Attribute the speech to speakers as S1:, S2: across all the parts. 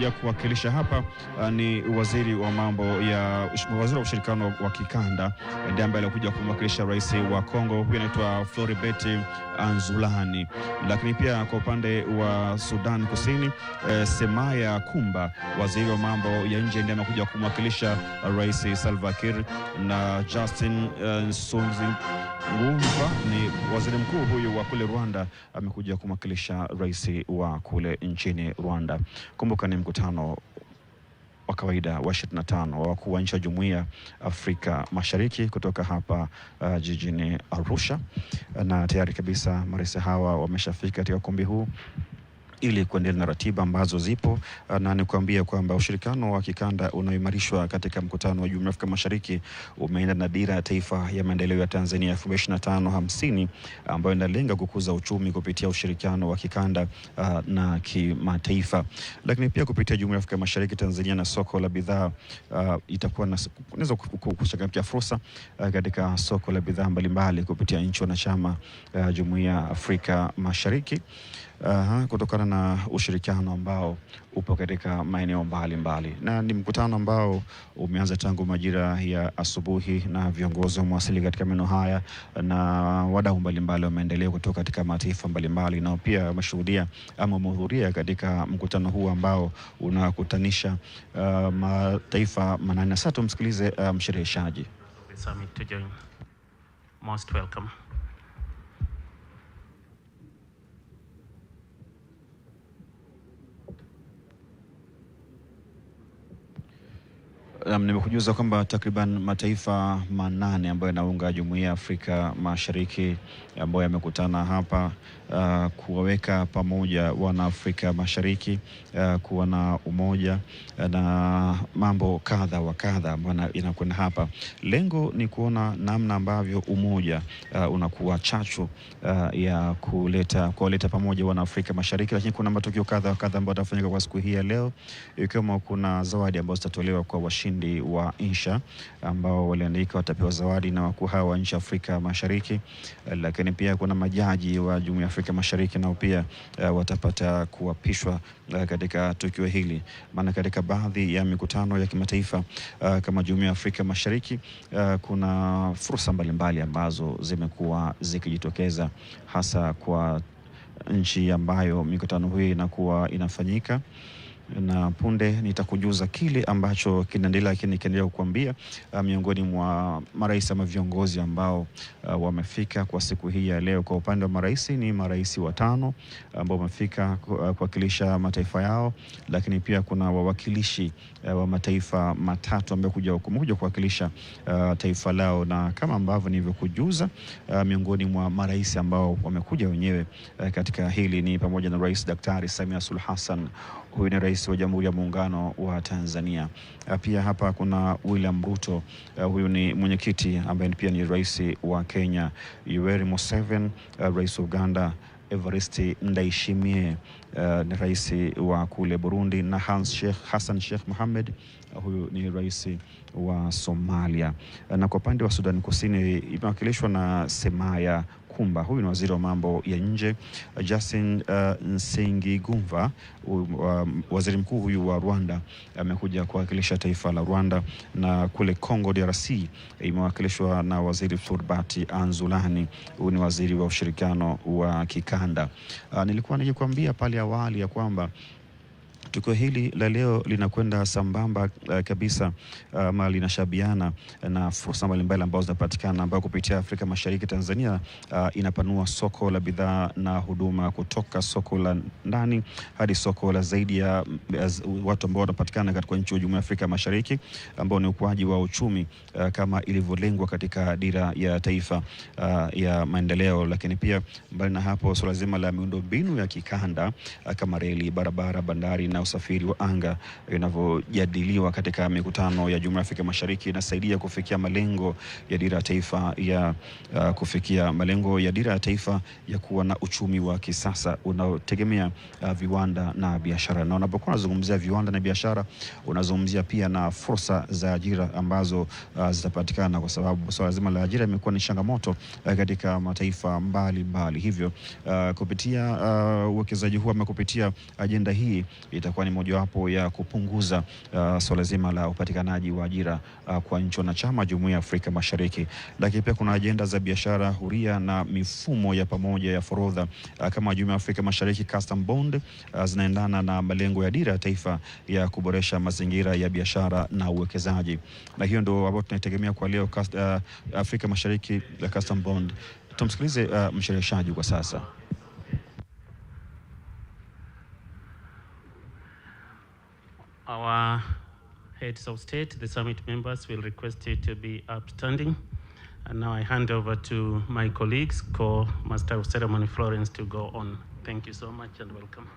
S1: Ya kuwakilisha hapa ni waziri wa waziri wa ushirikiano wa kikanda ndiye ambaye alikuja kumwakilisha rais wa Kongo, huyu anaitwa Floribert Anzulani. Lakini pia kwa upande wa Sudan Kusini, Semaya Kumba, waziri wa mambo ya nje, ndiye amekuja kumwakilisha rais Salva Kiir, na Justin Ngumva ni waziri mkuu huyu wa kule Rwanda, amekuja kumwakilisha rais wa kule nchini Rwanda. Kumbuka ni mkutano wa kawaida wa 25 wa wakuu wa nchi wa Jumuiya Afrika Mashariki kutoka hapa jijini Arusha, na tayari kabisa marais hawa wameshafika katika ukumbi huu ili kuendelea na ratiba ambazo zipo, na nikuambia kwamba ushirikiano wa kikanda unaimarishwa katika mkutano wa Jumuiya Afrika Mashariki umeenda na dira ya taifa ya maendeleo ya Tanzania 2025-50 ambayo inalenga kukuza uchumi kupitia ushirikiano wa kikanda na kimataifa. Lakini pia kupitia Jumuiya Afrika Mashariki, Tanzania na soko la bidhaa itakuwa inaweza kuchangamkia fursa katika soko la bidhaa mbalimbali kupitia nchi wanachama Jumuiya Afrika Mashariki, kutokana na ushirikiano ambao upo katika maeneo mbalimbali. Na ni mkutano ambao umeanza tangu majira ya asubuhi, na viongozi wamewasili katika maeneo haya, na wadau mbalimbali wameendelea kutoka katika mataifa mbalimbali, na pia wameshuhudia ama wamehudhuria katika mkutano huu ambao unakutanisha mataifa manane. Sasa tumsikilize mshereheshaji.
S2: Most welcome.
S1: Nimekujuza kwamba takriban mataifa manane ambayo yanaunga Jumuiya ya Afrika Mashariki ambayo yamekutana hapa kuwaweka pamoja wana Afrika Mashariki, kuwa na umoja na mambo kadha wa kadha ambayo inakwenda hapa. Lengo ni kuona namna ambavyo umoja unakuwa chachu ya kuwaleta pamoja wana Afrika Mashariki. Lakini kuna matukio kadha wa kadha ambayo yatafanyika kwa siku hii ya leo, ikiwemo kuna zawadi ambazo zitatolewa kwa washindi wa insha ambao waliandika watapewa zawadi na wakuu hawa wa nchi Afrika Mashariki. Lakini pia kuna majaji wa Jumuiya ya Afrika Mashariki nao pia watapata kuapishwa katika tukio hili. Maana katika baadhi ya mikutano ya kimataifa kama Jumuiya ya Afrika Mashariki kuna fursa mbalimbali ambazo zimekuwa zikijitokeza, hasa kwa nchi ambayo mikutano hii inakuwa inafanyika. Na punde nitakujuza kile ambacho kinaendelea, lakini nikiendelea kukuambia miongoni mwa marais ama viongozi ambao wamefika kwa siku hii ya leo. Kwa upande wa marais ni marais watano ambao wamefika kuwakilisha mataifa yao, lakini pia kuna wawakilishi wa mataifa matatu ambao kuja kuwakilisha taifa lao. Na kama ambavyo nilivyokujuza, miongoni mwa marais ambao wamekuja wenyewe katika hili ni pamoja na Rais Daktari Samia Suluhu Hassan, huyu ni rais wa Jamhuri ya Muungano wa Tanzania. Pia hapa kuna William Ruto, huyu ni mwenyekiti ambaye pia ni rais wa Kenya. Yoweri Museveni, rais wa Uganda. Evariste Ndayishimiye, ni rais wa kule Burundi, na Hassan Sheikh Mohamed, huyu ni rais wa Somalia. Na kwa upande wa Sudan Kusini imewakilishwa na Semaya Kumba, huyu ni waziri wa mambo ya nje. Justin Ngumva, waziri mkuu huyu wa Rwanda, amekuja kuwakilisha taifa la Rwanda. Na kule Congo DRC imewakilishwa na waziri Floribert Anzulani, huyu ni waziri wa ushirikiano wa kikanda. Nilikuwa nikikwambia pale awali ya kwamba tukio hili la leo linakwenda sambamba kabisa, linashabiana na fursa mbalimbali ambazo zinapatikana, ambayo kupitia Afrika Mashariki Tanzania inapanua soko la bidhaa na huduma kutoka soko la ndani hadi soko la zaidi ya watu ambao wanapatikana katika nchi ya Jumuiya ya Afrika Mashariki, ambao ni ukuaji wa uchumi kama ilivyolengwa katika dira ya taifa ya maendeleo. Lakini pia mbali na hapo, swala zima la miundombinu ya kikanda kama reli, barabara, bandari na usafiri wa anga inavyojadiliwa katika mikutano ya Jumuiya ya Afrika Mashariki inasaidia kufikia malengo ya dira ya taifa ya kuwa na uchumi wa kisasa unaotegemea viwanda na biashara. Na unapokuwa unazungumzia viwanda na biashara, unazungumzia pia na fursa za ajira ambazo zitapatikana, kwa sababu swala zima la ajira imekuwa ni changamoto katika mataifa mbalimbali. Hivyo kupitia uwekezaji huu ama kupitia ajenda hii itakuwa itakuwa ni mojawapo ya kupunguza swala zima la upatikanaji wa ajira kwa nchi wanachama Jumuiya ya Afrika Mashariki. Lakini pia kuna ajenda za biashara huria na mifumo ya pamoja ya forodha kama Jumuiya ya Afrika Mashariki custom bond zinaendana na malengo ya dira ya taifa ya kuboresha mazingira ya biashara na uwekezaji. Na hiyo ndio ambayo tunaitegemea kwa leo Afrika Mashariki custom bond. Tumsikilize mshereheshaji kwa sasa.
S2: Our heads of state, the summit members, will request you to be upstanding. And now I hand over to my colleagues, Co-Master of Ceremony Florence, to go on. Thank you so much and welcome.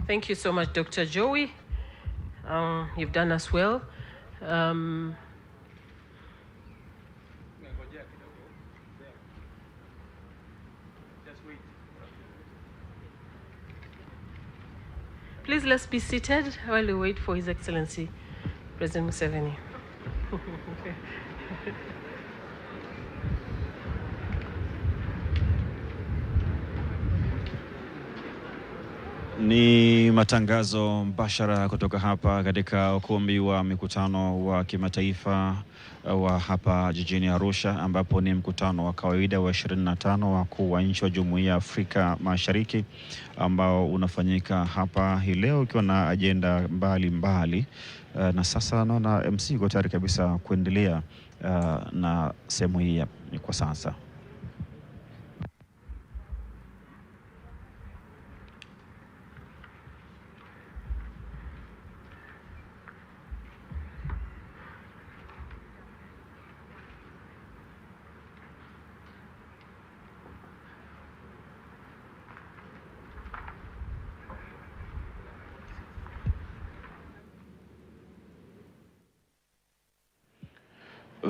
S3: Thank you so much, Dr. Joey. You've done us well. Please, let's be seated while we wait for His Excellency, President Museveni.
S1: Ni matangazo mbashara kutoka hapa katika ukumbi wa mikutano wa kimataifa wa hapa jijini Arusha, ambapo ni mkutano wa kawaida wa 25 wakuu wa nchi wa Jumuiya ya Afrika Mashariki ambao unafanyika hapa hii leo ukiwa na ajenda mbalimbali. Na sasa naona MC yuko tayari kabisa kuendelea na sehemu hii kwa sasa.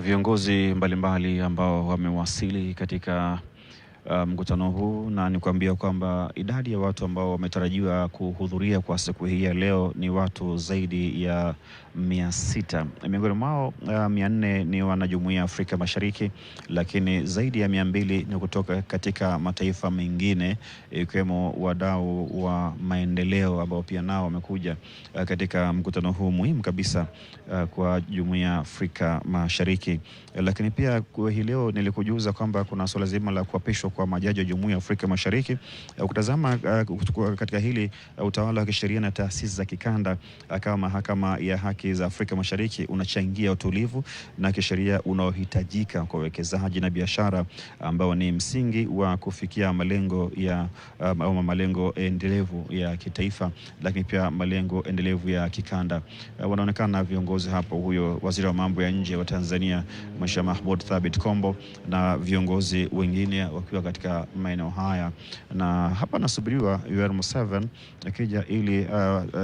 S1: Viongozi mbalimbali ambao wamewasili katika mkutano huu, na nikwambia kwamba idadi ya watu ambao wametarajiwa kuhudhuria kwa siku hii ya leo ni watu zaidi ya 600. Miongoni mwao 400 ni wanajumuiya ya Afrika Mashariki, lakini zaidi ya 200 ni kutoka katika mataifa mengine ikiwemo wadau wa maendeleo ambao pia nao wamekuja katika mkutano huu muhimu kabisa kwa Jumuiya ya Afrika Mashariki. Lakini pia kwa hii leo nilikujuza kwamba kuna swala zima la kuapishwa kwa majaji wa Jumuiya ya Afrika Mashariki. Kutazama katika hili utawala wa kisheria na taasisi za kikanda kama Mahakama ya Haki za Afrika Mashariki unachangia utulivu na kisheria unaohitajika kwa uwekezaji na biashara, ambao ni msingi wa kufikia malengo ya malengo endelevu ya kitaifa, lakini pia malengo endelevu ya kikanda. Wanaonekana viongozi hapo, huyo waziri wa mambo ya nje wa Tanzania Mheshimiwa Mahmoud Thabit Kombo na viongozi wengine wakiwa katika maeneo haya, na hapa nasubiriwa Yoweri Museveni akija ili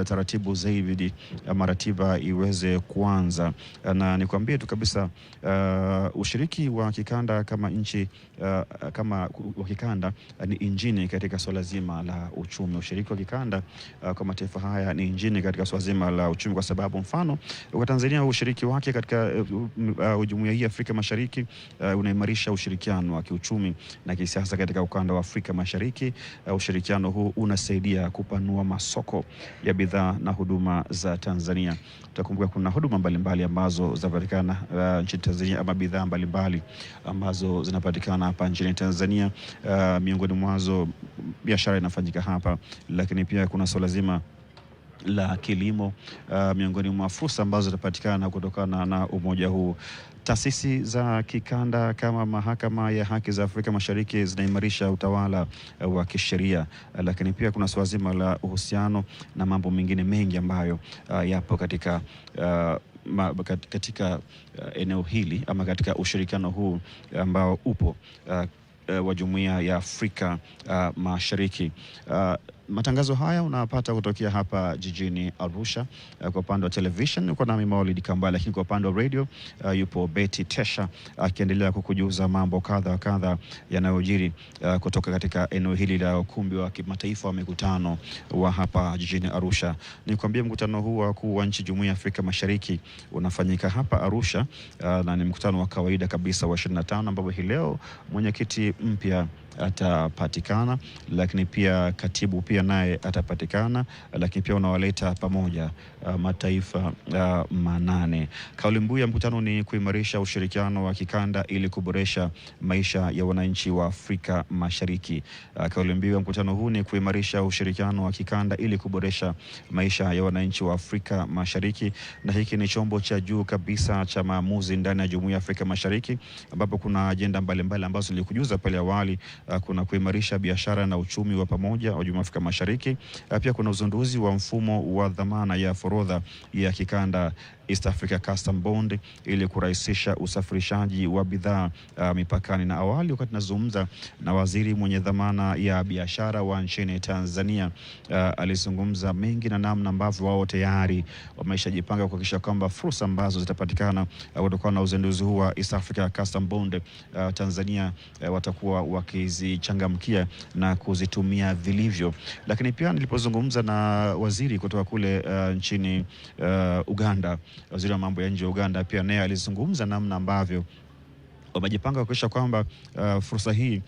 S1: taratibu zaidi ratiba iweze kuanza. Na nikwambie tu kabisa ushiriki wa kikanda kama nchi kama wa kikanda ni injini katika swala zima la uchumi. Ushiriki wa kikanda kwa mataifa haya ni injini katika swala zima la uchumi, kwa sababu mfano kwa Tanzania ushiriki wake katika Jumuiya hii ya Afrika Mashariki unaimarisha ushirikiano wa kiuchumi na kisiasa katika ukanda wa Afrika Mashariki. Ushirikiano huu unasaidia kupanua masoko ya bidhaa na huduma za Tanzania. Utakumbuka kuna huduma mbalimbali ambazo zinapatikana nchini Tanzania, ama bidhaa mbalimbali ambazo zinapatikana hapa nchini Tanzania. Miongoni mwazo biashara inafanyika hapa, lakini pia kuna swala zima la kilimo miongoni mwa fursa ambazo zinapatikana kutokana na umoja huu. Taasisi za kikanda kama Mahakama ya Haki za Afrika Mashariki zinaimarisha utawala wa kisheria, lakini pia kuna swala zima la uhusiano na mambo mengine mengi ambayo yapo katika eneo hili ama katika ushirikiano huu ambao upo wa Jumuiya ya Afrika Mashariki. Matangazo haya unapata kutokea hapa jijini Arusha. Kwa upande wa television uko nami Maulid Kambale, lakini kwa upande wa radio yupo Betty Tesha akiendelea kukujuza mambo kadha yanayojiri kutoka katika eneo hili la ukumbi wa kimataifa wa mikutano wa hapa jijini Arusha. Nikwambie mkutano huu wa wakuu wa nchi Jumuiya ya Afrika Mashariki unafanyika hapa Arusha na ni mkutano wa kawaida kabisa wa 25, ambapo hii leo mwenyekiti mpya atapatikana, lakini pia katibu pia naye atapatikana, lakini pia unawaleta pamoja mataifa manane. Kauli mbiu ya mkutano ni kuimarisha ushirikiano wa kikanda ili kuboresha maisha ya wananchi wa Afrika Mashariki. Kauli mbiu ya mkutano huu ni kuimarisha ushirikiano wa kikanda ili kuboresha maisha ya wananchi wa Afrika Mashariki, na hiki ni chombo cha juu kabisa cha maamuzi ndani ya Jumuiya ya Afrika Mashariki, ambapo kuna ajenda mbalimbali ambazo nilikujuza pale awali. Kuna kuimarisha biashara na uchumi wa pamoja wa Jumuiya ya Afrika Mashariki. Pia kuna uzinduzi wa mfumo wa dhamana ya forodha ya kikanda, East Africa Custom Bond, ili kurahisisha usafirishaji wa bidhaa mipakani. Na awali wakati nazungumza na waziri mwenye dhamana ya biashara wa nchini Tanzania, alizungumza mengi na namna ambavyo wao tayari wameshajipanga kuhakikisha kwamba fursa ambazo zitapatikana kutokana na uzinduzi huu wa East Africa Custom Bond, Tanzania watakuwa wakizichangamkia na kuzitumia vilivyo. Lakini pia nilipozungumza na waziri kutoka kule nchini Uganda, waziri wa mambo ya nje wa Uganda, pia naye alizungumza namna ambavyo wamejipanga kuhakikisha kwamba fursa hii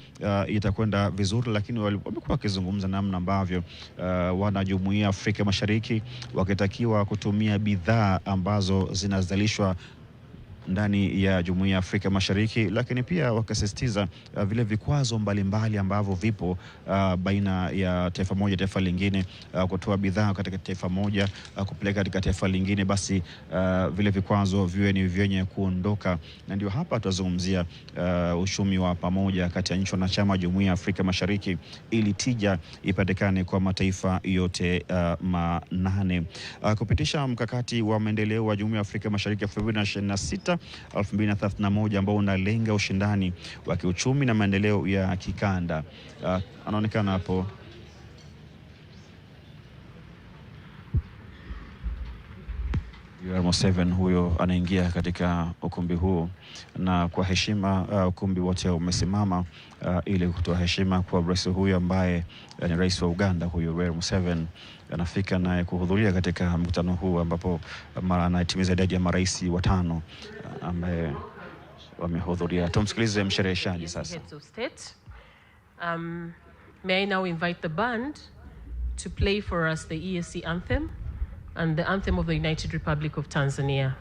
S1: itakwenda vizuri, lakini wamekuwa wakizungumza namna ambavyo wana Jumuiya ya Afrika Mashariki wakitakiwa kutumia bidhaa ambazo zinazalishwa ndani ya Jumuiya ya Afrika Mashariki, lakini pia wakasisitiza vile vikwazo mbalimbali ambavyo vipo baina ya taifa moja taifa lingine, kutoa bidhaa katika taifa moja kupeleka katika taifa lingine, basi vile vikwazo viwe ni vyenye kuondoka. Na ndio hapa tutazungumzia uchumi wa pamoja kati ya nchi wanachama Jumuiya ya Afrika Mashariki ili tija ipatikane kwa mataifa yote manane. Kupitisha mkakati wa maendeleo wa Jumuiya ya Afrika Mashariki 2026-2031 ambao unalenga ushindani wa kiuchumi na maendeleo ya kikanda. Anaonekana hapo Museveni, huyo anaingia katika ukumbi huu, na kwa heshima ukumbi wote umesimama ili kutoa heshima kwa rais huyu ambaye ni rais wa Uganda. Huyo Museveni anafika naye kuhudhuria katika mkutano huu ambapo anatimiza idadi ya marais watano ambaye wamehudhuria. Tumsikilize mshereheshaji sasa.
S3: May I now invite the band to play for us the EAC anthem and the anthem of the United Republic of Tanzania.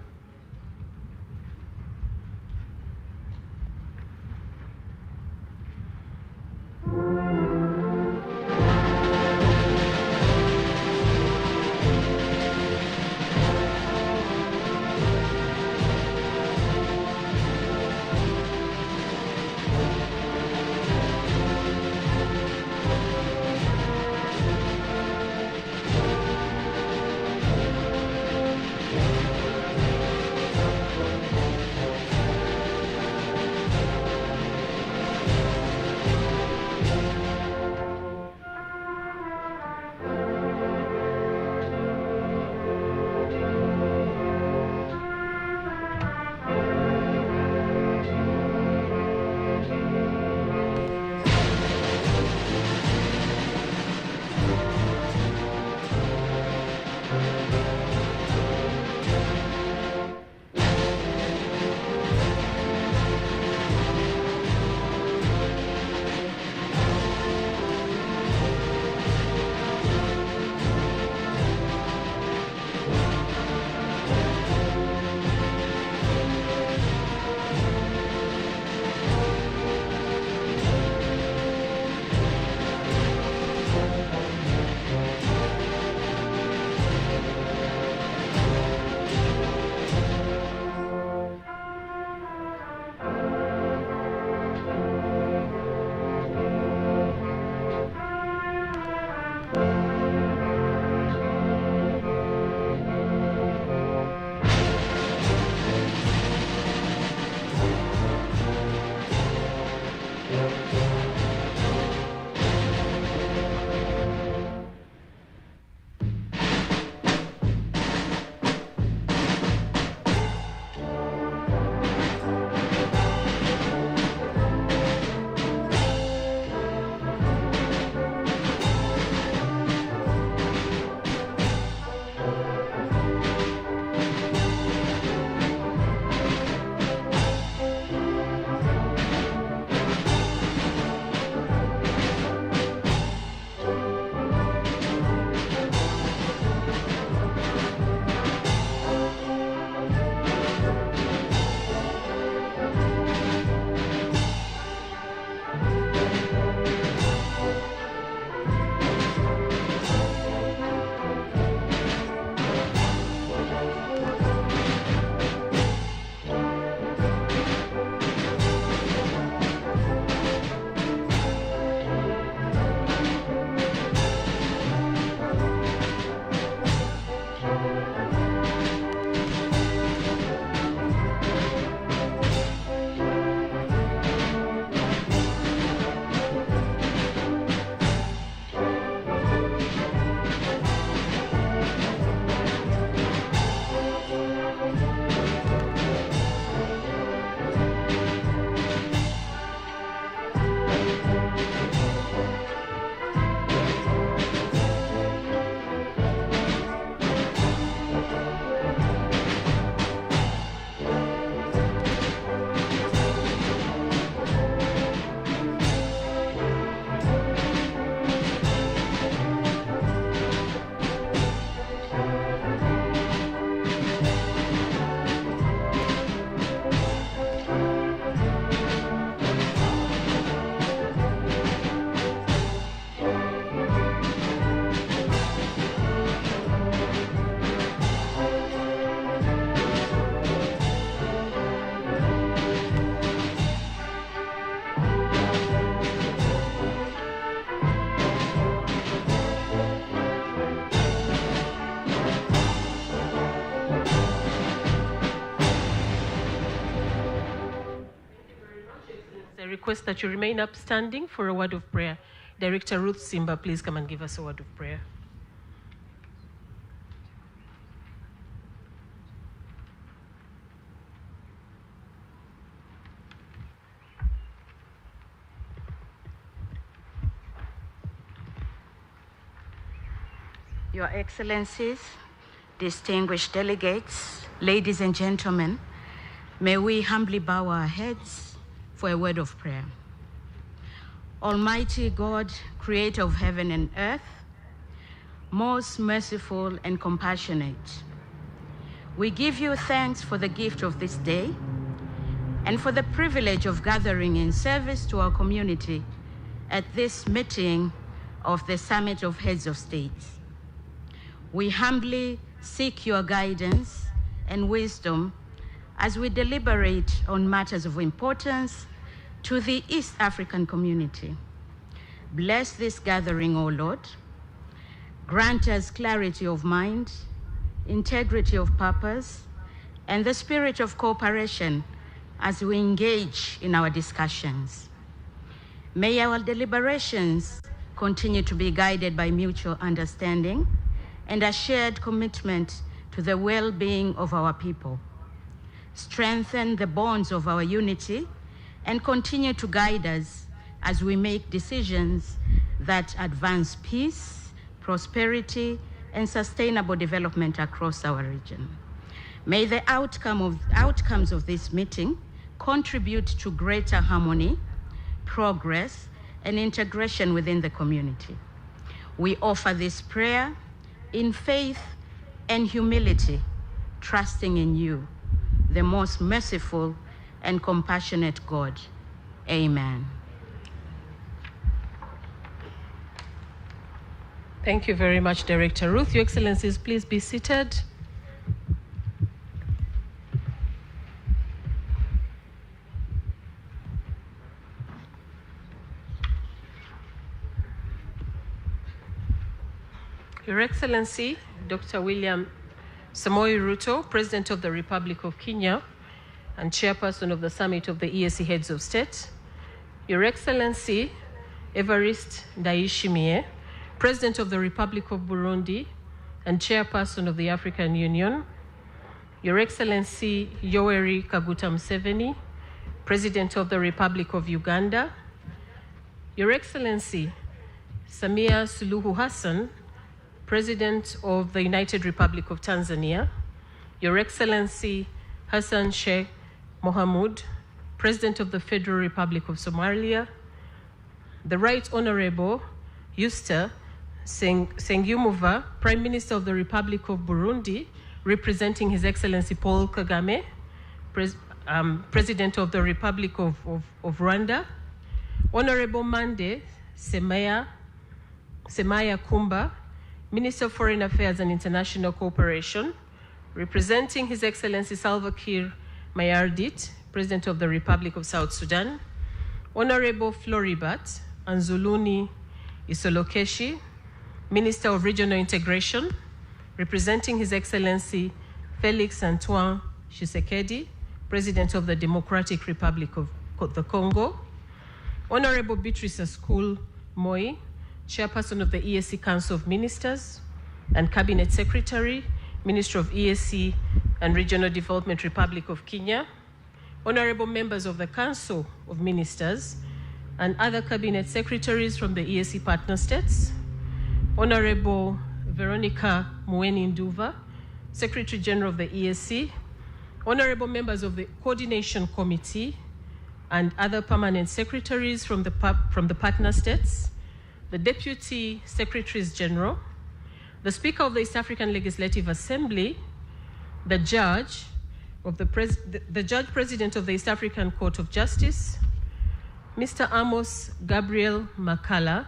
S3: request that you remain upstanding for a word of prayer. Director Ruth Simba, please come and give us a word of prayer.
S4: Your Excellencies, distinguished delegates, ladies and gentlemen, may we humbly bow our heads for a word of prayer. Almighty God, creator of heaven and earth, most merciful and compassionate, we give you thanks for the gift of this day and for the privilege of gathering in service to our community at this meeting of the Summit of Heads of States. We humbly seek your guidance and wisdom as we deliberate on matters of importance to the East African community. Bless this gathering, O Lord. Grant us clarity of mind, integrity of purpose, and the spirit of cooperation as we engage in our discussions. May our deliberations continue to be guided by mutual understanding and a shared commitment to the well-being of our people. Strengthen the bonds of our unity and continue to guide us as we make decisions that advance peace, prosperity, and sustainable development across our region. May the outcomes of this meeting contribute to greater harmony, progress, and integration within the community. We offer this prayer in faith and humility, trusting in you, the most merciful and compassionate God. Amen.
S3: Thank you very much, Director Ruth. Your Excellencies, please be seated. Your Excellency, Dr. William Samoei Ruto, President of the Republic of Kenya and Chairperson of the Summit of the EAC Heads of State. Your Excellency, Evariste Ndayishimiye, President of the Republic of Burundi and Chairperson of the African Union. Your Excellency, Yoweri Kaguta Museveni, President of the Republic of Uganda. Your Excellency, Samia Suluhu Hassan, President of the United Republic of Tanzania. Your Excellency, Hassan Sheikh Mohamud, President of the Federal Republic of Somalia. The Right Honorable Yusta Sengumuva, Prime Minister of the Republic of Burundi, representing His Excellency Paul Kagame, President of the Republic of Rwanda. Honorable Mande Semaya Kumba, Minister of Foreign Affairs and International Cooperation, representing His Excellency Salva Kiir Mayardit, President of the Republic of South Sudan. Honorable Floribat Anzuluni Isolokeshi, Minister of Regional Integration, representing His Excellency Felix Antoine Tshisekedi, President of the Democratic Republic of the Congo. Honorable Beatrice Askul Moi, Chairperson of the EAC Council of Ministers and Cabinet Secretary, Minister of EAC and Regional Development, Republic of Kenya. Honorable members of the Council of Ministers and other Cabinet Secretaries from the EAC partner states. Honorable Veronica Mueni Nduva, Secretary General of the EAC. Honorable members of the Coordination Committee and other permanent secretaries from the partner states. The Deputy Secretaries General, the Speaker of the East African Legislative Assembly, the Judge President of the East African Court of Justice, Mr. Amos Gabriel Makala,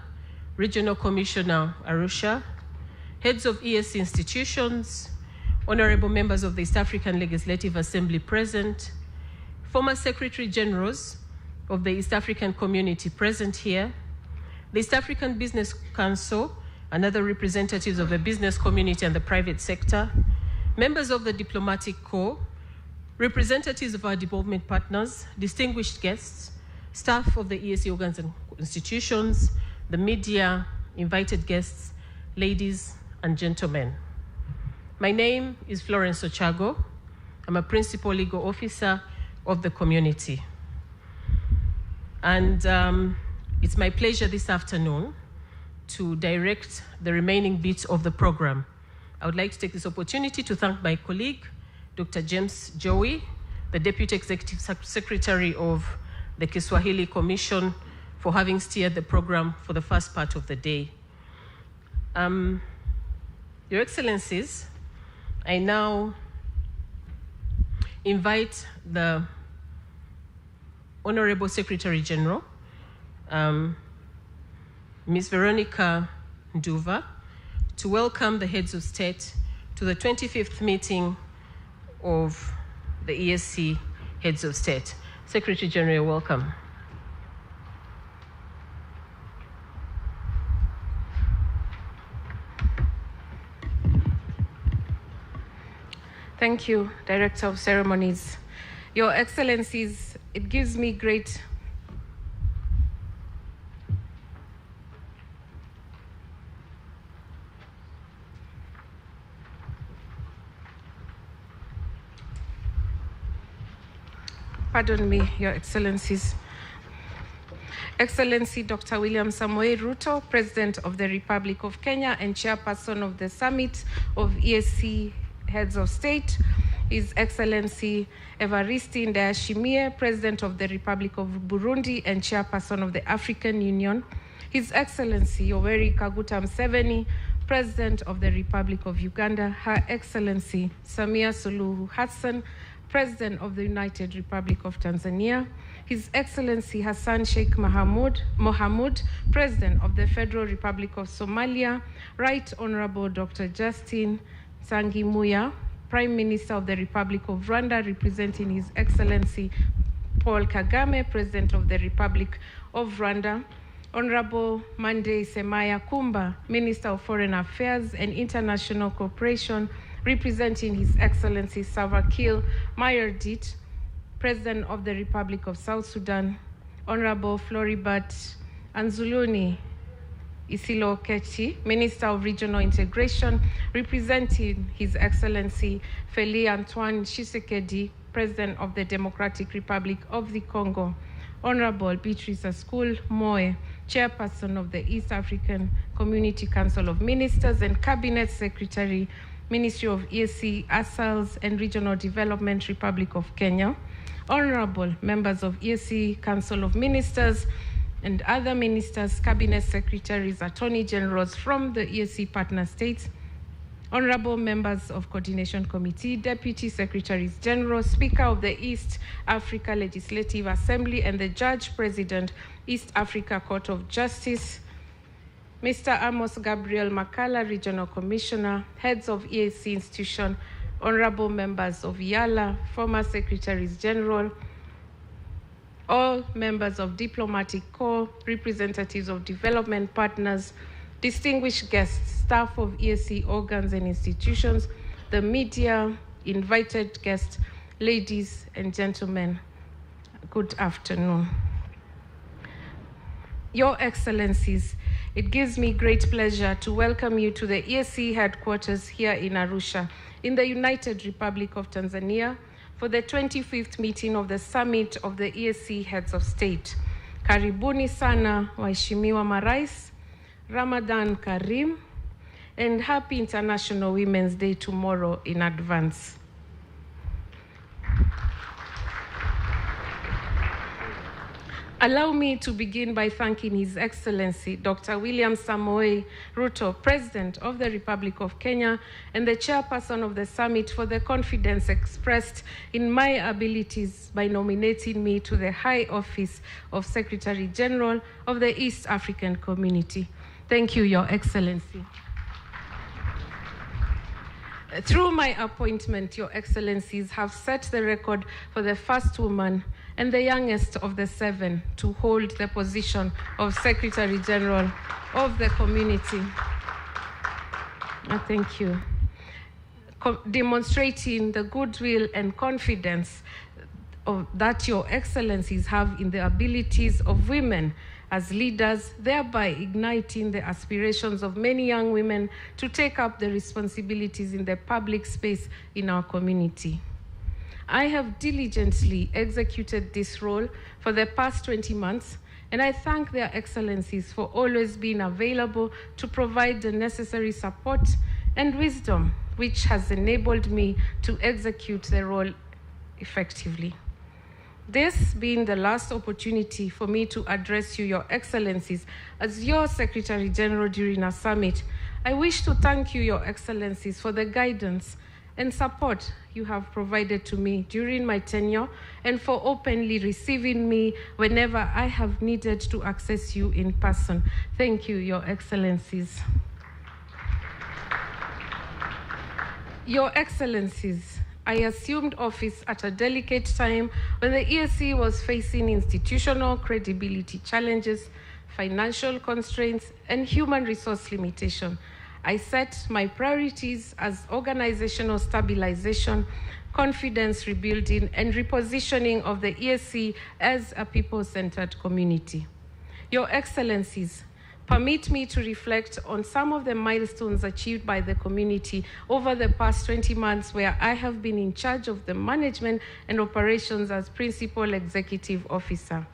S3: Regional Commissioner, Arusha, heads of EAC institutions, honorable members of the East African Legislative Assembly present, former Secretary Generals of the East African Community present here, the East African Business Council and other representatives of the business community and the private sector, members of the Diplomatic Corps, representatives of our development partners, distinguished guests, staff of the EAC organs and institutions, the media, invited guests, ladies and gentlemen. My name is Florence Ochago. I'm a principal legal officer of the community. And it's my pleasure this afternoon to direct the remaining bits of the program. I would like to take this opportunity to thank my colleague, Dr. James Joey, the Deputy Executive Secretary of the Kiswahili Commission, for having steered the program for the first part of the day. Your Excellencies, I now invite the Honorable Secretary General, Ms. Veronica Nduva, to welcome the heads of state to the 25th meeting of the EAC heads of state. Secretary General, welcome.
S5: Thank you, Director of Ceremonies. Your Excellencies, it gives me great Pardon me, Your Excellencies. Excellency Dr. William Samoei Ruto, President of the Republic of Kenya and Chairperson of the Summit of EAC Heads of State, His Excellency Evariste Ndayishimiye, President of the Republic of Burundi and Chairperson of the African Union, His Excellency Yoweri Kaguta Museveni, President of the Republic of Uganda, Her Excellency Samia Suluhu Hassan, President of the United Republic of Tanzania, His Excellency Hassan Sheikh Mohamud, President of the Federal Republic of Somalia, Right Honorable Dr. Justin Sangimuya, Prime Minister of the Republic of Rwanda, representing His Excellency Paul Kagame, President of the Republic of Rwanda, Honorable Mande Semaya Kumba, Minister of Foreign Affairs and International Cooperation, representing His Excellency Savakil Mayardit, President of the Republic of South Sudan, Honorable Floribert Anzuluni Isilo Kechi, Minister of Regional Integration, representing His Excellency Feli Antoine Tshisekedi, President of the Democratic Republic of the Congo, Honorable Beatrice Askul Moe, Chairperson of the East African Community Council of Ministers and Cabinet Secretary, Ministry of EAC, ASALS and Regional Development, Republic of Kenya, Honorable members of EAC Council of Ministers and other ministers, cabinet secretaries, attorney generals from the EAC partner states, Honorable members of Coordination Committee, Deputy Secretaries General, Speaker of the East Africa Legislative Assembly and the Judge President, East Africa Court of Justice, Mr. Amos Gabriel Makala, Regional Commissioner, heads of EAC institution, honorable members of YALA, former Secretaries General, all members of Diplomatic Corps, representatives of development partners, distinguished guests, staff of EAC organs and institutions, the media, invited guests, ladies and gentlemen, good afternoon. Your Excellencies, it gives me great pleasure to welcome you to the EAC headquarters here in Arusha, in the United Republic of Tanzania, for the 25th meeting of the Summit of the EAC Heads of State. Karibuni sana, waheshimiwa marais, Ramadan Karim, and happy International Women's Day tomorrow in advance. Allow me to begin by thanking His Excellency Dr. William Samoei Ruto, President of the Republic of Kenya and the Chairperson of the Summit, for the confidence expressed in my abilities by nominating me to the high office of Secretary General of the East African Community. Thank you, Your Excellency. Through my appointment, Your Excellencies have set the record for the first woman and the youngest of the 7 to hold the position of Secretary General of the community. Thank you. Demonstrating the goodwill and confidence that your excellencies have in the abilities of women as leaders, thereby igniting the aspirations of many young women to take up the responsibilities in the public space in our community. I have diligently executed this role for the past 20 months, and I thank their excellencies for always being available to provide the necessary support and wisdom which has enabled me to execute the role effectively. This being the last opportunity for me to address you, Your Excellencies, as your Secretary General during our summit, I wish to thank you, Your Excellencies, for the guidance and support you have provided to me during my tenure and for openly receiving me whenever I have needed to access you in person. Thank you, Your Excellencies. Your Excellencies, I assumed office at a delicate time when the ESC was facing institutional credibility challenges, financial constraints, and human resource limitation. I set my priorities as organizational stabilization, confidence rebuilding, and repositioning of the ESC as a people-centered community. Your Excellencies, permit me to reflect on some of the milestones achieved by the community over the past 20 months where I have been in charge of the management and operations as Principal Executive Officer.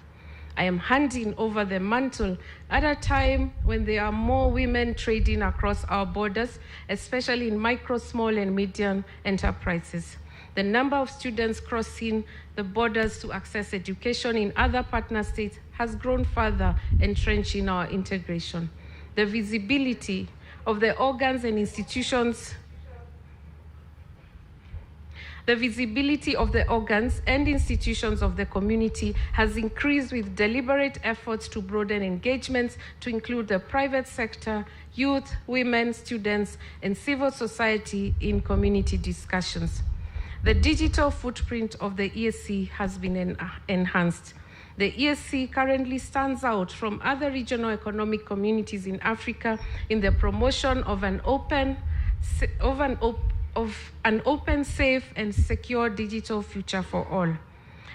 S5: I am handing over the mantle at a time when there are more women trading across our borders, especially in micro, small, and medium enterprises. The number of students crossing the borders to access education in other partner states has grown further, entrenching our integration. The visibility of the organs and institutions of the community has increased with deliberate efforts to broaden engagements to include the private sector, youth, women, students, and civil society in community discussions. The digital footprint of the ESC has been enhanced. The ESC currently stands out from other regional economic communities in Africa in the promotion of an open, safe, and secure digital future for all.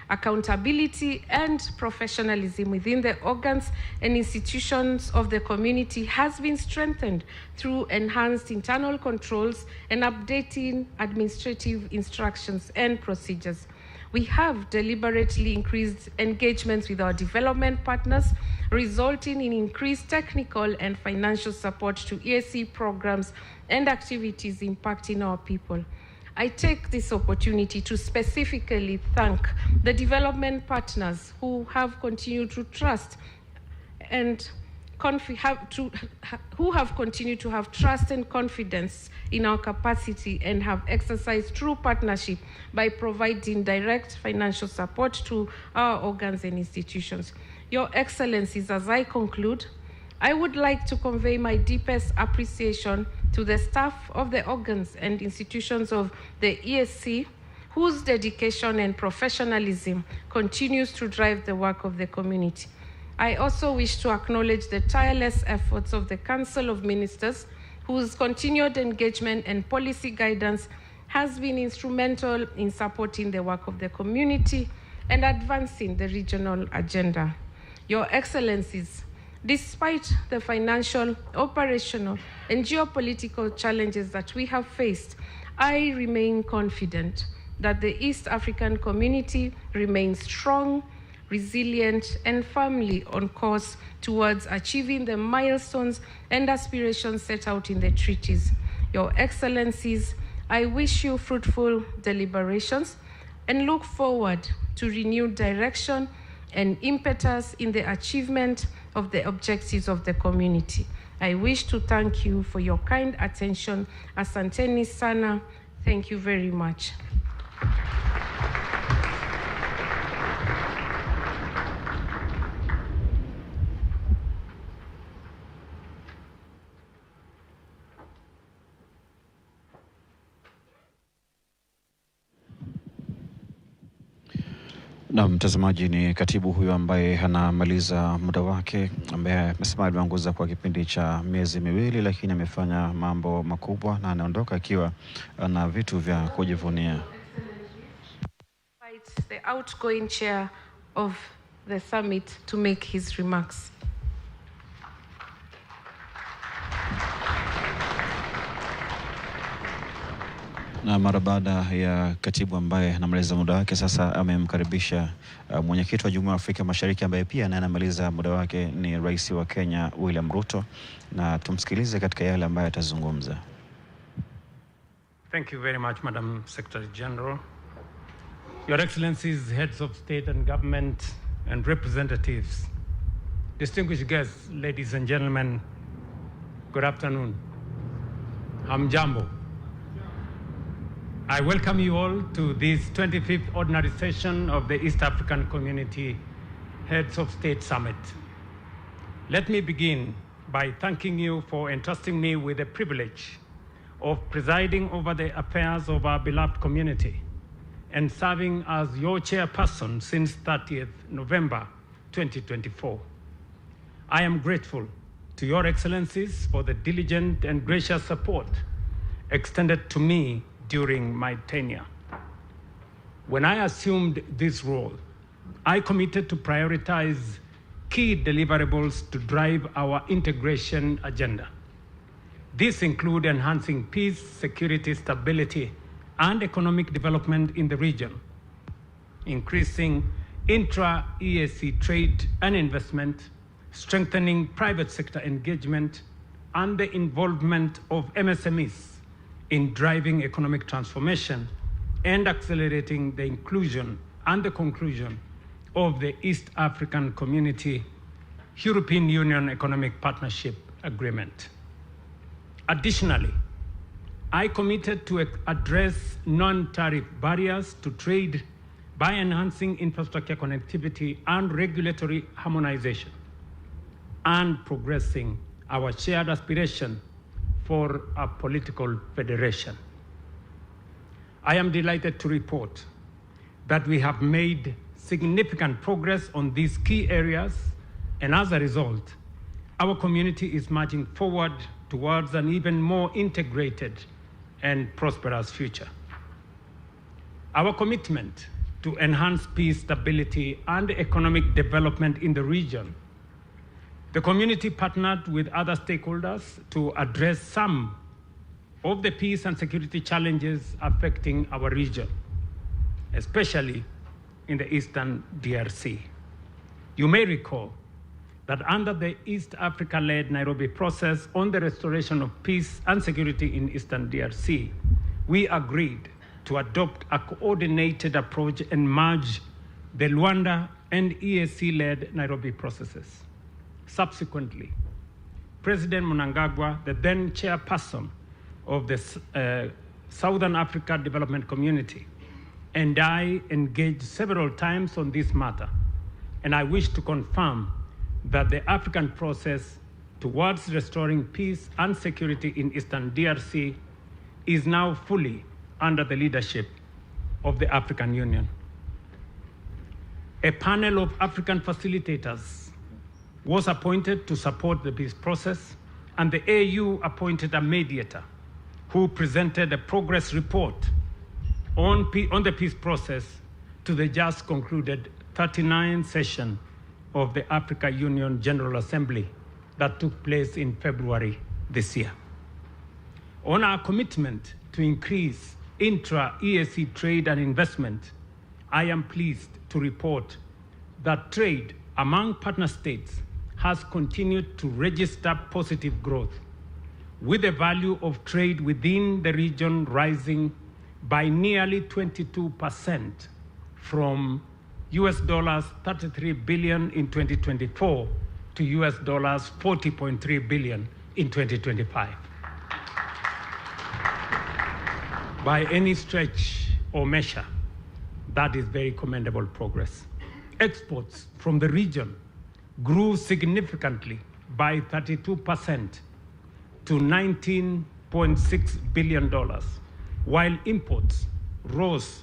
S5: Accountability and professionalism within the organs and institutions of the community has been strengthened through enhanced internal controls and updating administrative instructions and procedures. We have deliberately increased engagements with our development partners, resulting in increased technical and financial support to ESC programs and activities impacting our people. I take this opportunity to specifically thank the development partners who have continued to trust and who have continued to have trust and confidence in our capacity and have exercised true partnership by providing direct financial support to our organs and institutions. Your Excellencies, as I conclude, I would like to convey my deepest appreciation to the staff of the organs and institutions of the ESC, whose dedication and professionalism continues to drive the work of the community. I also wish to acknowledge the tireless efforts of the Council of Ministers, whose continued engagement and policy guidance has been instrumental in supporting the work of the community and advancing the regional agenda. Your Excellencies, despite the financial, operational, and geopolitical challenges that we have faced, I remain confident that the East African community remains strong, resilient, and firmly on course towards achieving the milestones and aspirations set out in the treaties. Your Excellencies, I wish you fruitful deliberations and look forward to renewed direction and impetus in the achievement of the objectives of the community. I wish to thank you for your kind attention. Asanteni sana. Thank you very much.
S1: Na mtazamaji, ni katibu huyo ambaye anamaliza muda wake, ambaye amesema aliongoza kwa kipindi cha miezi miwili, lakini amefanya mambo makubwa na anaondoka akiwa na vitu vya kujivunia.
S5: the outgoing chair of the summit to make his remarks.
S1: Na mara baada ya katibu ambaye anamaliza muda wake, sasa amemkaribisha mwenyekiti wa Jumuiya ya Afrika Mashariki ambaye pia anamaliza muda wake, ni Rais wa Kenya William Ruto, na tumsikilize katika yale ambayo atazungumza.
S6: Thank you very much, Madam Secretary General. Your Excellencies, heads of state and government and representatives, distinguished guests, ladies and gentlemen, good afternoon. Hamjambo. I welcome you all to this 25th Ordinary Session of the East African Community Heads of State Summit. Let me begin by thanking you for entrusting me with the privilege of presiding over the affairs of our beloved community and serving as your chairperson since 30th November 2024. I am grateful to your Excellencies for the diligent and gracious support extended to me during my tenure. When I assumed this role, I committed to prioritize key deliverables to drive our integration agenda. These include enhancing peace, security, stability, and economic development in the region, increasing intra-EAC trade and investment, strengthening private sector engagement, and the involvement of MSMEs in driving economic transformation and accelerating the inclusion and the conclusion of the East African Community European Union Economic Partnership Agreement. Additionally, I committed to address non-tariff barriers to trade by enhancing infrastructure connectivity and regulatory harmonization, and progressing our shared aspiration for a political federation. I am delighted to report that we have made significant progress on these key areas, and as a result, our community is marching forward towards an even more integrated and prosperous future. Our commitment to enhance peace, stability, and economic development in the region. The community partnered with other stakeholders to address some of the peace and security challenges affecting our region, especially in the Eastern DRC. You may recall that under the East Africa-led Nairobi process on the restoration of peace and security in Eastern DRC, we agreed to adopt a coordinated approach and merge the Luanda and EAC-led Nairobi processes. Subsequently, President Mnangagwa, the then chairperson of the Southern Africa Development Community, and I engaged several times on this matter, and I wish to confirm that the African process towards restoring peace and security in Eastern DRC is now fully under the leadership of the African Union. A panel of African facilitators was appointed to support the peace process, and the AU appointed a mediator who presented a progress report on the peace process to the just concluded 39th session of the Africa Union General Assembly that took place in February this year. On our commitment to increase intra-EAC trade and investment, I am pleased to report that trade among partner states has continued to register positive growth, with the value of trade within the region rising by nearly 22% from US dollars 33 billion in 2024 to US dollars 40.3 billion in 2025. By any stretch or measure, that is very commendable progress. Exports from the region grew significantly by 32% to $19.6 billion, while imports rose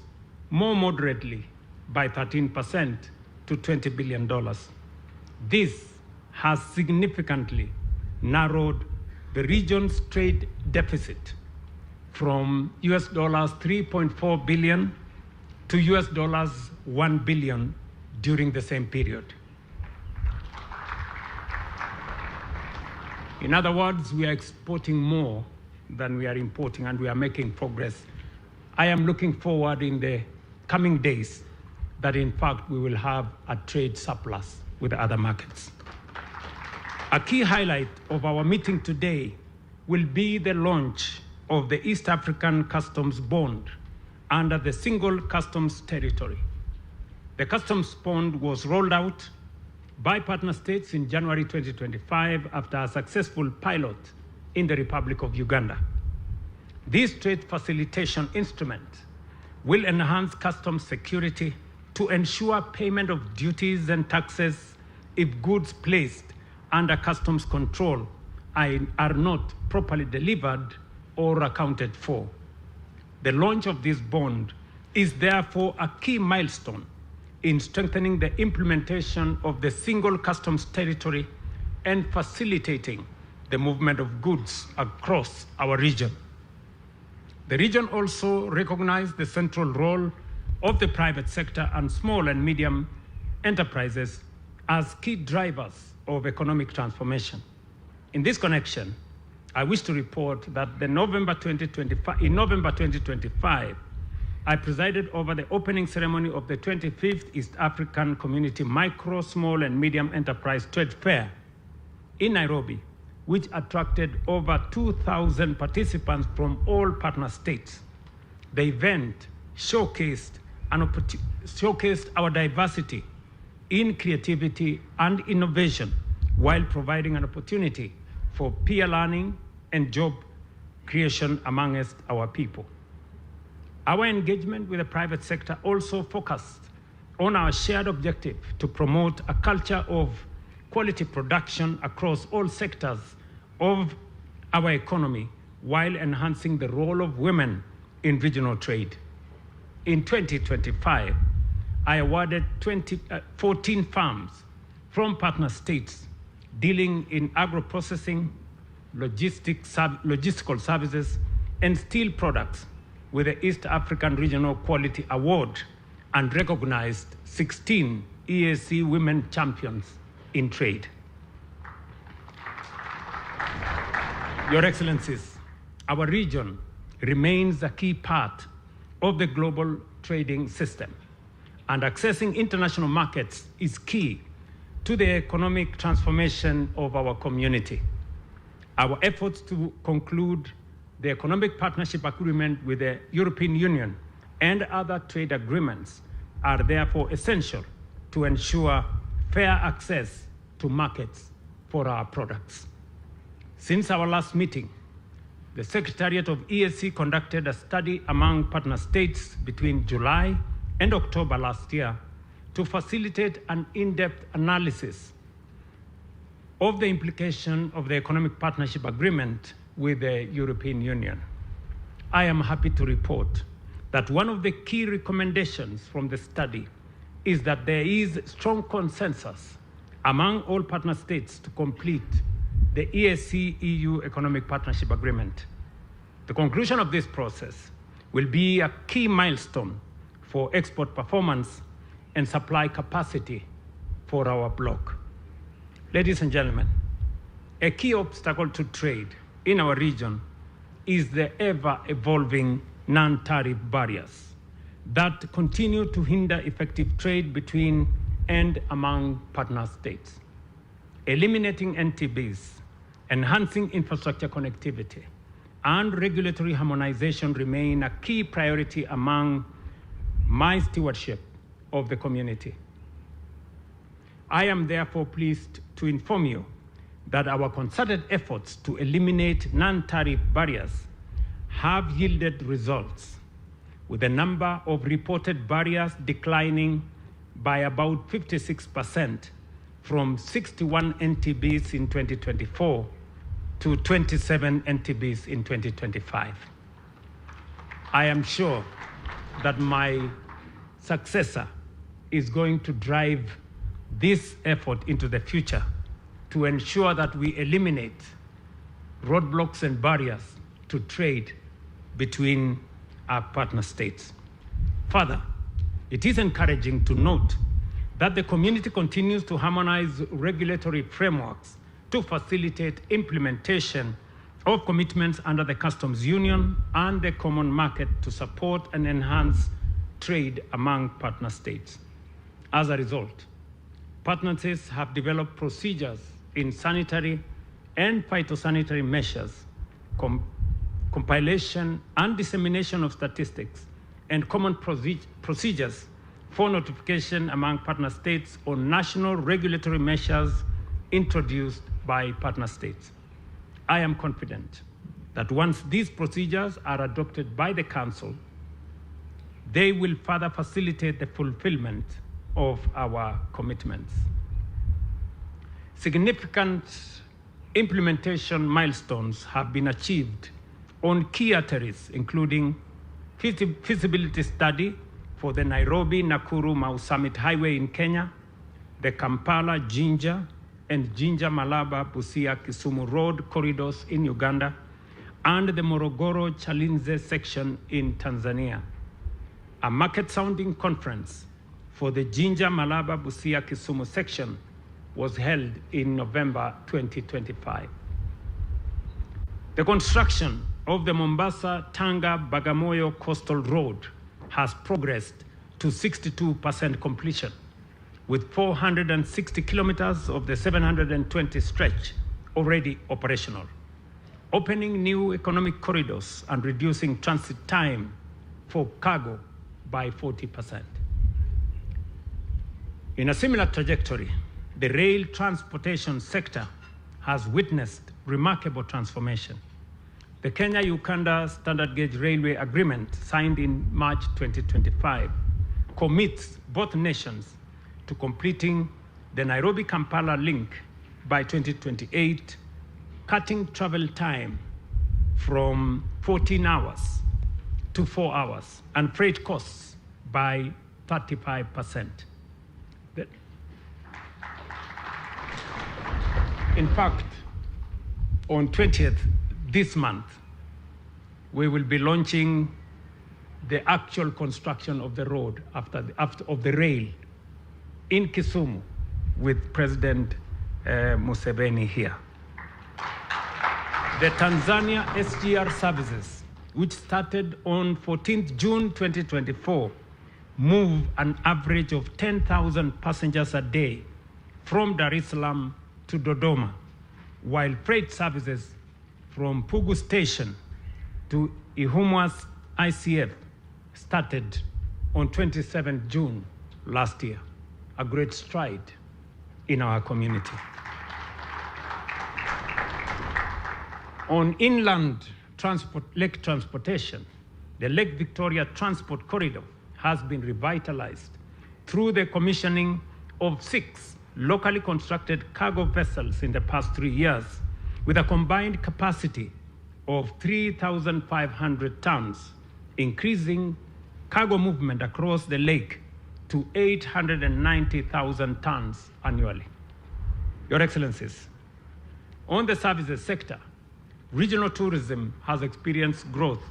S6: more moderately by 13% to $20 billion. This has significantly narrowed the region's trade deficit from US dollars 3.4 billion to $1 billion during the same period. In other words, we are exporting more than we are importing, and we are making progress. I am looking forward in the coming days that in fact we will have a trade surplus with other markets. A key highlight of our meeting today will be the launch of the East African Customs Bond under the Single Customs Territory. The Customs Bond was rolled out by partner states in January 2025 after a successful pilot in the Republic of Uganda. This trade facilitation instrument will enhance customs security to ensure payment of duties and taxes if goods placed under customs control are not properly delivered or accounted for. The launch of this bond is therefore a key milestone in strengthening the implementation of the single customs territory and facilitating the movement of goods across our region. The region also recognized the central role of the private sector and small and medium enterprises as key drivers of economic transformation. In this connection, I wish to report that in November 2025, I presided over the opening ceremony of the 25th East African Community Micro, Small and Medium Enterprise Trade Fair in Nairobi, which attracted over 2,000 participants from all partner states. The event showcased our diversity in creativity and innovation while providing an opportunity for peer learning and job creation amongst our people. Our engagement with the private sector also focused on our shared objective to promote a culture of quality production across all sectors of our economy while enhancing the role of women in regional trade. In 2025, I awarded 14 firms from partner states dealing in agro-processing, logistical services, and steel products with the East African Regional Quality Award and recognized 16 EAC Women Champions in Trade. Your Excellencies, our region remains a key part of the global trading system, and accessing international markets is key to the economic transformation of our community. Our efforts to conclude the Economic Partnership Agreement with the European Union and other trade agreements are therefore essential to ensure fair access to markets for our products. Since our last meeting, the Secretariat of EAC conducted a study among partner states between July and October last year to facilitate an in-depth analysis of the implication of the Economic Partnership Agreement with the European Union. I am happy to report that one of the key recommendations from the study is that there is strong consensus among all partner states to complete the EAC-EU Economic Partnership Agreement. The conclusion of this process will be a key milestone for export performance and supply capacity for our bloc. Ladies and gentlemen, a key obstacle to trade in our region is the ever-evolving non-tariff barriers that continue to hinder effective trade between and among partner states. Eliminating NTBs, enhancing infrastructure connectivity, and regulatory harmonization remain a key priority among my stewardship of the community. I am therefore pleased to inform you that our concerted efforts to eliminate non-tariff barriers have yielded results, with the number of reported barriers declining by about 56% from 61 NTBs in 2024 to 27 NTBs in 2025. I am sure that my successor is going to drive this effort into the future to ensure that we eliminate roadblocks and barriers to trade between our partner states. Further, It is encouraging to note that the community continues to harmonize regulatory frameworks to facilitate implementation of commitments under the customs union and the common market to support and enhance trade among partner states. As a result, partner states have developed procedures in sanitary and phytosanitary measures, compilation and dissemination of statistics, and common procedures for notification among partner states on national regulatory measures introduced by partner states. I am confident that once these procedures are adopted by the Council, they will further facilitate the fulfillment of our commitments. Significant implementation milestones have been achieved on key arteries, including feasibility study for the Nairobi-Nakuru-Mau Summit Highway in Kenya, the Kampala-Jinja and Jinja-Malaba-Busia-Kisumu Road corridors in Uganda, and the Morogoro-Chalinze section in Tanzania. A market-sounding conference for the Jinja-Malaba-Busia-Kisumu section was held in November 2025. The construction of the Mombasa-Tanga-Bagamoyo Coastal Road has progressed to 62% completion, with 460 kilometers of the 720 stretch already operational, opening new economic corridors and reducing transit time for cargo by 40%. In a similar trajectory, the rail transportation sector has witnessed remarkable transformation. The Kenya-Uganda Standard Gauge Railway Agreement, signed in March 2025, commits both nations to completing the Nairobi-Kampala link by 2028, cutting travel time from 14 hours to 4 hours and freight costs by 35%. In fact, on 20th this month, we will be launching the actual construction of the road of the rail in Kisumu with President Museveni here. The Tanzania SGR services, which started on 14th June 2024, move an average of 10,000 passengers a day from Dar es Salaam to Dodoma, while freight services from Pugu Station to Ihumwas ICF started on 27 June last year, a great stride in our community. On inland lake transportation, the Lake Victoria Transport Corridor has been revitalized through the commissioning of 6 locally constructed cargo vessels in the past 3 years, with a combined capacity of 3,500 tons, increasing cargo movement across the lake to 890,000 tons annually. Your Excellencies, on the services sector, regional tourism has experienced growth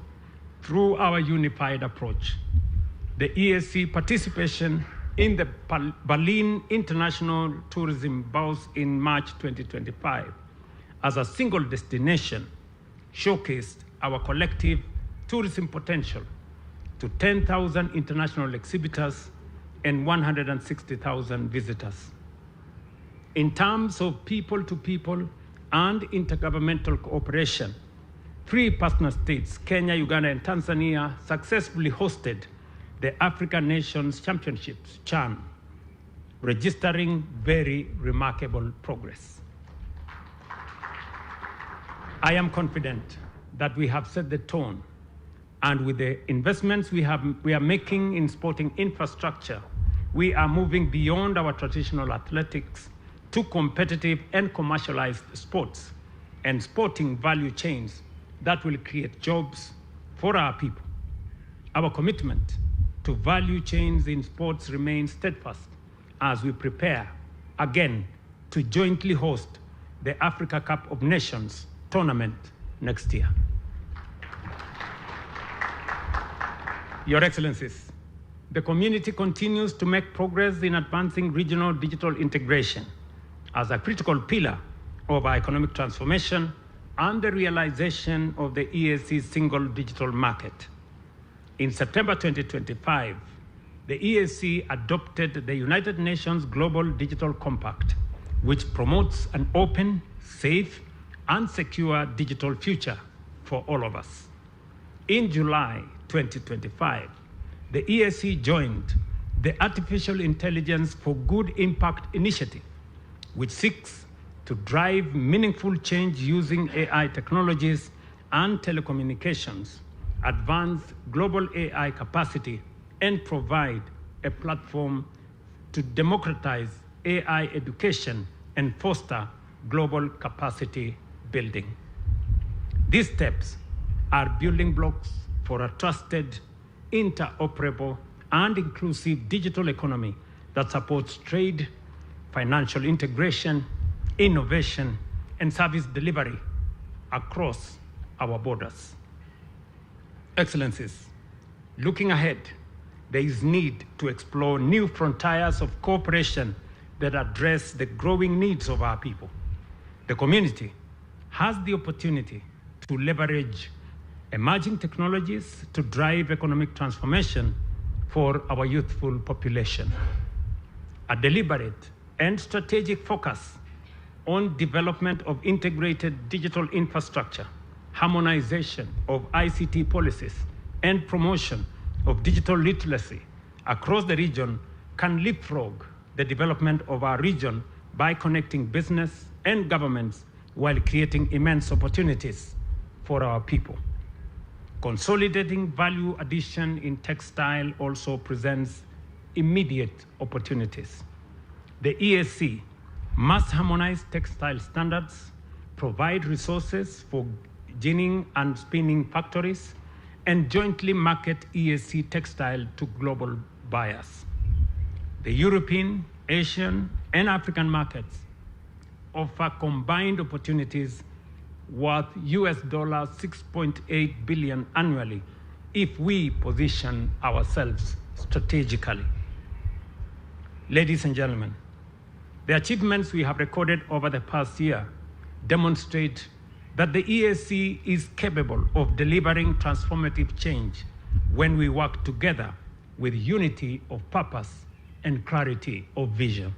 S6: through our unified approach. The EAC participation in the Berlin International Tourism Bus in March 2025 as a single destination showcased our collective tourism potential to 10,000 international exhibitors and 160,000 visitors. In terms of people-to-people and intergovernmental cooperation, 3 partner states, Kenya, Uganda, and Tanzania, successfully hosted the African Nations Championships, CHAN, registering very remarkable progress. I am confident that we have set the tone, and with the investments we are making in sporting infrastructure, we are moving beyond our traditional athletics to competitive and commercialized sports and sporting value chains that will create jobs for our people. Our commitment to value chains in sports remains steadfast as we prepare again to jointly host the Africa Cup of Nations tournament next year. Your Excellencies, the community continues to make progress in advancing regional digital integration as a critical pillar of our economic transformation and the realization of the EAC's single digital market. In September 2025, the EAC adopted the United Nations Global Digital Compact, which promotes an open, safe, and secure digital future for all of us. In July 2025, the EAC joined the Artificial Intelligence for Good Impact Initiative, which seeks to drive meaningful change using AI technologies and telecommunications, advance global AI capacity, and provide a platform to democratize AI education and foster global capacity building. These steps are building blocks for a trusted, interoperable, and inclusive digital economy that supports trade, financial integration, innovation, and service delivery across our borders. Excellencies, looking ahead, there is need to explore new frontiers of cooperation that address the growing needs of our people. The community has the opportunity to leverage emerging technologies to drive economic transformation for our youthful population. A deliberate and strategic focus on development of integrated digital infrastructure, harmonization of ICT policies, and promotion of digital literacy across the region can leapfrog the development of our region by connecting business and governments while creating immense opportunities for our people. Consolidating value addition in textile also presents immediate opportunities. The EAC must harmonize textile standards, provide resources for ginning and spinning factories, and jointly market EAC textile to global buyers. The European, Asian, and African markets offer combined opportunities worth $6.8 billion annually if we position ourselves strategically. Ladies and gentlemen, the achievements we have recorded over the past year demonstrate that the EAC is capable of delivering transformative change when we work together with unity of purpose and clarity of vision.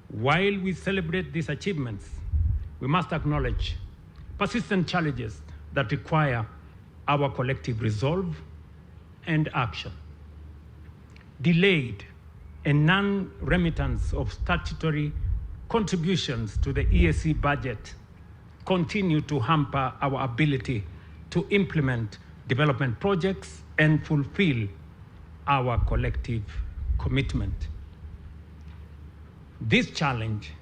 S6: While we celebrate these achievements, we must acknowledge persistent challenges that require our collective resolve and action. Delayed and non-remittance of statutory contributions to the EAC budget continue to hamper our ability to implement development projects and fulfill our collective commitment. This challenge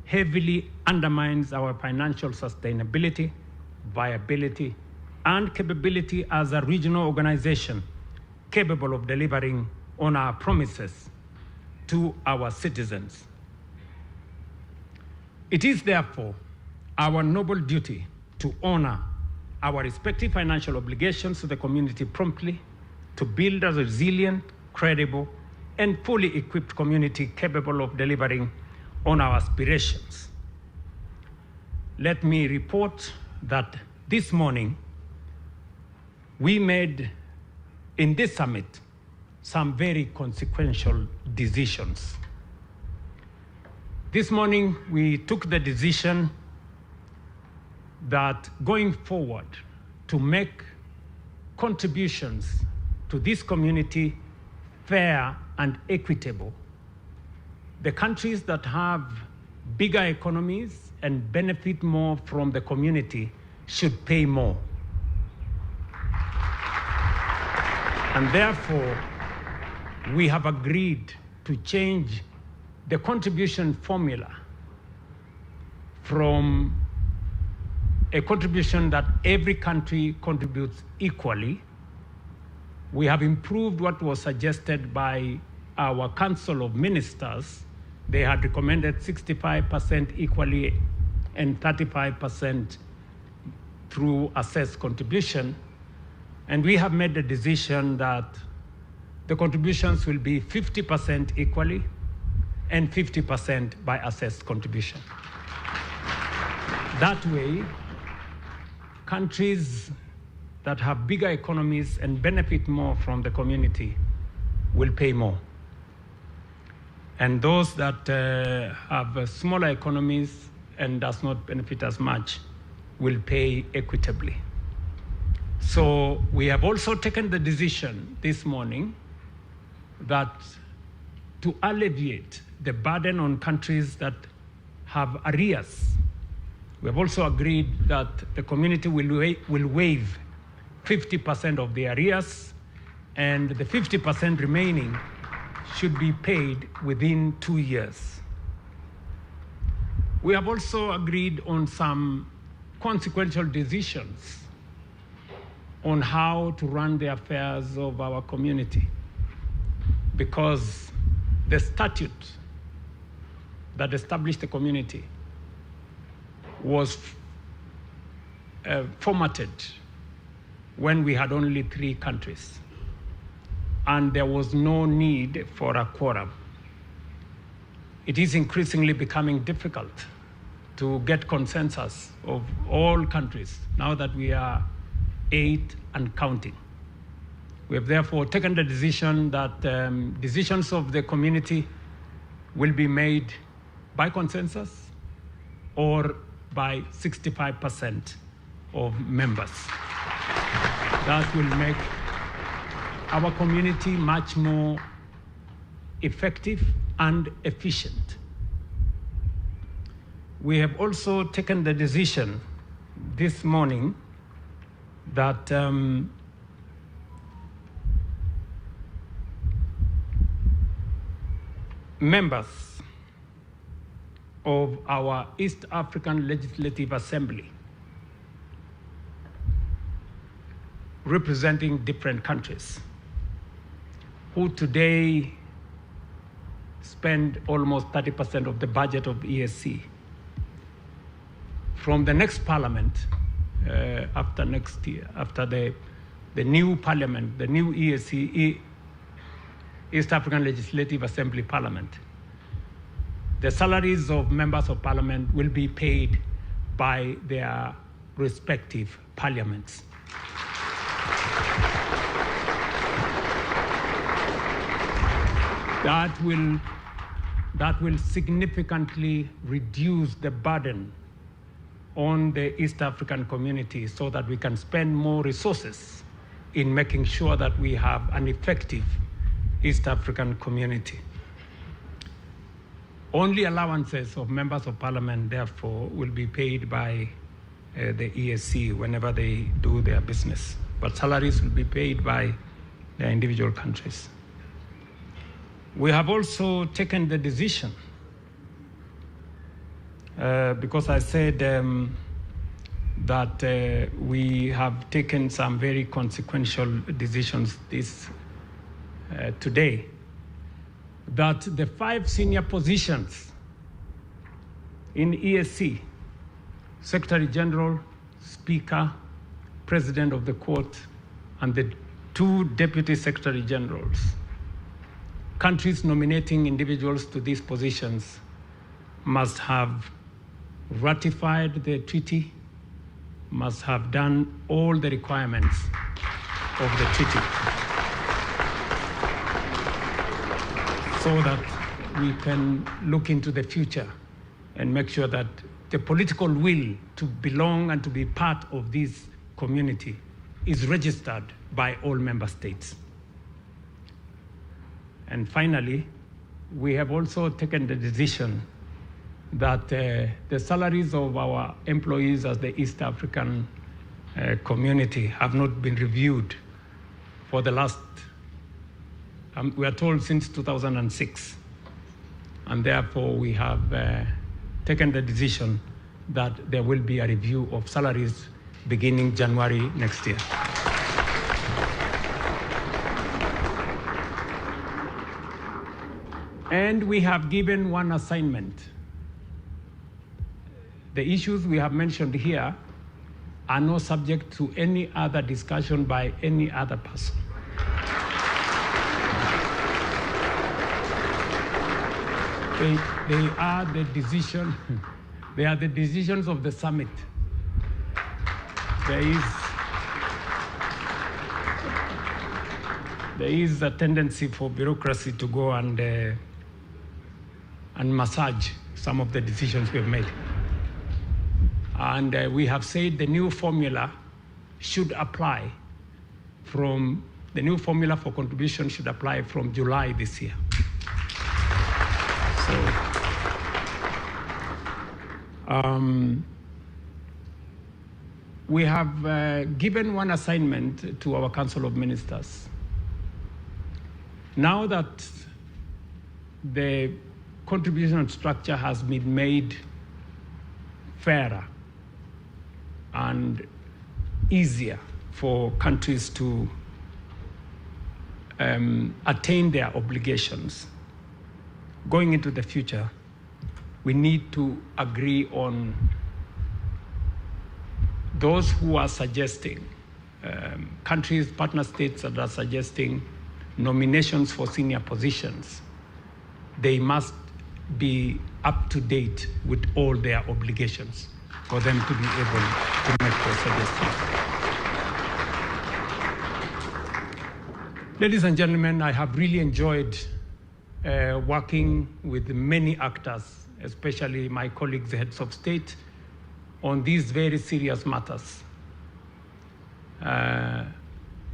S6: heavily undermines our financial sustainability, viability, and capability as a regional organization capable of delivering on our promises to our citizens. It is therefore our noble duty to honor our respective financial obligations to the community promptly, to build a resilient, credible, and fully equipped community capable of delivering on our aspirations. Let me report that this morning we made in this summit some very consequential decisions. This morning we took the decision that going forward to make contributions to this community fair and equitable. The countries that have bigger economies and benefit more from the community should pay more. And therefore, we have agreed to change the contribution formula from a contribution that every country contributes equally. We have improved what was suggested by our Council of Ministers. They had recommended 65% equally and 35% through assessed contribution. And we have made the decision that the contributions will be 50% equally and 50% by assessed contribution. That way, countries that have bigger economies and benefit more from the community will pay more. And those that have smaller economies and does not benefit as much will pay equitably. So we have also taken the decision this morning that to alleviate the burden on countries that have arrears, we have also agreed that the community will waive 50% of the arrears, and the 50% remaining should be paid within 2 years. We have also agreed on some consequential decisions on how to run the affairs of our community, because the statute that established the community was formatted when we had only 3 countries, and there was no need for a quorum. It is increasingly becoming difficult to get consensus of all countries now that we are 8 and counting. We have therefore taken the decision that decisions of the community will be made by consensus or by 65% of members. That will make our community much more effective and efficient. We have also taken the decision this morning that members of our East African Legislative Assembly representing different countries who today spend almost 30% of the budget of EAC, from the next parliament, after next year, after the new parliament, the new EAC, East African Legislative Assembly Parliament, the salaries of members of parliament will be paid by their respective parliaments. That will significantly reduce the burden on the East African community so that we can spend more resources in making sure that we have an effective East African community. Only allowances of members of parliament, therefore, will be paid by the EAC whenever they do their business, but salaries will be paid by their individual countries. We have also taken the decision, because I said that we have taken some very consequential decisions today, that the 5 senior positions in EAC, Secretary General, Speaker, President of the Court, and the 2 Deputy Secretary Generals, countries nominating individuals to these positions must have ratified the treaty, must have done all the requirements of the treaty, so that we can look into the future and make sure that the political will to belong and to be part of this community is registered by all member states. And finally, we have also taken the decision that the salaries of our employees as the East African community have not been reviewed for the last, we are told, since 2006. And therefore, we have taken the decision that there will be a review of salaries beginning January next year. And we have given one assignment. The issues we have mentioned here are not subject to any other discussion by any other person. They are the decision. They are the decisions of the summit. There is a tendency for bureaucracy to go and massage some of the decisions we have made. And we have said the new formula should apply from, the new formula for contribution should apply from July this year. So, we have given one assignment to our Council of Ministers. Now that the contribution structure has been made fairer and easier for countries to attain their obligations, going into the future, we need to agree on those who are suggesting, countries, partner states that are suggesting nominations for senior positions. They must be up to date with all their obligations for them to be able to make those suggestions. Ladies and gentlemen, I have really enjoyed working with many actors, especially my colleagues, heads of state, on these very serious matters. I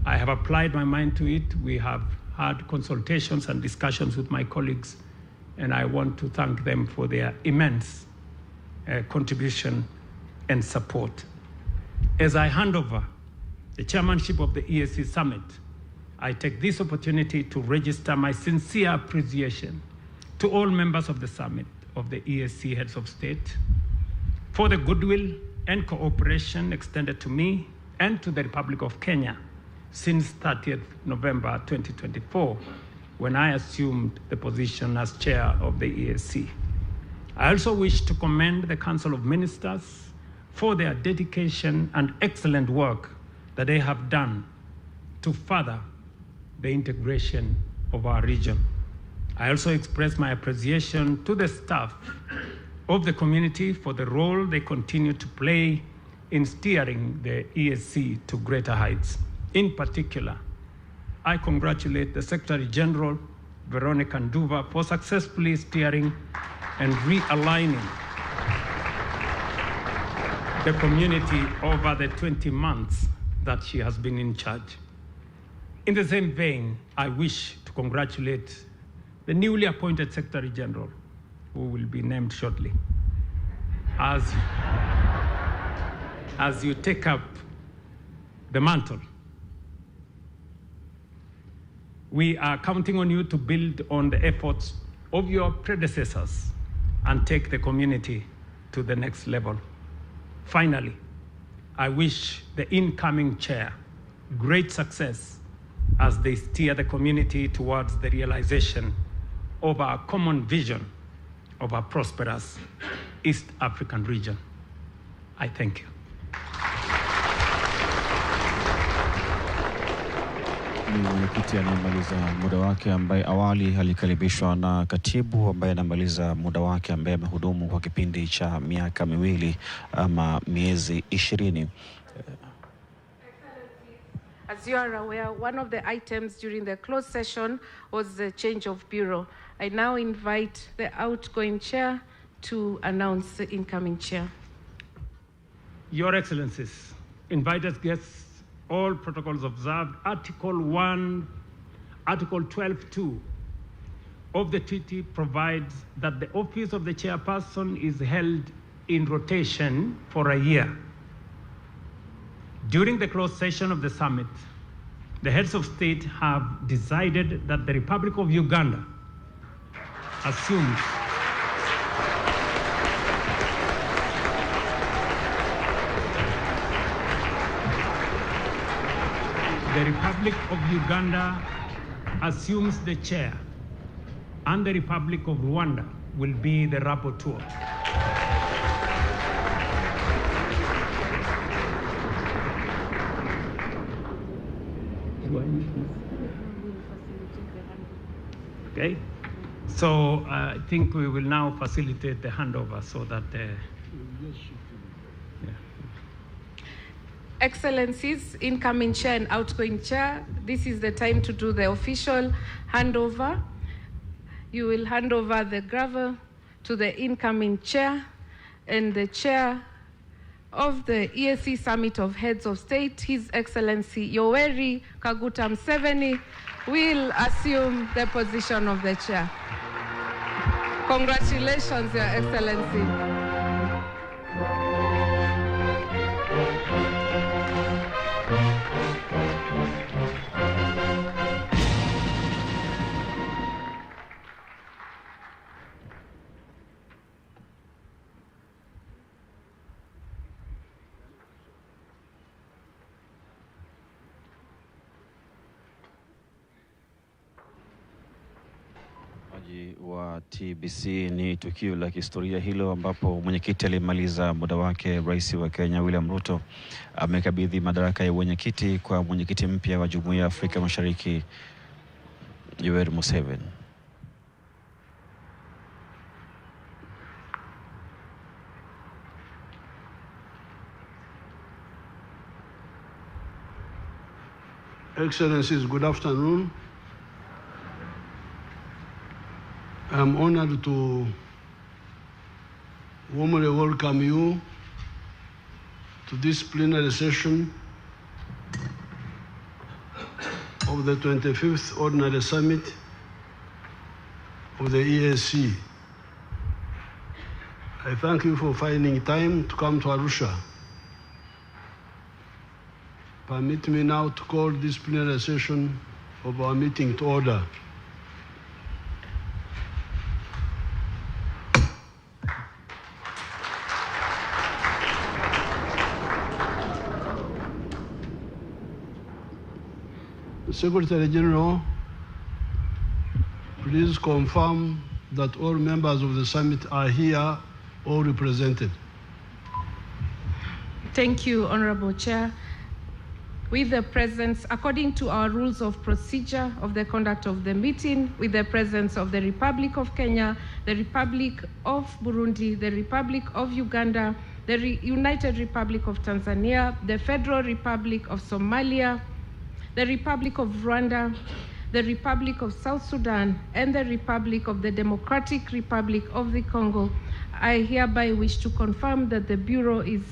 S6: have applied my mind to it. We have had consultations and discussions with my colleagues, and I want to thank them for their immense contribution and support. As I hand over the chairmanship of the EAC Summit, I take this opportunity to register my sincere appreciation to all members of the Summit of the EAC Heads of State for the goodwill and cooperation extended to me and to the Republic of Kenya since 30th November 2024, when I assumed the position as chair of the EAC. I also wish to commend the Council of Ministers for their dedication and excellent work that they have done to further the integration of our region. I also express my appreciation to the staff of the community for the role they continue to play in steering the EAC to greater heights. In particular, I congratulate the Secretary General, Veronica Nduva, for successfully steering and realigning the community over the 20 months that she has been in charge. In the same vein, I wish to congratulate the newly appointed Secretary General, who will be named shortly, as you take up the mantle. We are counting on you to build on the efforts of your predecessors and take the community to the next level. Finally, I wish the incoming chair great success as they steer the community towards the realization of our common vision of a prosperous East African region. I thank you.
S1: Ni mwenyekiti anayemaliza muda wake ambaye awali alikaribishwa na katibu ambaye anamaliza muda wake ambaye amehudumu kwa kipindi cha miaka miwili ama miezi 20.
S5: As you are aware, one of the items during the closed session was the change of bureau. I now invite the outgoing chair to announce the incoming chair.
S6: Your Excellencies, invited guests, all protocols observed. Article 12.2 of the treaty provides that the office of the chairperson is held in rotation for a year. During the closed session of the summit, the heads of state have decided that the Republic of Uganda assumes the Republic of Uganda assumes the chair, and the Republic of Rwanda will be the rapporteur. Okay. So I think we will now facilitate the handover so that
S5: Excellencies, incoming chair and outgoing chair, this is the time to do the official handover. You will hand over the gavel to the incoming chair, and the chair of the EAC Summit of Heads of State, His Excellency Yoweri Kaguta Museveni, will assume the position of the chair. Congratulations, Your Excellency.
S1: Wa TBC, ni tukio la kihistoria hilo ambapo mwenyekiti alimaliza muda wake. Rais wa Kenya William Ruto amekabidhi madaraka ya mwenyekiti kwa mwenyekiti mpya wa Jumuiya ya Afrika Mashariki Yoweri Museveni.
S7: Excellencies, good afternoon. I'm honored to warmly welcome you to this plenary session of the 25th Ordinary Summit of the EAC. I thank you for finding time to come to Arusha. Permit me now to call this plenary session of our meeting to order. Secretary General, please confirm that all members of the summit are here or represented.
S5: Thank you, Honorable Chair. With the presence, according to our rules of procedure of the conduct of the meeting, with the presence of the Republic of Kenya, the Republic of Burundi, the Republic of Uganda, the United Republic of Tanzania, the Federal Republic of Somalia, the Republic of Rwanda, the Republic of South Sudan, and the Republic of the Democratic Republic of the Congo, I hereby wish to confirm that the Bureau is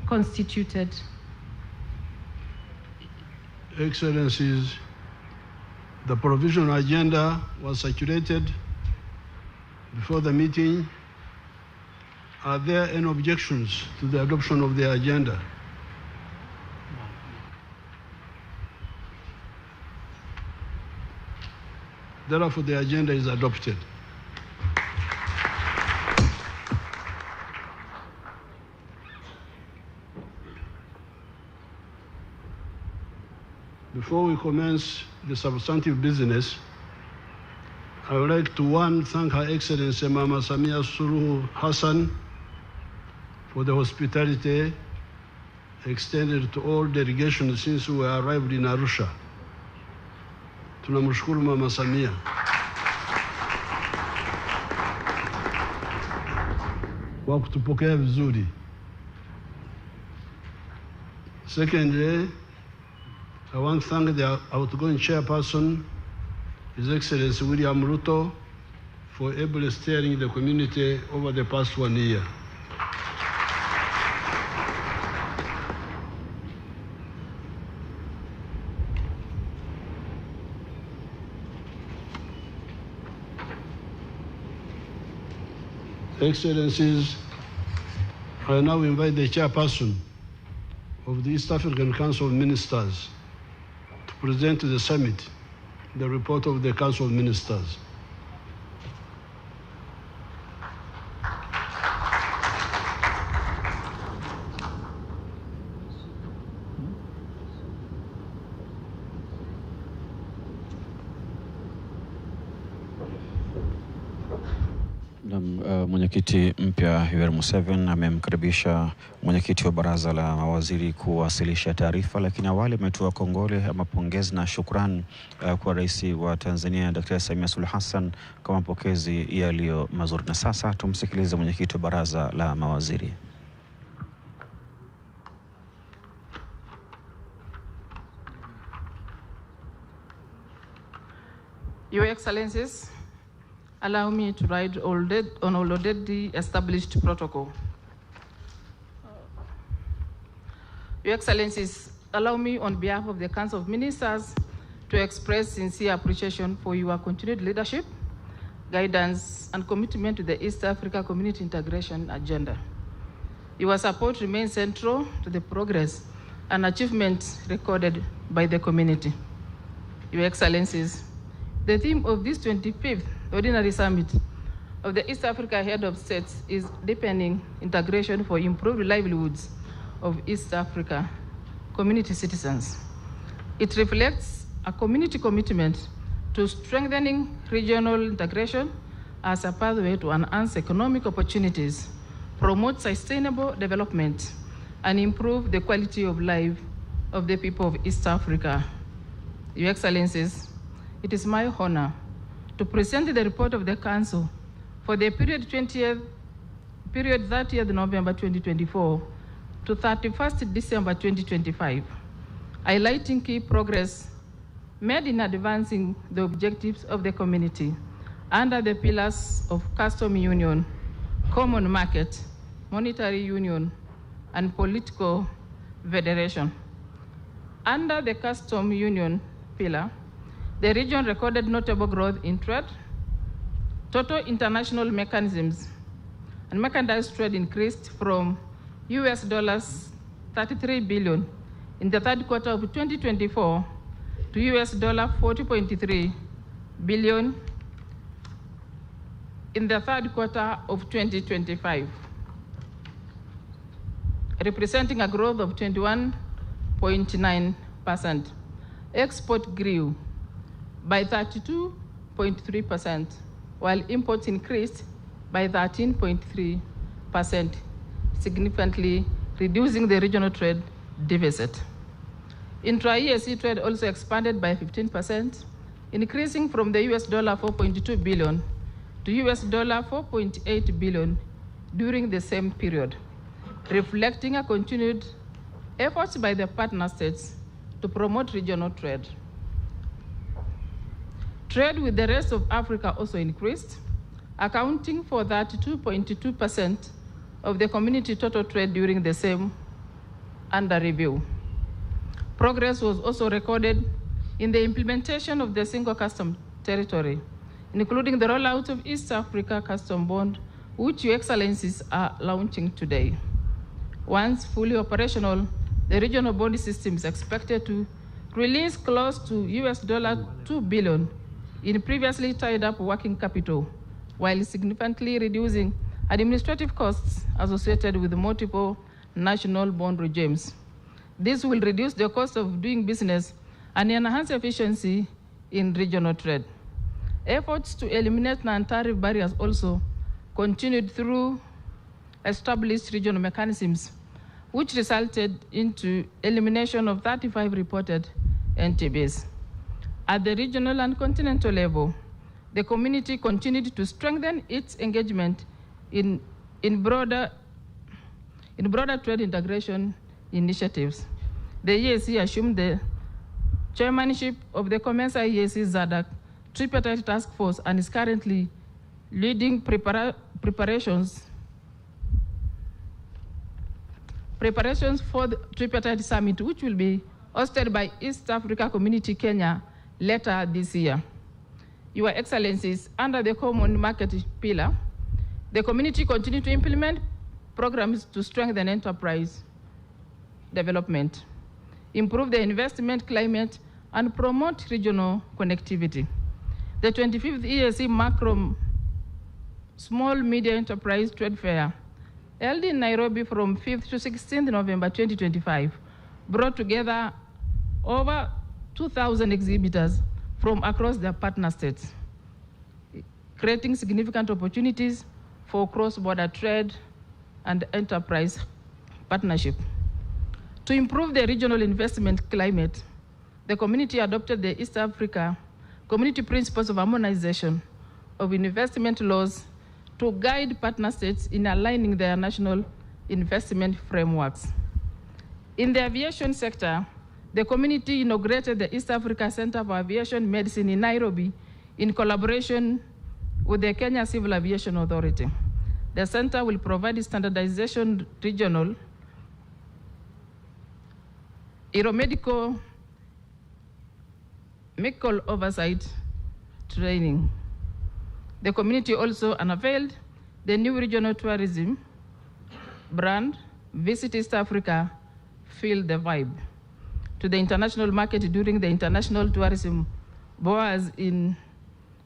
S5: constituted.
S7: Excellencies, the provisional agenda was circulated before the meeting. Are there any objections to the adoption of the agenda? Therefore, the agenda is adopted. Before we commence the substantive business, I would like to thank Her Excellency Mama Samia Suluhu Hassan for the hospitality extended to all delegations since we arrived in Arusha. Tunamshukuru Mama Samia. Kwa kutupokea vizuri. Secondly, I want to thank the outgoing chairperson, His Excellency William Ruto, for ably steering the community over the past 1 year. Excellencies, I now invite the chairperson of the East African Council of Ministers to present to the summit the report of the Council of Ministers.
S1: Mwenyekiti mpya Yoweri Museveni amemkaribisha mwenyekiti wa baraza la mawaziri kuwasilisha taarifa, lakini awali ametoa kongole ama pongezi na shukrani kwa rais wa Tanzania Dr. Samia Suluhu Hassan kwa mapokezi yaliyo mazuri. Na sasa tumsikilize mwenyekiti wa baraza la mawaziri.
S8: Your Excellencies, allow me to write on already established protocol. Your Excellencies, allow me on behalf of the Council of Ministers to express sincere appreciation for your continued leadership, guidance, and commitment to the East Africa Community Integration Agenda. Your support remains central to the progress and achievements recorded by the community. Your Excellencies, the theme of this 25th Ordinary Summit of the East Africa Head of States is deepening integration for improved livelihoods of East Africa community citizens. It reflects a community commitment to strengthening regional integration as a pathway to enhance economic opportunities, promote sustainable development, and improve the quality of life of the people of East Africa. Your Excellencies, it is my honor to present the report of the Council for the period 30th November 2024 to 31st December 2025, highlighting key progress made in advancing the objectives of the community under the pillars of custom union, common market, monetary union, and political federation. Under the custom union pillar, the region recorded notable growth in trade. Total international mechanisms and mechanized trade increased from $33 billion in the third quarter of 2024 to $40.3 billion in the third quarter of 2025, representing a growth of 21.9%. Export grew by 32.3%, while imports increased by 13.3%, significantly reducing the regional trade deficit. Intra-EAC trade also expanded by 15%, increasing from the $4.2 billion to $4.8 billion during the same period, reflecting a continued efforts by the partner states to promote regional trade. Trade with the rest of Africa also increased, accounting for 32.2% of the community total trade during the same under review. Progress was also recorded in the implementation of the single custom territory, including the rollout of East Africa Custom Bond, which Your Excellencies are launching today. Once fully operational, the regional bond system is expected to release close to $2 billion in previously tied up working capital, while significantly reducing administrative costs associated with multiple national bond regimes. This will reduce the cost of doing business and enhance efficiency in regional trade. Efforts to eliminate non-tariff barriers also continued through established regional mechanisms, which resulted into elimination of 35 reported NTBs. At the regional and continental level, the community continued to strengthen its engagement in broader trade integration initiatives. The EAC assumed the chairmanship of the COMESA EAC ZADC tripartite task force and is currently leading preparations for the tripartite summit, which will be hosted by East Africa Community Kenya later this year. Your Excellencies, under the common market pillar, the community continued to implement programs to strengthen enterprise development, improve the investment climate, and promote regional connectivity. The 25th EAC Macro Small Media Enterprise Trade Fair, held in Nairobi from 5th to 16th November 2025, brought together over 2,000 exhibitors from across their partner states, creating significant opportunities for cross-border trade and enterprise partnership. To improve the regional investment climate, the community adopted the East Africa Community Principles of Harmonization of Investment Laws to guide partner states in aligning their national investment frameworks. In the aviation sector, the community inaugurated the East Africa Center for Aviation Medicine in Nairobi in collaboration with the Kenya Civil Aviation Authority. The center will provide standardization regional aeromedical medical oversight training. The community also unveiled the new regional tourism brand, Visit East Africa, Feel the Vibe, to the international market during the International Tourism Boas in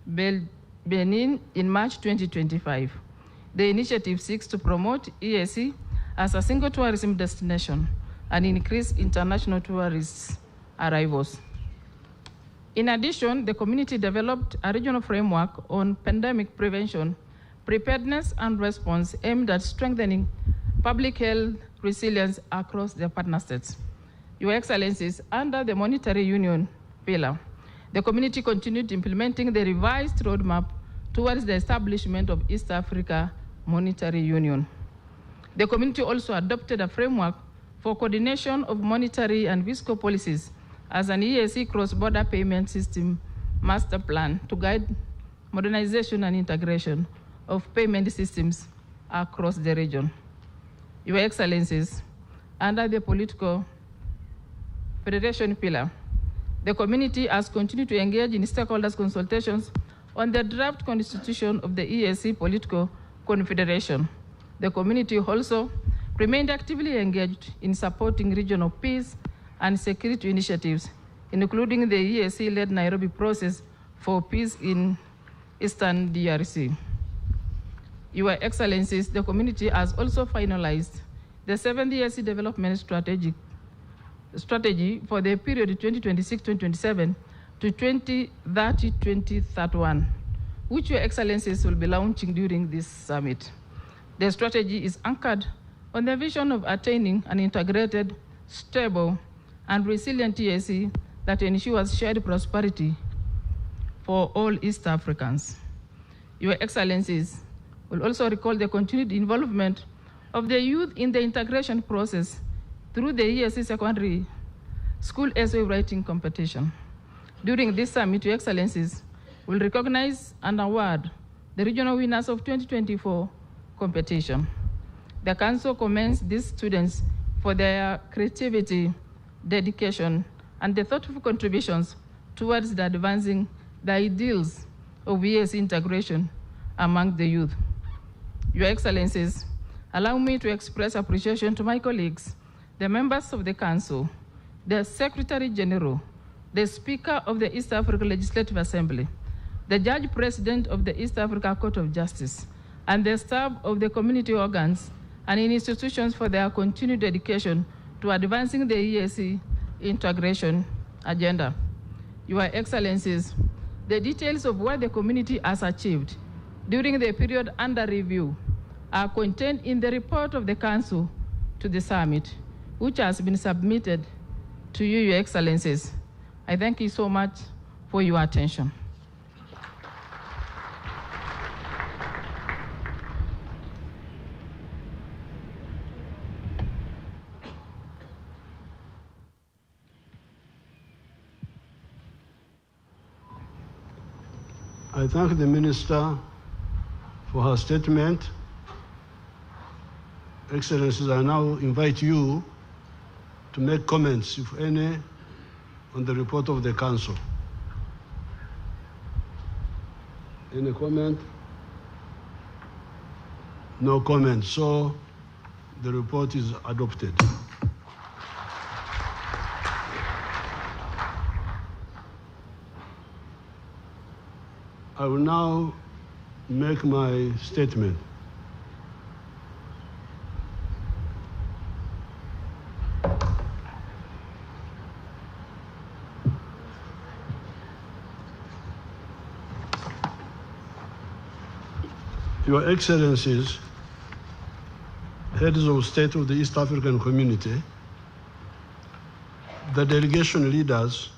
S8: Benin in March 2025. The initiative seeks to promote EAC as a single tourism destination and increase international tourist arrivals. In addition, the community developed a regional framework on pandemic prevention, preparedness, and response aimed at strengthening public health resilience across the partner states. Your Excellencies, under the Monetary Union pillar, the community continued implementing the revised roadmap towards the establishment of East Africa Monetary Union. The community also adopted a framework for coordination of monetary and fiscal policies as an EAC cross-border payment system master plan to guide modernization and integration of payment systems across the region. Your Excellencies, under the political federation pillar, the community has continued to engage in stakeholders consultations on the draft constitution of the EAC political confederation. The community also remained actively engaged in supporting regional peace and security initiatives, including the EAC-led Nairobi process for peace in Eastern DRC. Your Excellencies, the community has also finalized the 7th EAC development strategy for the period 2026-2027 to 2030-2031, which Your Excellencies will be launching during this summit. The strategy is anchored on the vision of attaining an integrated, stable, and resilient EAC that ensures shared prosperity for all East Africans. Your Excellencies will also recall the continued involvement of the youth in the integration process through the EAC Secondary School essay writing competition. During this summit, Your Excellencies will recognize and award the regional winners of 2024 competition. The Council commends these students for their creativity, dedication, and the thoughtful contributions towards the advancing the ideals of EAC integration among the youth. Your Excellencies, allow me to express appreciation to my colleagues, the members of the Council, the Secretary General, the Speaker of the East Africa Legislative Assembly, the Judge President of the East Africa Court of Justice, and the staff of the community organs and institutions for their continued dedication to advancing the EAC integration agenda. Your Excellencies, the details of what the community has achieved during the period under review are contained in the report of the Council to the summit, which has been submitted to you, Your Excellencies. I thank you so much for your attention.
S7: I thank the Minister for her statement. Excellencies, I now invite you to make comments, if any, on the report of the Council. Any comment? No comment. So the report is adopted. I will now make my statement. Your Excellencies, heads of state of the East African Community, the delegation leaders,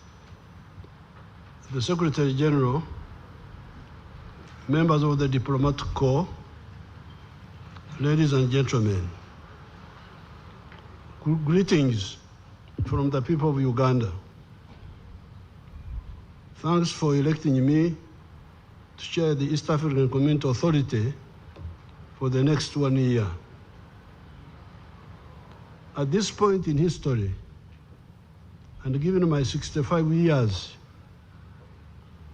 S7: the Secretary General, members of the Diplomatic Corps, ladies and gentlemen, greetings from the people of Uganda. Thanks for electing me to chair the East African Community Authority for the next 1 year. At this point in history, and given my 65 years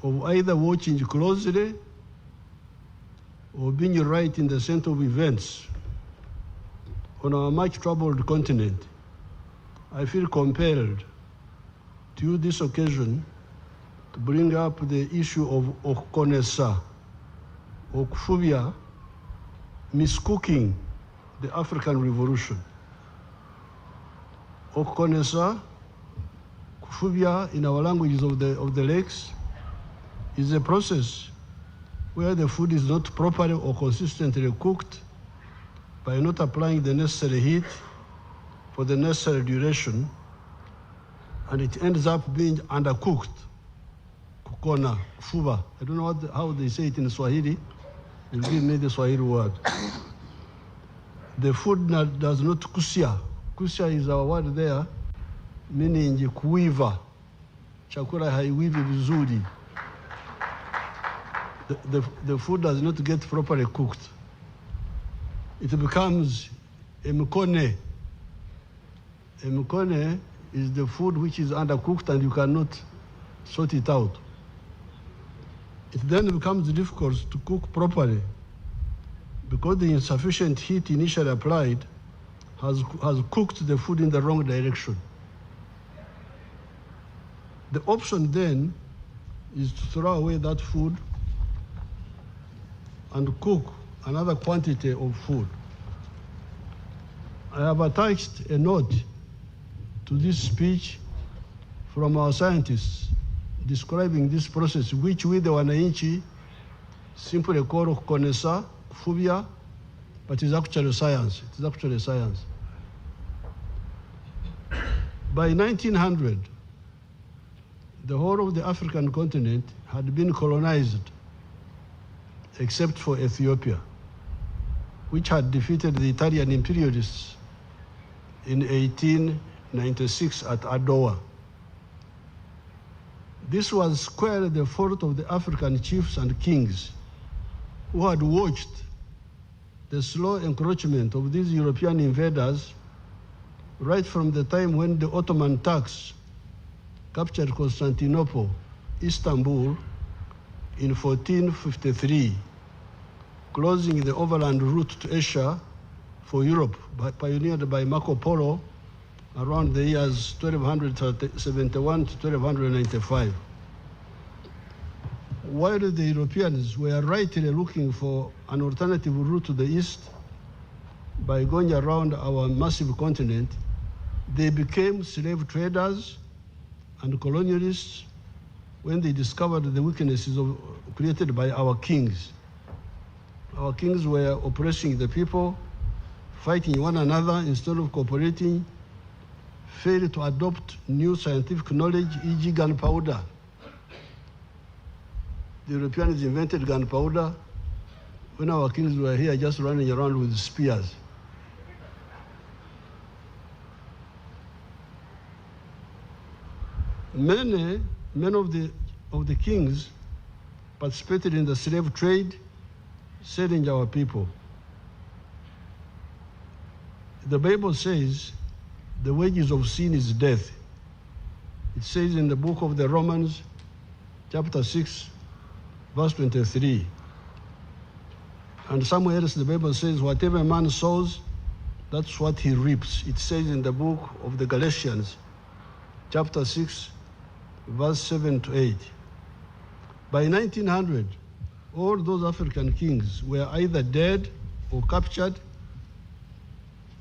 S7: of either watching closely or being right in the center of events on our much troubled continent, I feel compelled to use this occasion to bring up the issue of Okonesa, Okufubia, miscooking the African Revolution. Okonesa, Kufubia in our languages of the lakes, is a process where the food is not properly or consistently cooked by not applying the necessary heat for the necessary duration, and it ends up being undercooked. Kukona, kufuba. I don't know how they say it in Swahili. You give me the Swahili word. The food does not kusia. Kusia is our word there, meaning kuiva. Chakula haiwivi vizuri. The food does not get properly cooked. It becomes a mkone. A mkone is the food which is undercooked and you cannot sort it out. It then becomes difficult to cook properly because the insufficient heat initially applied has cooked the food in the wrong direction. The option then is to throw away that food and cook another quantity of food. I have attached a note to this speech from our scientists describing this process, which we, the Nchi, simply call Konesa, Kufubia, but it's actually science. It is actually science. By 1900, the whole of the African continent had been colonized, except for Ethiopia, which had defeated the Italian imperialists in 1896 at Adowa. This was squarely the fault of the African chiefs and kings who had watched the slow encroachment of these European invaders right from the time when the Ottoman Turks captured Constantinople, Istanbul, in 1453, closing the overland route to Asia for Europe, pioneered by Marco Polo around the years 1271 to 1295. While the Europeans were rightly looking for an alternative route to the east by going around our massive continent, they became slave traders and colonialists when they discovered the weaknesses created by our kings. Our kings were oppressing the people, fighting one another instead of cooperating, failed to adopt new scientific knowledge, e.g. gunpowder. The Europeans invented gunpowder when our kings were here just running around with spears. Many of the kings participated in the slave trade, selling our people. The Bible says the wages of sin is death. It says in the book of the Romans, chapter 6, verse 23. And somewhere else the Bible says, whatever a man sows, that's what he reaps. It says in the book of the Galatians, chapter 6, verse 7 to 8. By 1900, all those African kings were either dead or captured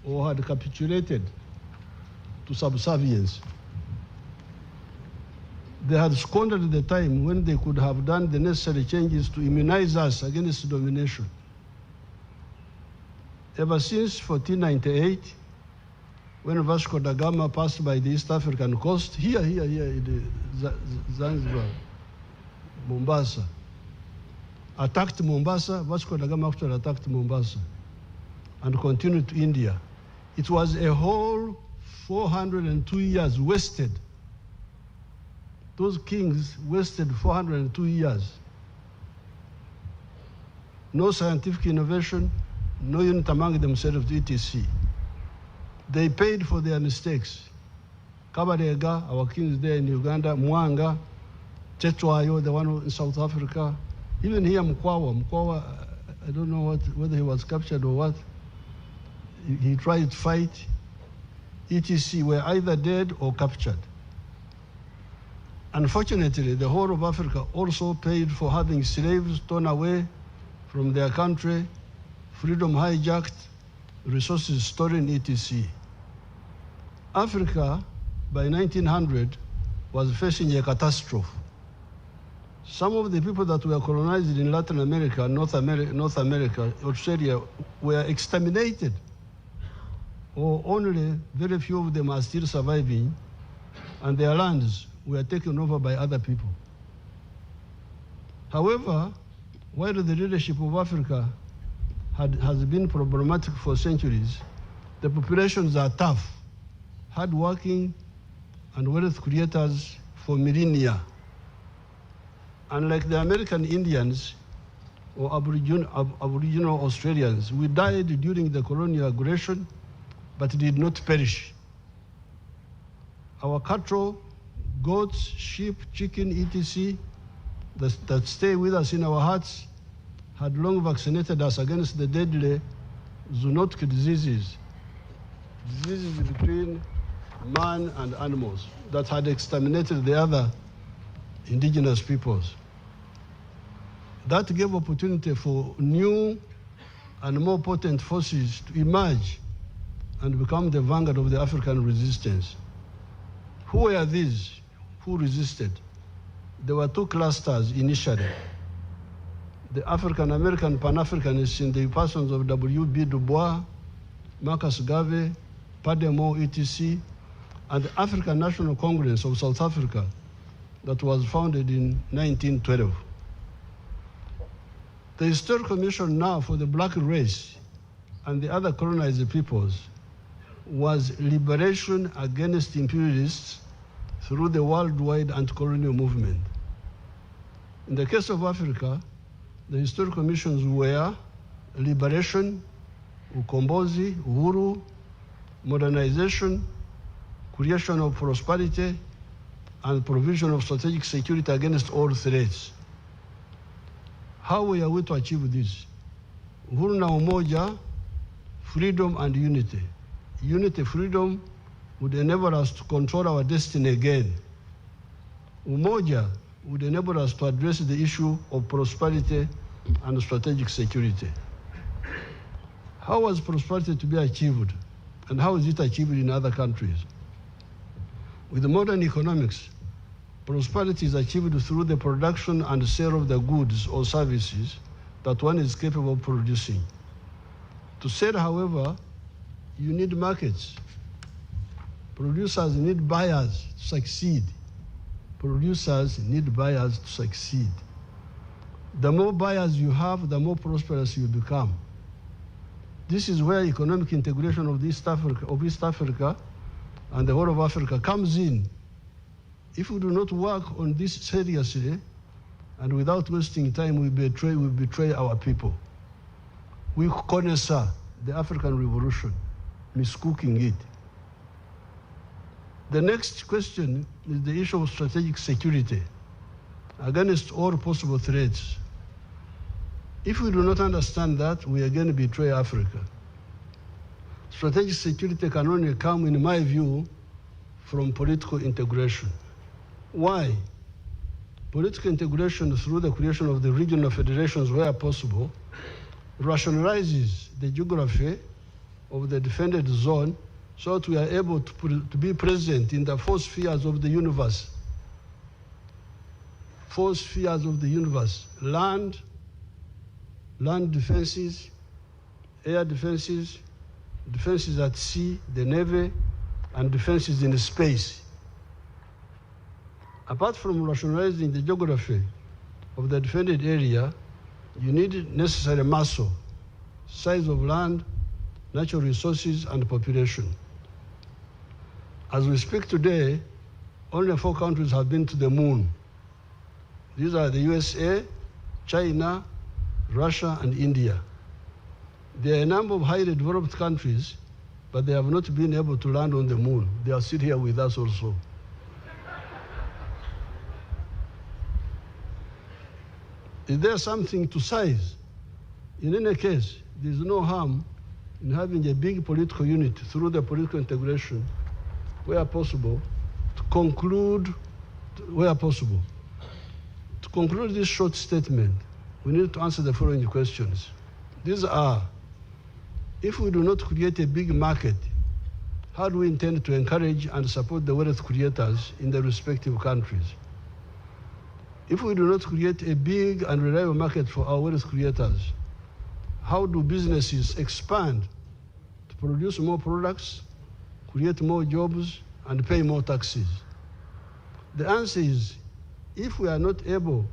S7: or had capitulated to subservience. They had squandered the time when they could have done the necessary changes to immunize us against domination. Ever since 1498, when Vasco da Gama passed by the East African coast, here in Zanzibar, Mombasa, attacked Mombasa. Vasco da Gama actually attacked Mombasa and continued to India. It was a whole 402 years wasted. Those kings wasted 402 years. No scientific innovation, no unit among themselves, etc. They paid for their mistakes. Kawaida, our kings there in Uganda, Mwanga, Chetwayo, the one in South Africa, even here Mkwawa, I don't know whether he was captured or what. He tried to fight, etc. were either dead or captured. Unfortunately, the whole of Africa also paid for having slaves torn away from their country, freedom hijacked, resources stolen, etc. Africa, by 1900, was facing a catastrophe. Some of the people that were colonized in Latin America, North America, Australia, were exterminated, or only very few of them are still surviving, and their lands were taken over by other people. However, while the leadership of Africa has been problematic for centuries, the populations are tough, hardworking, and wealth creators for millennia. Unlike the American Indians or Aboriginal Australians, we died during the colonial aggression, but did not perish. Our cattle, goats, sheep, chicken, etc., that stay with us in our hearts, had long vaccinated us against the deadly zoonotic diseases between man and animals that had exterminated the other indigenous peoples. That gave opportunity for new and more potent forces to emerge and become the vanguard of the African resistance. Who were these who resisted? There were two clusters initially. The African-American Pan-Africanists in the persons of W.B. Du Bois, Marcus Garvey, Pademore, etc., and the African National Congress of South Africa that was founded in 1912. The Historical Commission now for the Black race and the other colonized peoples was liberation against imperialists through the worldwide anti-colonial movement. In the case of Africa, the historical missions were liberation, ukombozi, uhuru, modernization, creation of prosperity, and provision of strategic security against all threats. How were we to achieve this? Uhuru na umoja, freedom and unity. Unity, freedom would enable us to control our destiny again. Umoja would enable us to address the issue of prosperity and strategic security. How was prosperity to be achieved, and how is it achieved in other countries? With modern economics, prosperity is achieved through the production and sale of the goods or services that one is capable of producing. To sell, however, you need markets. Producers need buyers to succeed. Producers need buyers to succeed. The more buyers you have, the more prosperous you become. This is where economic integration of East Africa and the whole of Africa comes in. If we do not work on this seriously and without wasting time, we betray our people. We connoisseur the African Revolution, miscooking it. The next question is the issue of strategic security against all possible threats. If we do not understand that, we again betray Africa. Strategic security can only come, in my view, from political integration. Why? Political integration through the creation of the regional federations where possible rationalizes the geography of the defended zone so that we are able to be present in the four spheres of the universe. Four spheres of the universe: land defenses, air defenses, defenses at sea, the Navy, and defenses in space. Apart from rationalizing the geography of the defended area, you need necessary muscle, size of land, natural resources, and population. As we speak today, only 4 countries have been to the moon. These are the USA, China, Russia, and India. There are a number of highly developed countries, but they have not been able to land on the moon. They are still here with us also. Is there something to size? In any case, there is no harm in having a big political unit through the political integration, where possible, to conclude this short statement, we need to answer the following questions. These are: if we do not create a big market, how do we intend to encourage and support the wealth creators in the respective countries? If we do not create a big and reliable market for our wealth creators, how do businesses expand to produce more products, create more jobs, and pay more taxes? The answer is, if we are not able,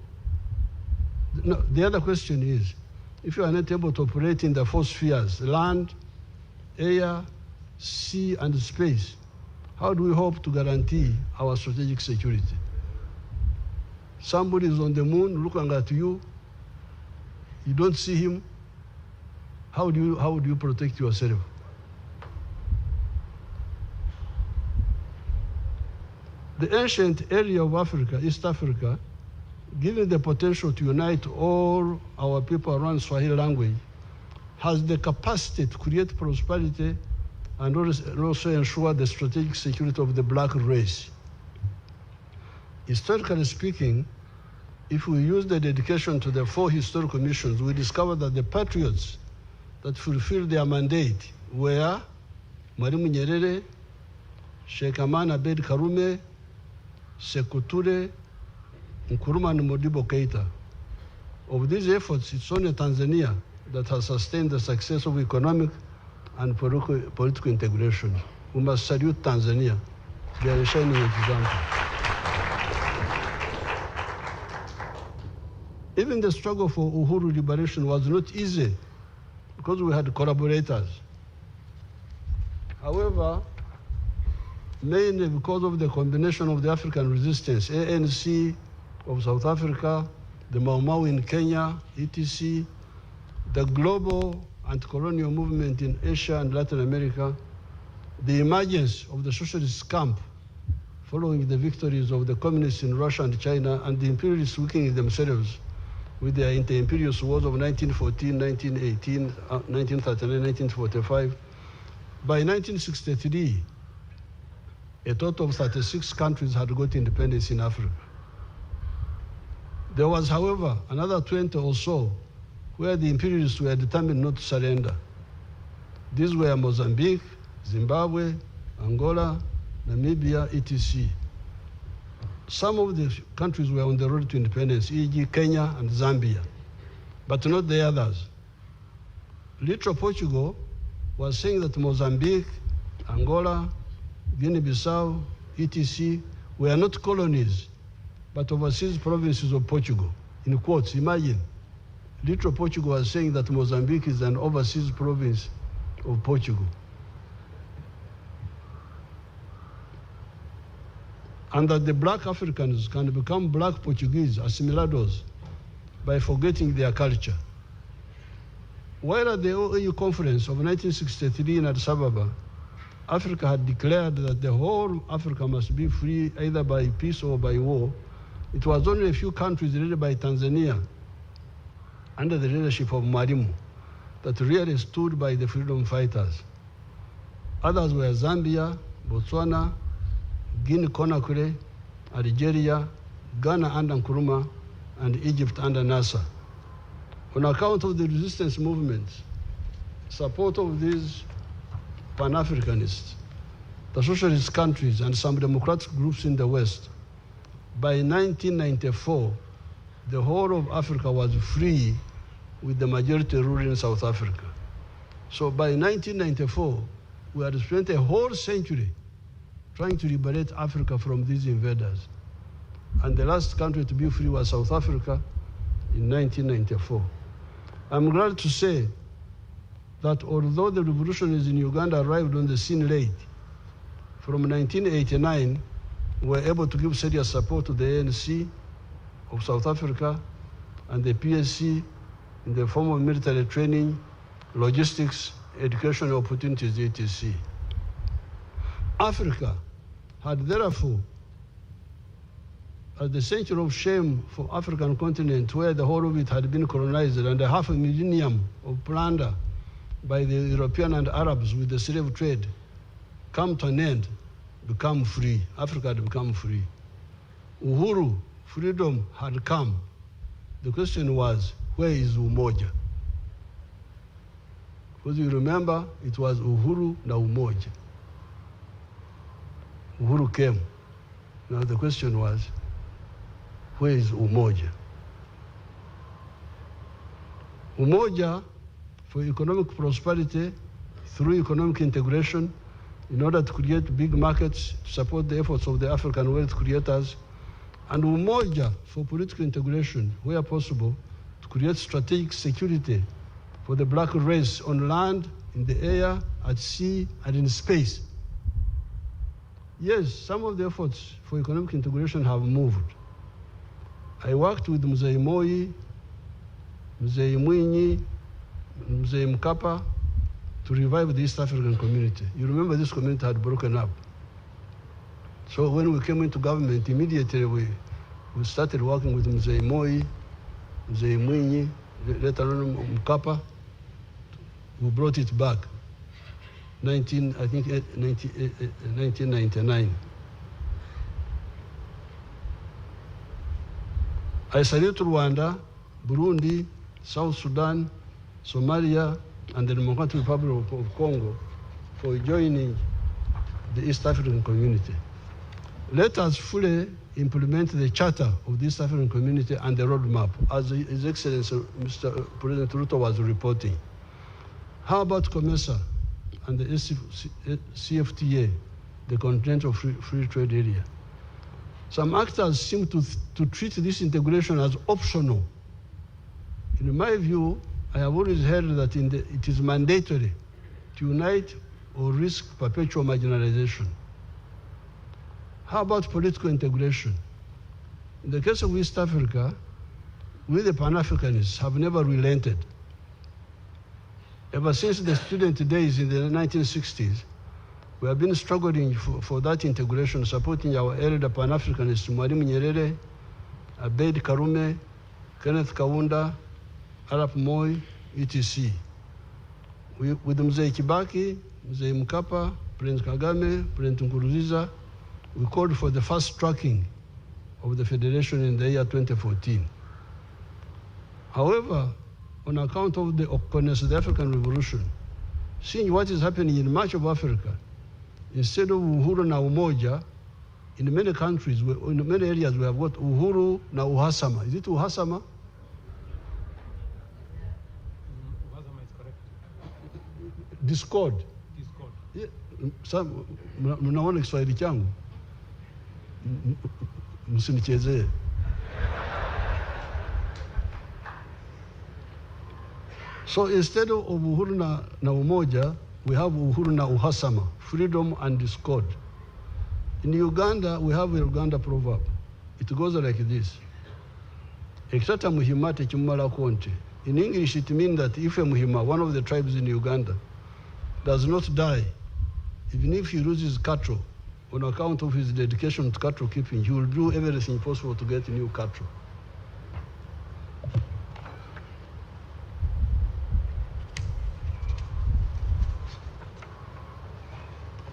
S7: the other question is, if you are not able to operate in the 4 spheres, land, air, sea, and space, how do we hope to guarantee our strategic security? Somebody is on the moon looking at you, you don't see him, how do you protect yourself? The ancient area of Africa, East Africa, given the potential to unite all our people around Swahili language, has the capacity to create prosperity and also ensure the strategic security of the black race. Historically speaking, if we use the dedication to the 4 historical missions, we discover that the patriots that fulfilled their mandate were Mwalimu Nyerere, Sheikh Aman Abed Karume, Sekou Toure, Nkrumah, and Modibo Keita. Of these efforts, it's only Tanzania that has sustained the success of economic and political integration. We must salute Tanzania. They are a shining example. Even the struggle for Uhuru liberation was not easy because we had collaborators. However, mainly because of the combination of the African resistance, ANC of South Africa, the Mau Mau in Kenya, etc., the global anti-colonial movement in Asia and Latin America, the emergence of the socialist camp following the victories of the communists in Russia and China, and the imperialists weakening themselves with their inter-imperialist wars of 1914, 1918, 1939, 1945. By 1963, a total of 36 countries had got independence in Africa. There was, however, another 20 or so where the imperialists were determined not to surrender. These were Mozambique, Zimbabwe, Angola, Namibia, etc. Some of the countries were on the road to independence, e.g. Kenya and Zambia, but not the others. Little Portugal was saying that Mozambique, Angola, Guinea-Bissau, etc. were not colonies, but overseas provinces of Portugal. In quotes, imagine, Little Portugal was saying that Mozambique is an overseas province of Portugal. And that the black Africans can become black Portuguese, assimilados, by forgetting their culture. While at the OAU conference of 1963 in Addis Ababa, Africa had declared that the whole Africa must be free either by peace or by war, it was only a few countries led by Tanzania under the leadership of Mwalimu that really stood by the freedom fighters. Others were Zambia, Botswana, Guinea-Conakry, Algeria, Ghana under Nkrumah, and Egypt under Nasser. On account of the resistance movements, support of these Pan-Africanists, the socialist countries, and some democratic groups in the West, by 1994, the whole of Africa was free with the majority rule in South Africa. So by 1994, we had spent a whole century trying to liberate Africa from these invaders. And the last country to be free was South Africa in 1994. I'm glad to say that although the revolutionaries in Uganda arrived on the scene late, from 1989, we were able to give serious support to the ANC of South Africa and the PSC in the form of military training, logistics, educational opportunities, etc. Africa had therefore, as the century of shame for African continent, where the whole of it had been colonized and a half a millennium of plunder by the European and Arabs with the slave trade, come to an end, become free. Africa had become free. Uhuru, freedom had come. The question was, where is Umoja? Because you remember, it was Uhuru na Umoja. Uhuru came. Now the question was, where is Umoja? Umoja for economic prosperity through economic integration in order to create big markets to support the efforts of the African wealth creators, and Umoja for political integration where possible to create strategic security for the black race on land, in the air, at sea, and in space. Yes, some of the efforts for economic integration have moved. I worked with Mzee Moi, Mzee Mwinyi, Mzee Mkapa to revive the East African community. You remember this community had broken up. So when we came into government, immediately we started working with Mzee Moi, Mzee Mwinyi, later on Mkapa. We brought it back, 1999. I salute Rwanda, Burundi, South Sudan, Somalia, and the Democratic Republic of Congo for joining the East African community. Let us fully implement the charter of the East African community and the roadmap, as His Excellency Mr. President Ruto was reporting. How about COMESA and the CFTA, the Continental Free Trade Area? Some actors seem to treat this integration as optional. In my view, I have always heard that it is mandatory to unite or risk perpetual marginalization. How about political integration? In the case of East Africa, we the Pan-Africanists have never relented. Ever since the student days in the 1960s, we have been struggling for that integration, supporting our elder Pan-Africanists, Mwalimu Nyerere, Abeid Karume, Kenneth Kaunda, Arap Moi, etc. With Mzee Kibaki, Mzee Mkapa, Prince Kagame, Prince Nkurunziza, we called for the fast tracking of the federation in the year 2014. However, on account of the awkwardness of the African Revolution, seeing what is happening in much of Africa, instead of Uhuru na Umoja, in many countries, in many areas, we have got Uhuru na Uhasama. Is it Uhasama?
S6: Uhasama is correct.
S7: Discord.
S6: Discord.
S7: Yeah. Mnaona Kiswahili changu? Msinichezee. So instead of Uhuru na Umoja, we have Uhuru na Uhasama, freedom and discord. In Uganda, we have a Uganda proverb. It goes like this. Ekitata muhima tekimumala konte. In English, it means that if a Muhima, one of the tribes in Uganda, does not die, even if he loses cattle, on account of his dedication to cattle keeping, he will do everything possible to get new cattle.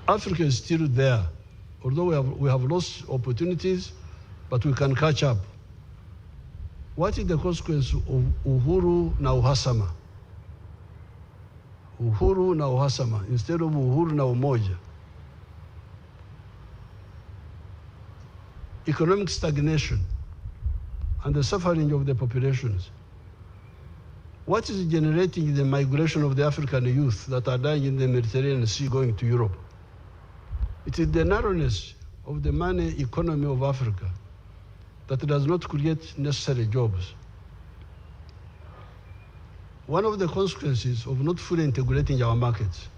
S7: Africa is still there. Although we have lost opportunities, but we can catch up. What is the consequence of Uhuru na Uhasama? Uhuru na Uhasama instead of Uhuru na Umoja. Economic stagnation and the suffering of the populations. What is generating the migration of the African youth that are dying in the Mediterranean Sea going to Europe? It is the narrowness of the money economy of Africa that does not create necessary jobs. One of the consequences of not fully integrating our markets,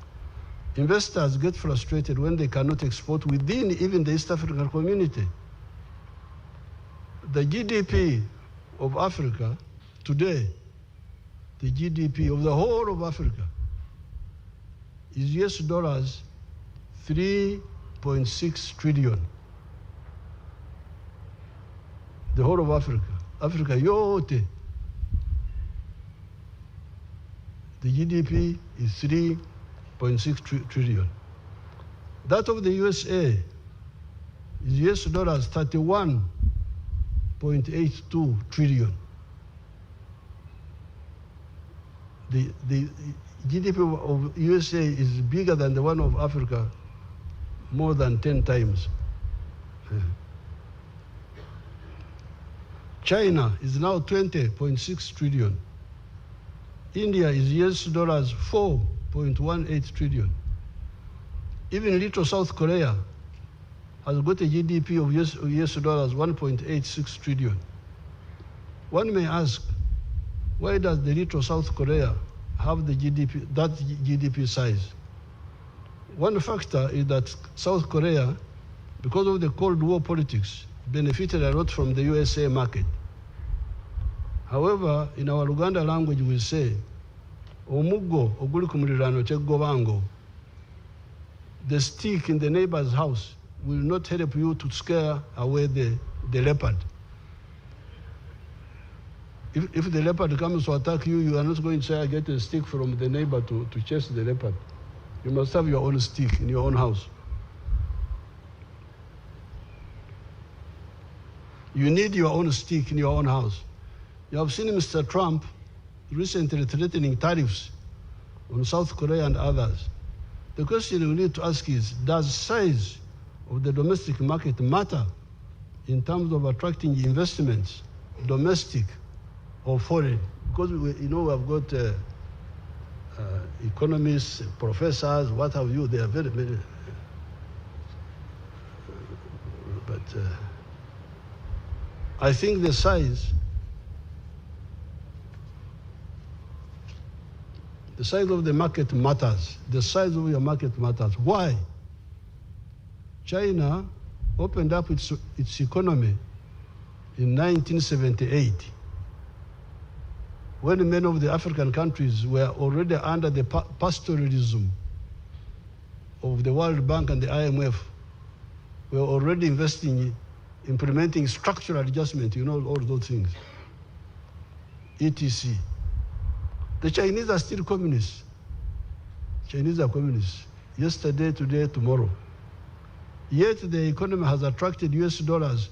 S7: investors get frustrated when they cannot export within even the East African community. The GDP of Africa today, the GDP of the whole of Africa is US dollars 3.6 trillion. The whole of Africa, Africa yote. The GDP is 3.6 trillion. That of the USA is US dollars 31.82 trillion. The GDP of USA is bigger than the one of Africa, more than 10 times. China is now 20.6 trillion. India is US dollars 4.18 trillion. Even little South Korea has got a GDP of US dollars 1.86 trillion. One may ask, why does the little South Korea have the that GDP size? One factor is that South Korea, because of the Cold War politics, benefited a lot from the USA market. However, in our Luganda language we say, Omugo oguli kumulirano chegobango. The stick in the neighbor's house will not help you to scare away the leopard. If the leopard comes to attack you, you are not going to say, I get a stick from the neighbor to chase the leopard. You must have your own stick in your own house. You need your own stick in your own house. You have seen Mr. Trump recently threatening tariffs on South Korea and others. The question we need to ask is, does size of the domestic market matter in terms of attracting investments, domestic or foreign? Because we have got economists, professors, what have you, they are very, very, but I think the size of the market matters. The size of your market matters. Why? China opened up its economy in 1978, when many of the African countries were already under the pastoralism of the World Bank and the IMF, were already investing, implementing structural adjustment, all those things, etc. The Chinese are still communists. Chinese are communists. Yesterday, today, tomorrow. Yet the economy has attracted US dollars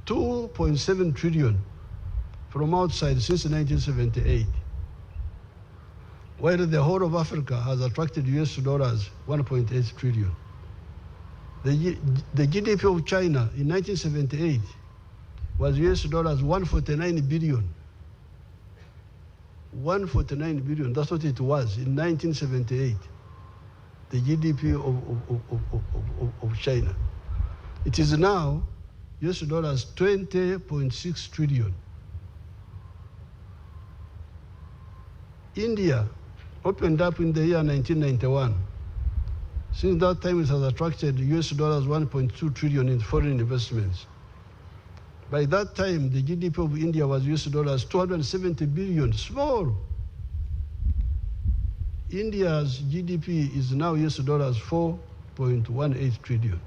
S7: 2.7 trillion from outside since 1978. While the whole of Africa has attracted US dollars 1.8 trillion. The GDP of China in 1978 was US dollars 149 billion. 149 billion, that's what it was in 1978, the GDP of China. It is now US dollars 20.6 trillion. India opened up in the year 1991. Since that time, it has attracted US dollars 1.2 trillion in foreign investments. By that time, the GDP of India was US dollars 270 billion, small. India's GDP is now US dollars 4.18 trillion.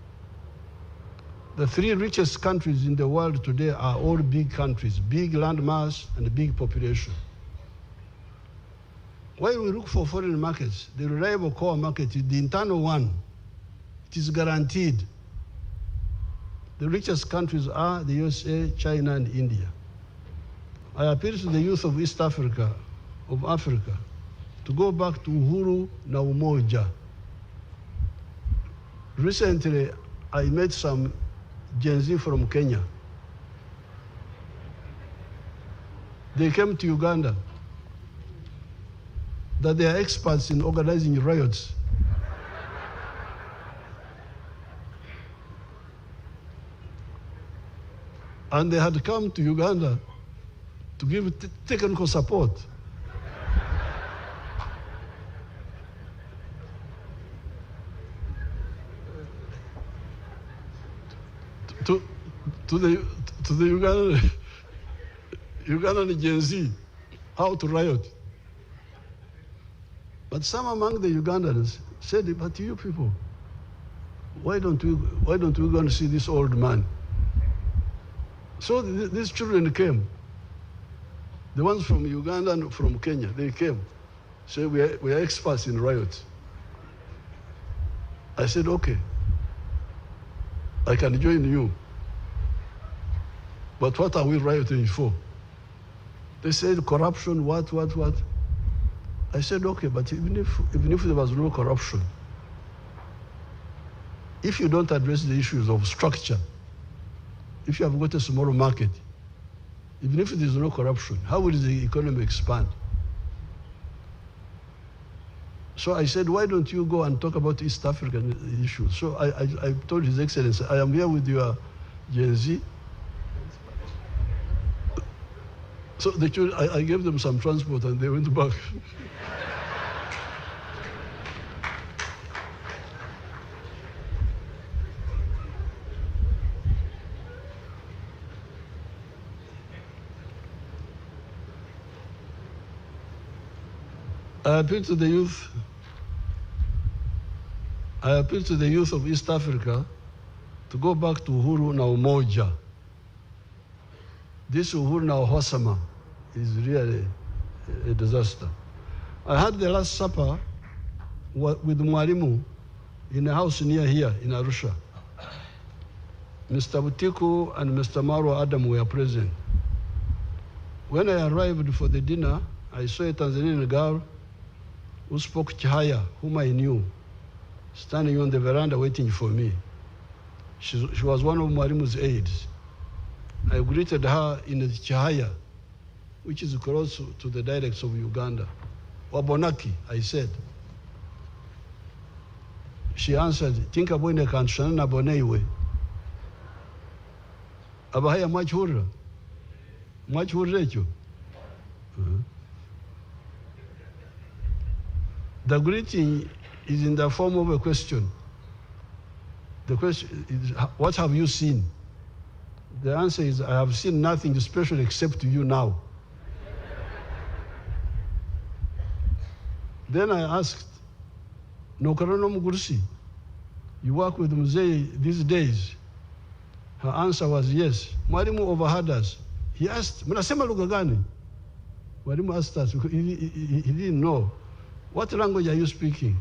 S7: The three richest countries in the world today are all big countries, big land mass and big population. While we look for foreign markets, the reliable core market is the internal one. It is guaranteed. The richest countries are the USA, China, and India. I appeal to the youth of East Africa, of Africa, to go back to Uhuru na Umoja. Recently, I met some Gen Z from Kenya. They came to Uganda. that they are experts in organizing riots. And they had come to Uganda to give technical support. To the Ugandan Gen Z, how to riot. But some among the Ugandans said, but you people, why don't we go and see this old man? So these children came. The ones from Uganda and from Kenya, they came. Said, we are experts in riots. I said, okay, I can join you. But what are we rioting for? They said corruption, what? I said, okay, but even if there was no corruption, if you don't address the issues of structure, if you have got a small market, even if there's no corruption, how will the economy expand? So I said, why don't you go and talk about East African issues? So I told His Excellency, I am here with your Gen Z. So I gave them some transport and they went back. I appeal to the youth of East Africa to go back to Uhuru na Umoja. This Uhuru na Uhasama is really a disaster. I had the Last Supper with Mwalimu in a house near here in Arusha. Mr. Butiku and Mr. Marwa Adam were present. When I arrived for the dinner, I saw a Tanzanian girl who spoke Chihaya, whom I knew, standing on the veranda waiting for me. She was one of Mwalimu's aides. I greeted her in the Chihaya, which is close to the dialects of Uganda. Wabonaki, I said. She answered, Tinka boine kanshana na boneiwe. Abahaya mwachura. Mwachura echo. The greeting is in the form of a question. The question is, what have you seen? The answer is, I have seen nothing special except you now. Then I asked, Nokorono Mugursi, you work with Mzee these days? Her answer was yes. Mwalimu overheard us. He asked, Mnasema lugha gani? Mwalimu asked us, he didn't know. What language are you speaking?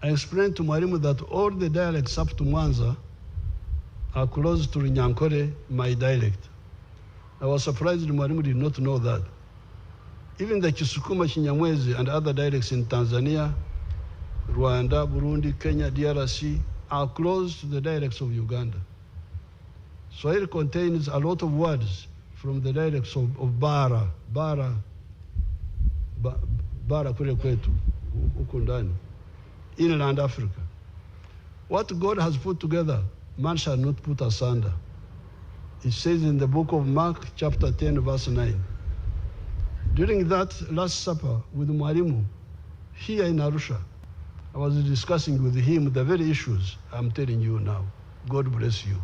S7: I explained to Mwalimu that all the dialects up to Mwanza are close to Rinyankore, my dialect. I was surprised Mwalimu did not know that. Even the Kisukuma, Chinyamwezi, and other dialects in Tanzania, Rwanda, Burundi, Kenya, DRC, are close to the dialects of Uganda. Swahili contains a lot of words from the dialects of Bara kule kwetu, huko ndani, inland Africa. What God has put together, man shall not put asunder. It says in the book of Mark, chapter 10, verse 9. During that Last Supper with Mwalimu, here in Arusha, I was discussing with him the very issues I'm telling you now. God bless you.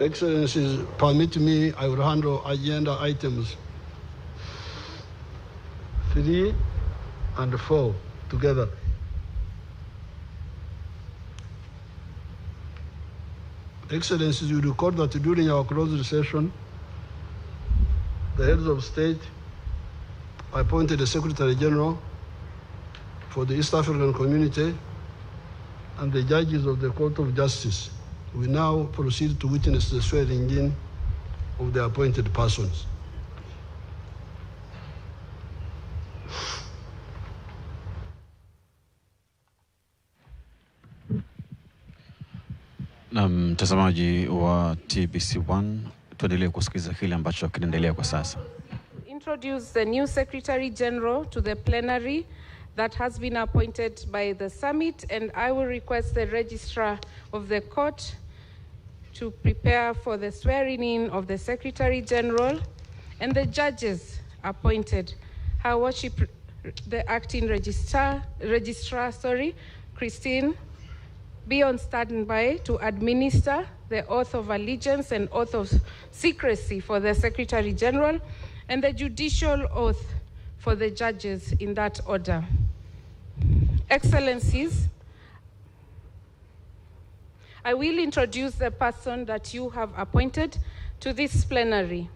S7: Excellencies, permit me, I will handle agenda items 3 and 4 together. Excellencies, you record that during our closed session, the heads of state appointed a Secretary General for the East African Community and the judges of the Court of Justice. We now proceed to witness the swearing-in of the appointed persons.
S1: Na mtazamaji wa TBC1, tuendelee kusikiliza kile ambacho kinaendelea kwa sasa.
S5: Introduce the new Secretary General to the plenary that has been appointed by the summit, and I will request the Registrar of the Court to prepare for the swearing-in of the Secretary General and the judges appointed. Her Worship, the Acting Registrar, Christine, be on standby to administer the oath of allegiance and oath of secrecy for the Secretary General and the judicial oath for the judges in that order. Excellencies, I will introduce the person that you have appointed to this plenary.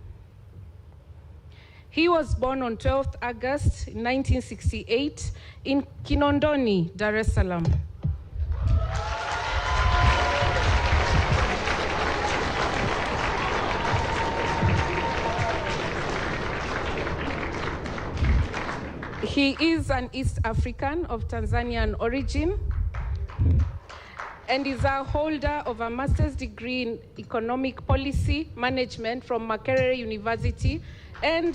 S5: He was born on 12th August 1968 in Kinondoni, Dar es Salaam. He is an East African of Tanzanian origin and is a holder of a master's degree in economic policy management from Makerere University and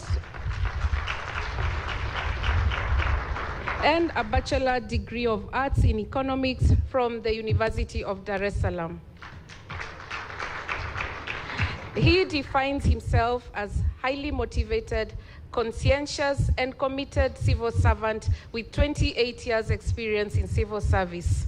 S5: a bachelor degree of arts in economics from the University of Dar es Salaam. He defines himself as highly motivated, conscientious, and committed civil servant with 28 years experience in civil service.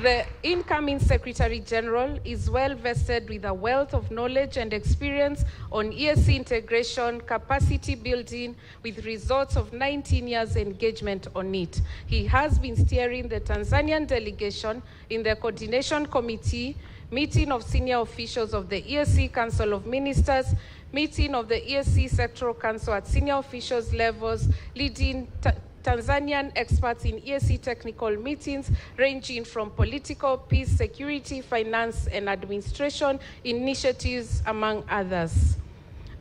S5: The incoming Secretary General is well vested with a wealth of knowledge and experience on EAC integration, capacity building, with results of 19 years engagement on it. He has been steering the Tanzanian delegation in the Coordination Committee, meeting of senior officials of the EAC Council of Ministers, meeting of the EAC Sectoral Council at senior officials levels, leading Tanzanian experts in EAC technical meetings ranging from political, peace, security, finance, and administration initiatives, among others.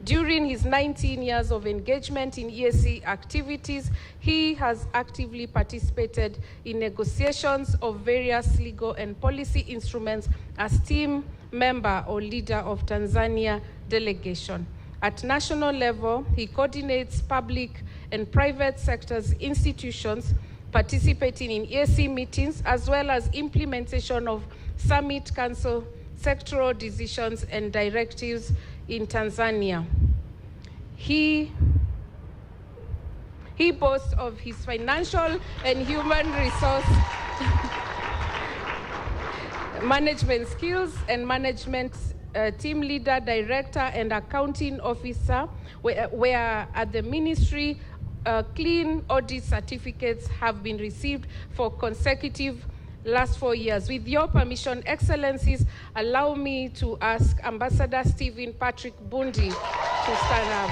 S5: During his 19 years of engagement in EAC activities, he has actively participated in negotiations of various legal and policy instruments as team member or leader of Tanzania delegation. At national level, he coordinates public and private sectors institutions participating in EAC meetings, as well as implementation of Summit Council sectoral decisions and directives in Tanzania. He boasts of his financial and human resource management skills and management team leader, director, and accounting officer, where at the ministry, clean audit certificates have been received for consecutive last 4 years. With your permission, Excellencies, allow me to ask Ambassador Stephen Patrick Bundi to stand up.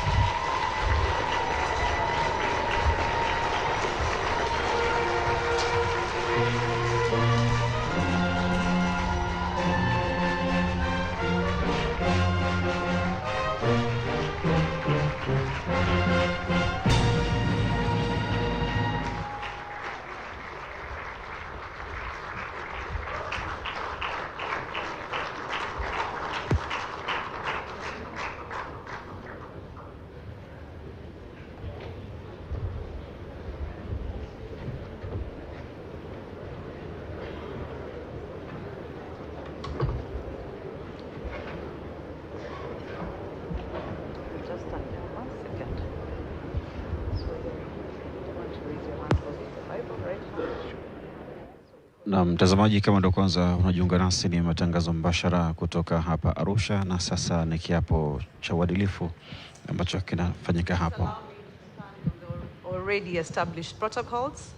S1: Na mtazamaji, kama ndo kwanza unajiunga nasi, ni matangazo mbashara kutoka hapa Arusha, na sasa ni kiapo cha uadilifu ambacho kinafanyika hapo.
S9: Already established protocols.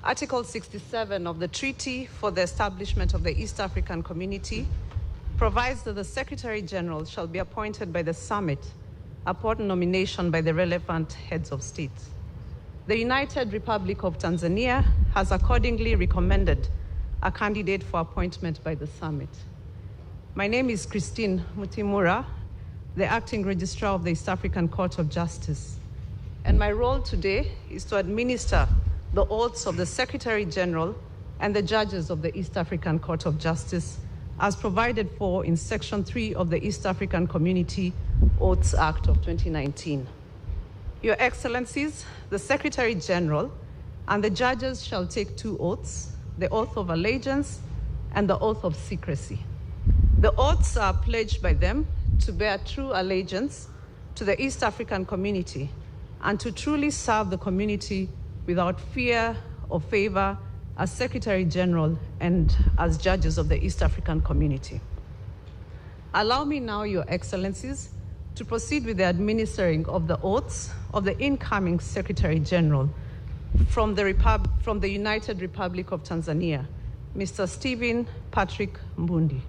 S9: Article 67 of the Treaty for the Establishment of the East African Community provides that the Secretary General shall be appointed by the Summit upon nomination by the relevant heads of state. the United Republic of Tanzania has accordingly recommended a candidate for appointment by the summit. My name is Christine Mutimura, the Acting Registrar of the East African Court of Justice. And my role today is to administer the oaths of the Secretary General and the judges of the East African Court of Justice as provided for in Section 3 of the East African Community Oaths Act of 2019. Your Excellencies, the Secretary General and the judges shall take 2 oaths, the oath of allegiance and the oath of secrecy. The oaths are pledged by them to bear true allegiance to the East African community and to truly serve the community without fear or favor as Secretary General and as judges of the East African community. Allow me now, Your Excellencies, to proceed with the administering of the oaths of the incoming Secretary General from the United Republic of Tanzania, Mr. Stephen Patrick Mbundi.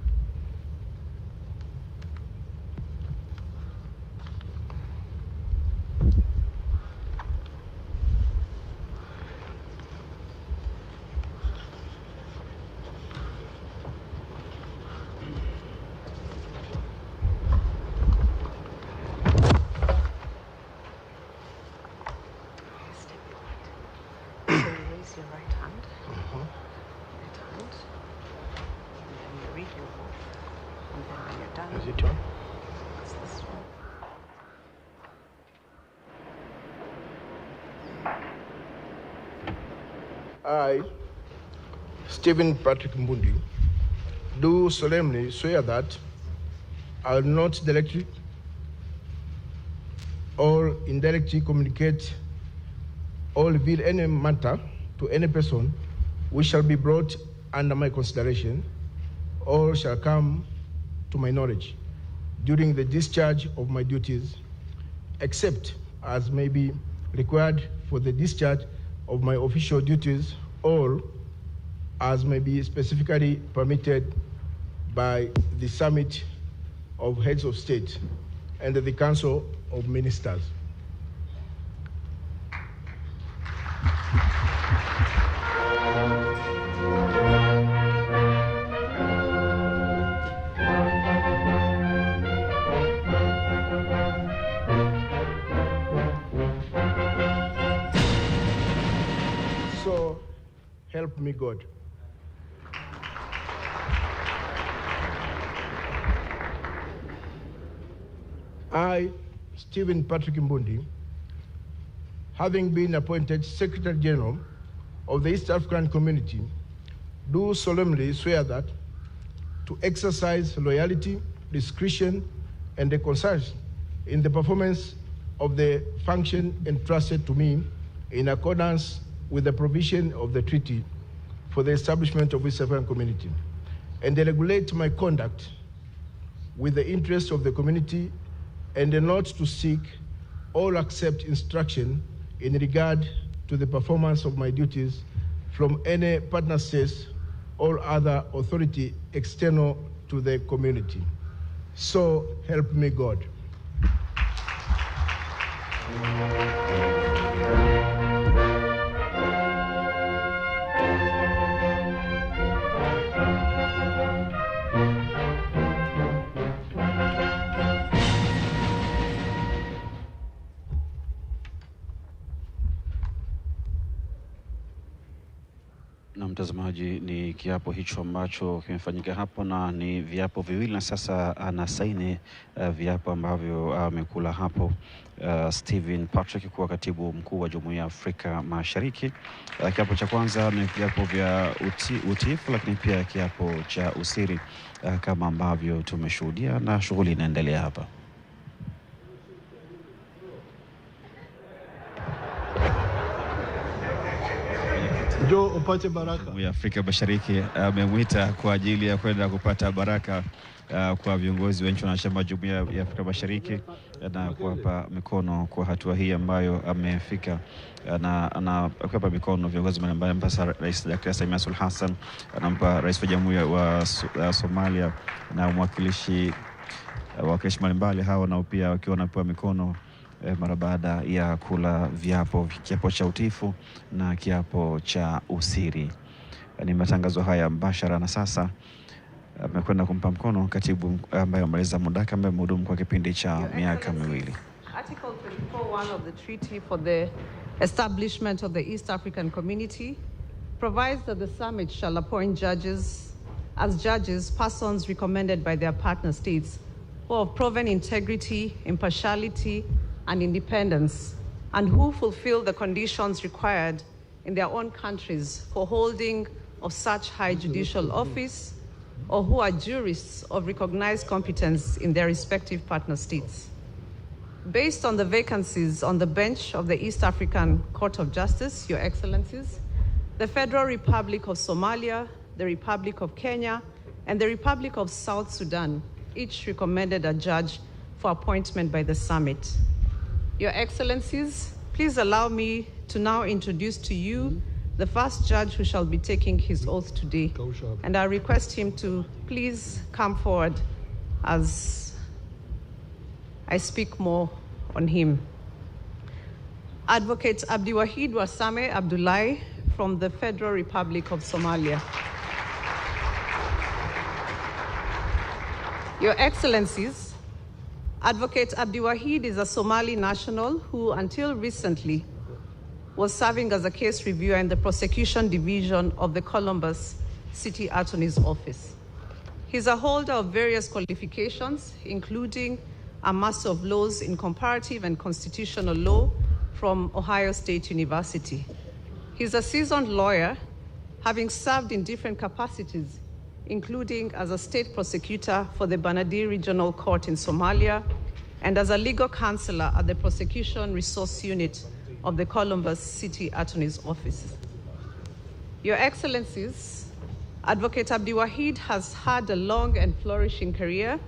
S10: I, Stephen Patrick Mbundi, do solemnly swear that I will not directly or indirectly communicate or reveal any matter to any person which shall be brought under my consideration or shall come to my knowledge during the discharge of my duties, except as may be required for the discharge of my official duties or as may be specifically permitted by the Summit of Heads of State and the Council of Ministers. So help me God. I, Stephen Patrick Mbundi, having been appointed Secretary General of the East African Community, do solemnly swear that to exercise loyalty, discretion, and conscience in the performance of the function entrusted to me in accordance with the provision of the Treaty for the establishment of the East African Community, and regulate my conduct with the interests of the community and not to seek or accept instruction in regard to the performance of my duties from any partner states or other authority external to the community. So help me God.
S1: Na mtazamaji, ni kiapo hicho ambacho kimefanyika hapo, na ni viapo viwili, na sasa anasaini viapo ambavyo amekula hapo Stephen Patrick kuwa katibu mkuu wa Jumuiya ya Afrika Mashariki. Kiapo cha kwanza ni viapo vya utiifu, lakini pia kiapo cha usiri kama ambavyo tumeshuhudia, na shughuli inaendelea hapa.
S7: Jo upate baraka.
S1: Jumuiya ya Afrika Mashariki amemwita kwa ajili ya kwenda kupata baraka kwa viongozi wa nchi wanachama Jumuiya ya Afrika Mashariki na kuwapa mikono kwa hatua hii ambayo amefika, na kuwapa mikono viongozi mbalimbali, mpasa Rais Dr. Samia Suluhu Hassan, anampa Rais wa Jamhuri wa Somalia na mwakilishi mbalimbali hao, na pia wakiwa wanapewa mikono mara baada ya kula kiapo cha utiifu na kiapo cha usiri. Ni matangazo haya mbashara, na sasa amekwenda kumpa mkono katibu ambaye amaliza muda wake, ambaye mhudumu kwa kipindi cha miaka miwili.
S9: Article 24(1) of the Treaty for the Establishment of the East African Community provides that the summit shall appoint judges persons recommended by their partner states who have proven integrity, impartiality, and independence, and who fulfill the conditions required in their own countries for holding of such high judicial office, or who are jurists of recognized competence in their respective partner states. Based on the vacancies on the bench of the East African Court of Justice, Your Excellencies, the Federal Republic of Somalia, the Republic of Kenya, and the Republic of South Sudan each recommended a judge for appointment by the summit. Your Excellencies, please allow me to now introduce to you the first judge who shall be taking his oath today. And I request him to please come forward as I speak more on him. Advocate Abdiwahid Warsame Abdullahi from the Federal Republic of Somalia. Your Excellencies, Advocate Abdiwahid is a Somali national who, until recently, was serving as a case reviewer in the prosecution division of the Columbus City Attorney's Office. He's a holder of various qualifications, including a Master of Laws in Comparative and Constitutional Law from Ohio State University. He's a seasoned lawyer, having served in different capacities, including as a state prosecutor for the Banadiri Regional Court in Somalia and as a legal counselor at the Prosecution Resource Unit of the Columbus City Attorney's Office. Your Excellencies, Advocate Abdiwahid has had a long and flourishing career.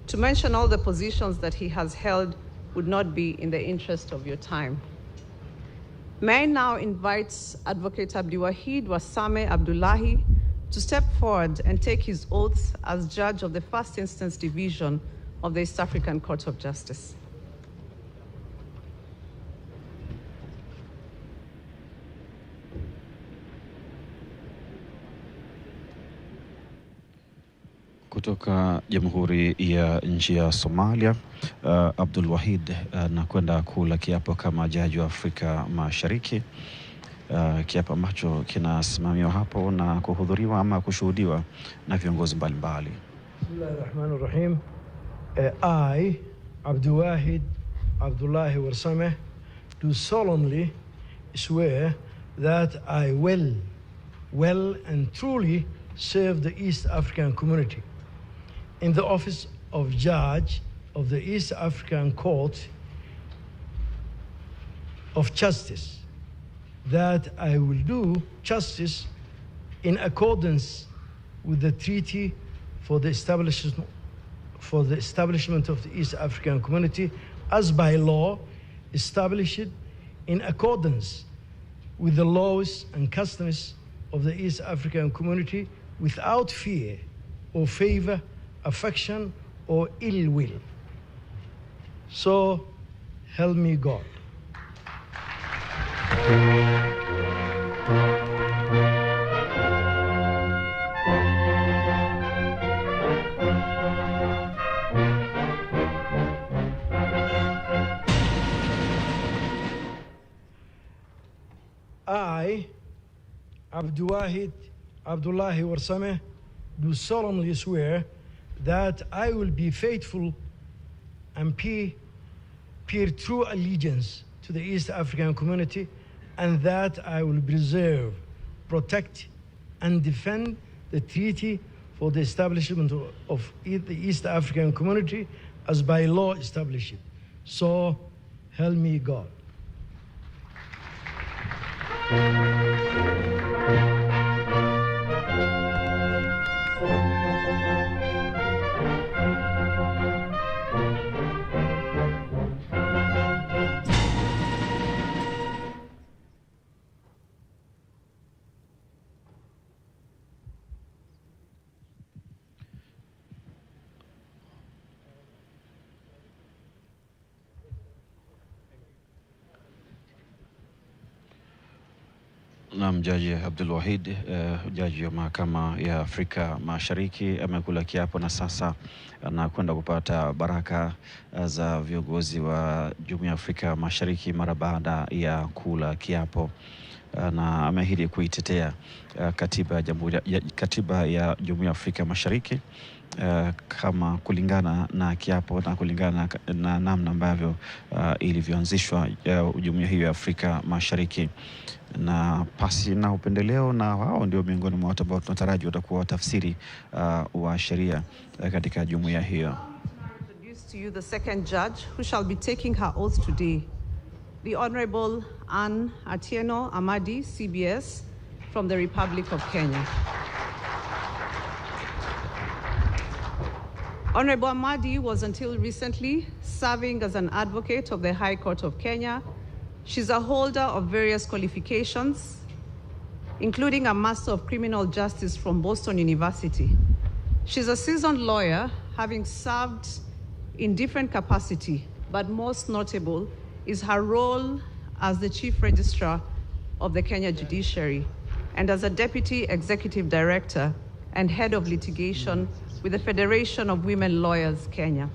S9: To mention all the positions that he has held would not be in the interest of your time. May I now invite Advocate Abdiwahid Warsame Abdullahi to step forward and take his oath as judge of the First Instance Division of the East African Court of Justice.
S1: Kutoka Jamhuri ya Nchi ya Somalia, Abdul Wahid anakwenda kula kiapo kama jaji wa Afrika Mashariki, kiapo ambacho kinasimamiwa hapo na kuhudhuriwa ama kushuhudiwa na viongozi mbalimbali.
S11: Bismillahirrahmanirrahim. I, Abdul Wahid Abdullahi Warsame, do solemnly swear that I will well and truly serve the East African community in the office of Judge of the East African Court of Justice, that I will do justice in accordance with the Treaty for the establishment of the East African Community as by law established in accordance with the laws and customs of the East African Community without fear or favor, affection, or ill will. So help me God. I, Abdul Wahid Abdullahi Warsame, do solemnly swear that I will be faithful and pay true allegiance to the East African community, and that I will preserve, protect, and defend the treaty for the establishment of the East African community as by law established. So help me God.
S1: Na Jaji Abdul Wahid, jaji wa mahakama ya Afrika Mashariki, amekula kiapo na sasa anakwenda kupata baraka za viongozi wa Jumuiya ya Afrika Mashariki mara baada ya kula kiapo, na ameahidi kuitetea katiba ya Jumuiya ya Afrika Mashariki kama kulingana na kiapo na kulingana na namna ambavyo ilivyoanzishwa Jumuiya hiyo ya Afrika Mashariki, na pasi na upendeleo, na wao ndio miongoni mwa watu ambao tunataraji watakuwa watafsiri wa sheria katika jumuiya hiyo.
S9: Introduce to you the second judge who shall be taking her oath today, the Honorable Anne Atieno Amadi, CBS, from the Republic of Kenya. Honorable Amadi was until recently serving as an advocate of the High Court of Kenya. She's a holder of various qualifications, including a Master of Criminal Justice from Boston University. She's a seasoned lawyer, having served in different capacity, but most notable is her role as the Chief Registrar of the Kenya Judiciary and as a Deputy Executive Director and Head of Litigation with the Federation of Women Lawyers, Kenya.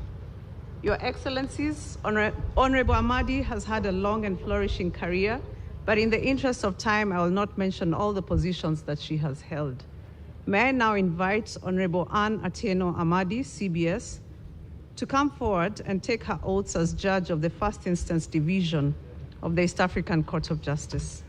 S9: Your Excellencies, Honorable Amadi has had a long and flourishing career, but in the interest of time, I will not mention all the positions that she has held. May I now invite Honorable Anne Atieno Amadi, CBS, to come forward and take her oaths as judge of the First Instance Division of the East African Court of Justice.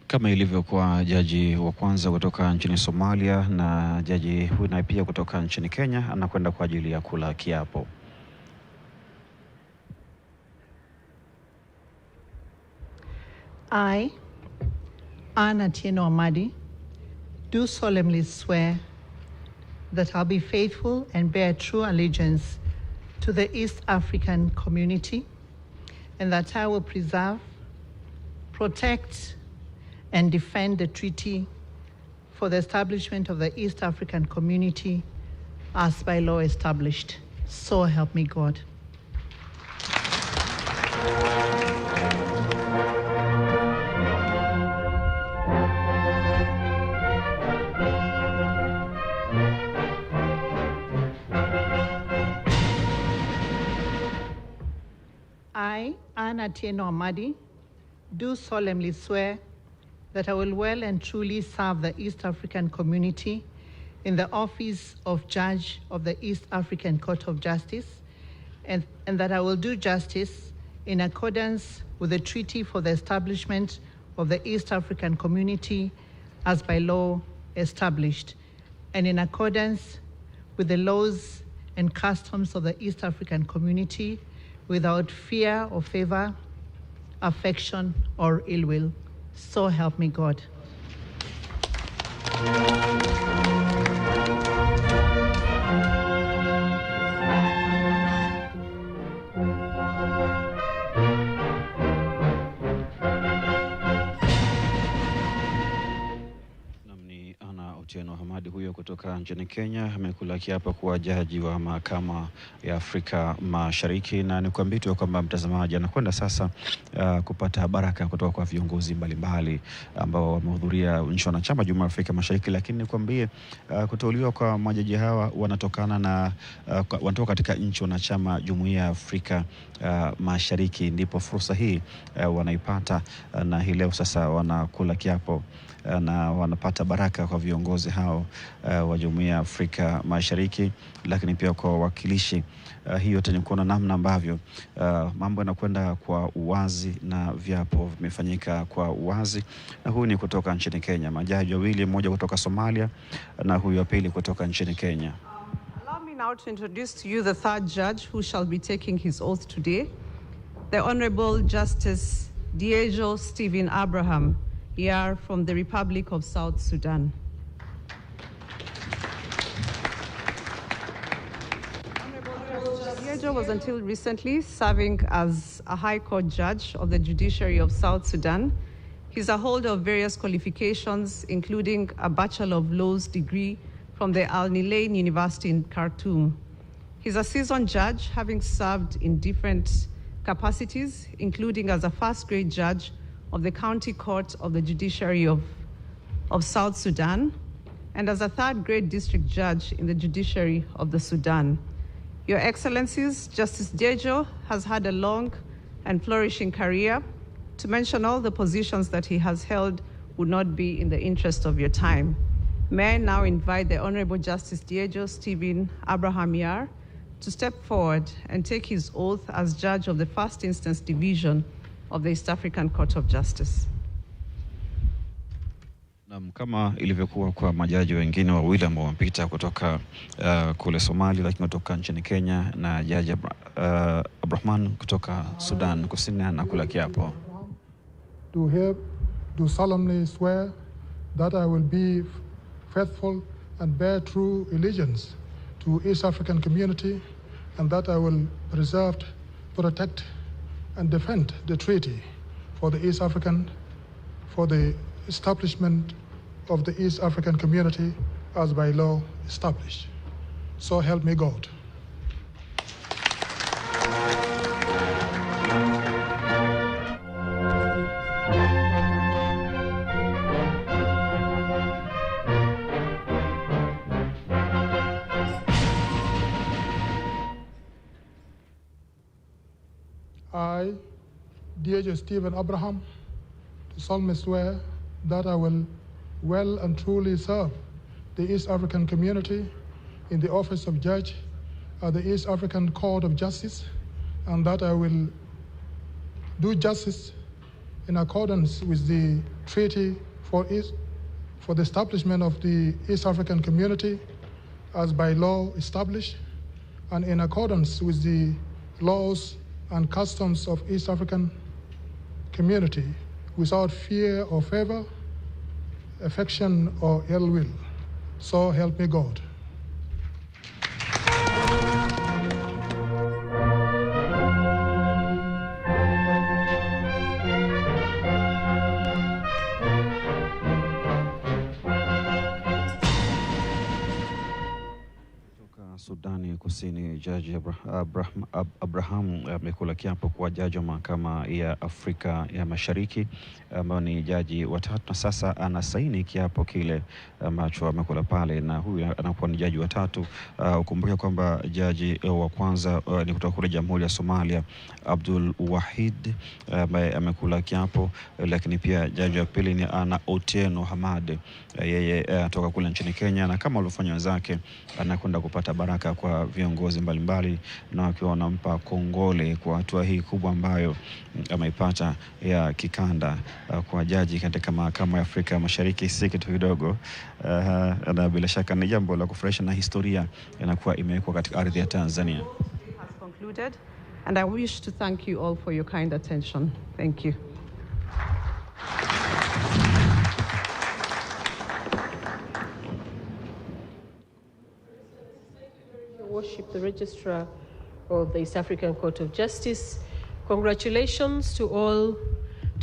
S1: Kama ilivyokuwa jaji wa kwanza kutoka nchini Somalia na jaji huyu naye pia kutoka nchini Kenya, anakwenda kwa ajili ya kula kiapo.
S12: I, Anne Atieno Amadi, do solemnly swear that I'll be faithful and bear true allegiance to the East African community, and that I will preserve, protect, and defend the treaty for the establishment of the East African community as by law established. So help me God. I, Anne Atieno Amadi, do solemnly swear that I will well and truly serve the East African community in the office of Judge of the East African Court of Justice, and that I will do justice in accordance with the Treaty for the Establishment of the East African Community as by law established, and in accordance with the laws and customs of the East African community without fear or favor, affection, or ill will. So help me God.
S1: Hamadi huyo kutoka nchini Kenya amekula kiapo kuwa jaji wa mahakama ya Afrika Mashariki, na nikwambie tu kwamba mtazamaji anakwenda sasa kupata baraka kutoka kwa viongozi mbalimbali ambao wamehudhuria nchi wanachama Jumuiya ya Afrika Mashariki. Lakini nikwambie kuteuliwa kwa majaji hawa wanatoka katika nchi wanachama Jumuiya ya Afrika Mashariki, ndipo fursa hii wanaipata, na hii leo sasa wanakula kiapo na wanapata baraka kwa viongozi hao wa Jumuiya ya Afrika Mashariki, lakini pia kwa wawakilishi. Hiyo yote ni kuona namna ambavyo mambo yanakwenda kwa uwazi na viapo vimefanyika kwa uwazi. Na huyu ni kutoka nchini Kenya, majaji wawili, mmoja kutoka Somalia na huyu wa pili kutoka nchini Kenya.
S9: Allow me now to introduce to you the third judge who shall be taking his oath today, the Honorable Justice Diego Stephen Abraham, here from the Republic of South Sudan. Diego was until recently serving as a High Court judge of the Judiciary of South Sudan. He's a holder of various qualifications, including a Bachelor of Laws degree from the Al Nilain University in Khartoum. He's a seasoned judge, having served in different capacities, including as a first-grade judge of the County Court of the Judiciary of South Sudan, and as a third-grade district judge in the Judiciary of the Sudan. Your Excellencies, Justice Dejo has had a long and flourishing career. To mention all the positions that he has held would not be in the interest of your time. May I now invite the Honorable Justice Dejo Stephen Abraham Yar to step forward and take his oath as judge of the First Instance Division of the East African Court of Justice.
S1: Kama ilivyokuwa kwa majaji wengine wawili ambao wamepita kutoka kule Somali, lakini kutoka nchini Kenya, na Jaji Abrahman kutoka Sudan Kusini anakula kiapo.
S13: Do solemnly swear that I will be faithful and bear true allegiance to East African community, and that I will preserve, protect, and defend the treaty for the establishment of the East African community as by law established. So help me God. I, Dejo Stephen Abraham, do solemnly swear that I will well and truly serve the East African community in the office of judge at the East African Court of Justice, and that I will do justice in accordance with the treaty for the establishment of the East African community as by law established, and in accordance with the laws and customs of East African community, without fear or favor, affection or ill will. So help me God.
S1: Sudani Kusini, Jaji Abraham amekula kiapo kuwa jaji wa mahakama ya Afrika ya Mashariki, ambao ni jaji watatu, na sasa anasaini kiapo kile ambacho amekula pale, na huyu anakuwa ni jaji watatu. Ukumbuke kwamba jaji wa kwanza ni kutoka kule Jamhuri ya Somalia, Abdul Wahid, ambaye amekula kiapo, lakini pia jaji wa pili ni Ana Otieno Hamad, yeye kutoka kule nchini Kenya, na kama waliofanya wenzake anakwenda kupata baraka kwa viongozi mbalimbali, na wakiwa wanampa kongole kwa hatua hii kubwa ambayo ameipata ya kikanda kwa jaji katika mahakama ya Afrika Mashariki. Si kitu kidogo, na bila shaka ni jambo la kufurahisha, na historia inakuwa imewekwa katika ardhi ya Tanzania.
S9: Has concluded, and I wish to thank you all for your kind attention. Thank you.
S3: Worship the Registrar of the East African Court of Justice. Congratulations to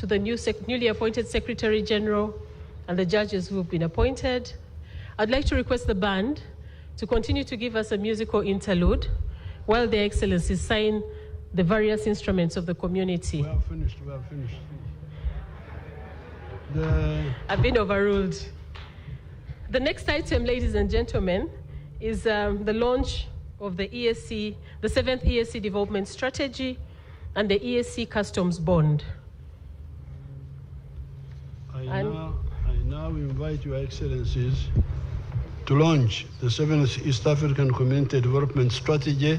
S3: the newly appointed Secretary General and the judges who have been appointed. I'd like to request the band to continue to give us a musical interlude while their excellencies sign the various instruments of the community.
S7: We have finished.
S3: I've been overruled. The next item, ladies and gentlemen, is the launch of the ESC, the 7th ESC Development Strategy and the ESC Customs Bond.
S7: I now invite your excellencies to launch the 7th East African Community Development Strategy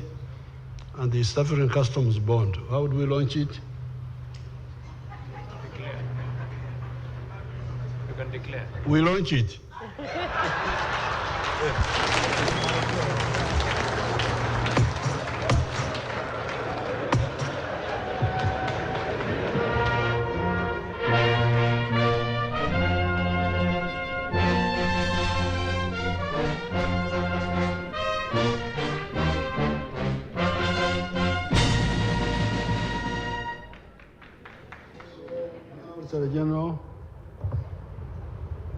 S7: and the East African Customs Bond. How would we launch it?
S6: Declare. You can declare.
S7: We launch it.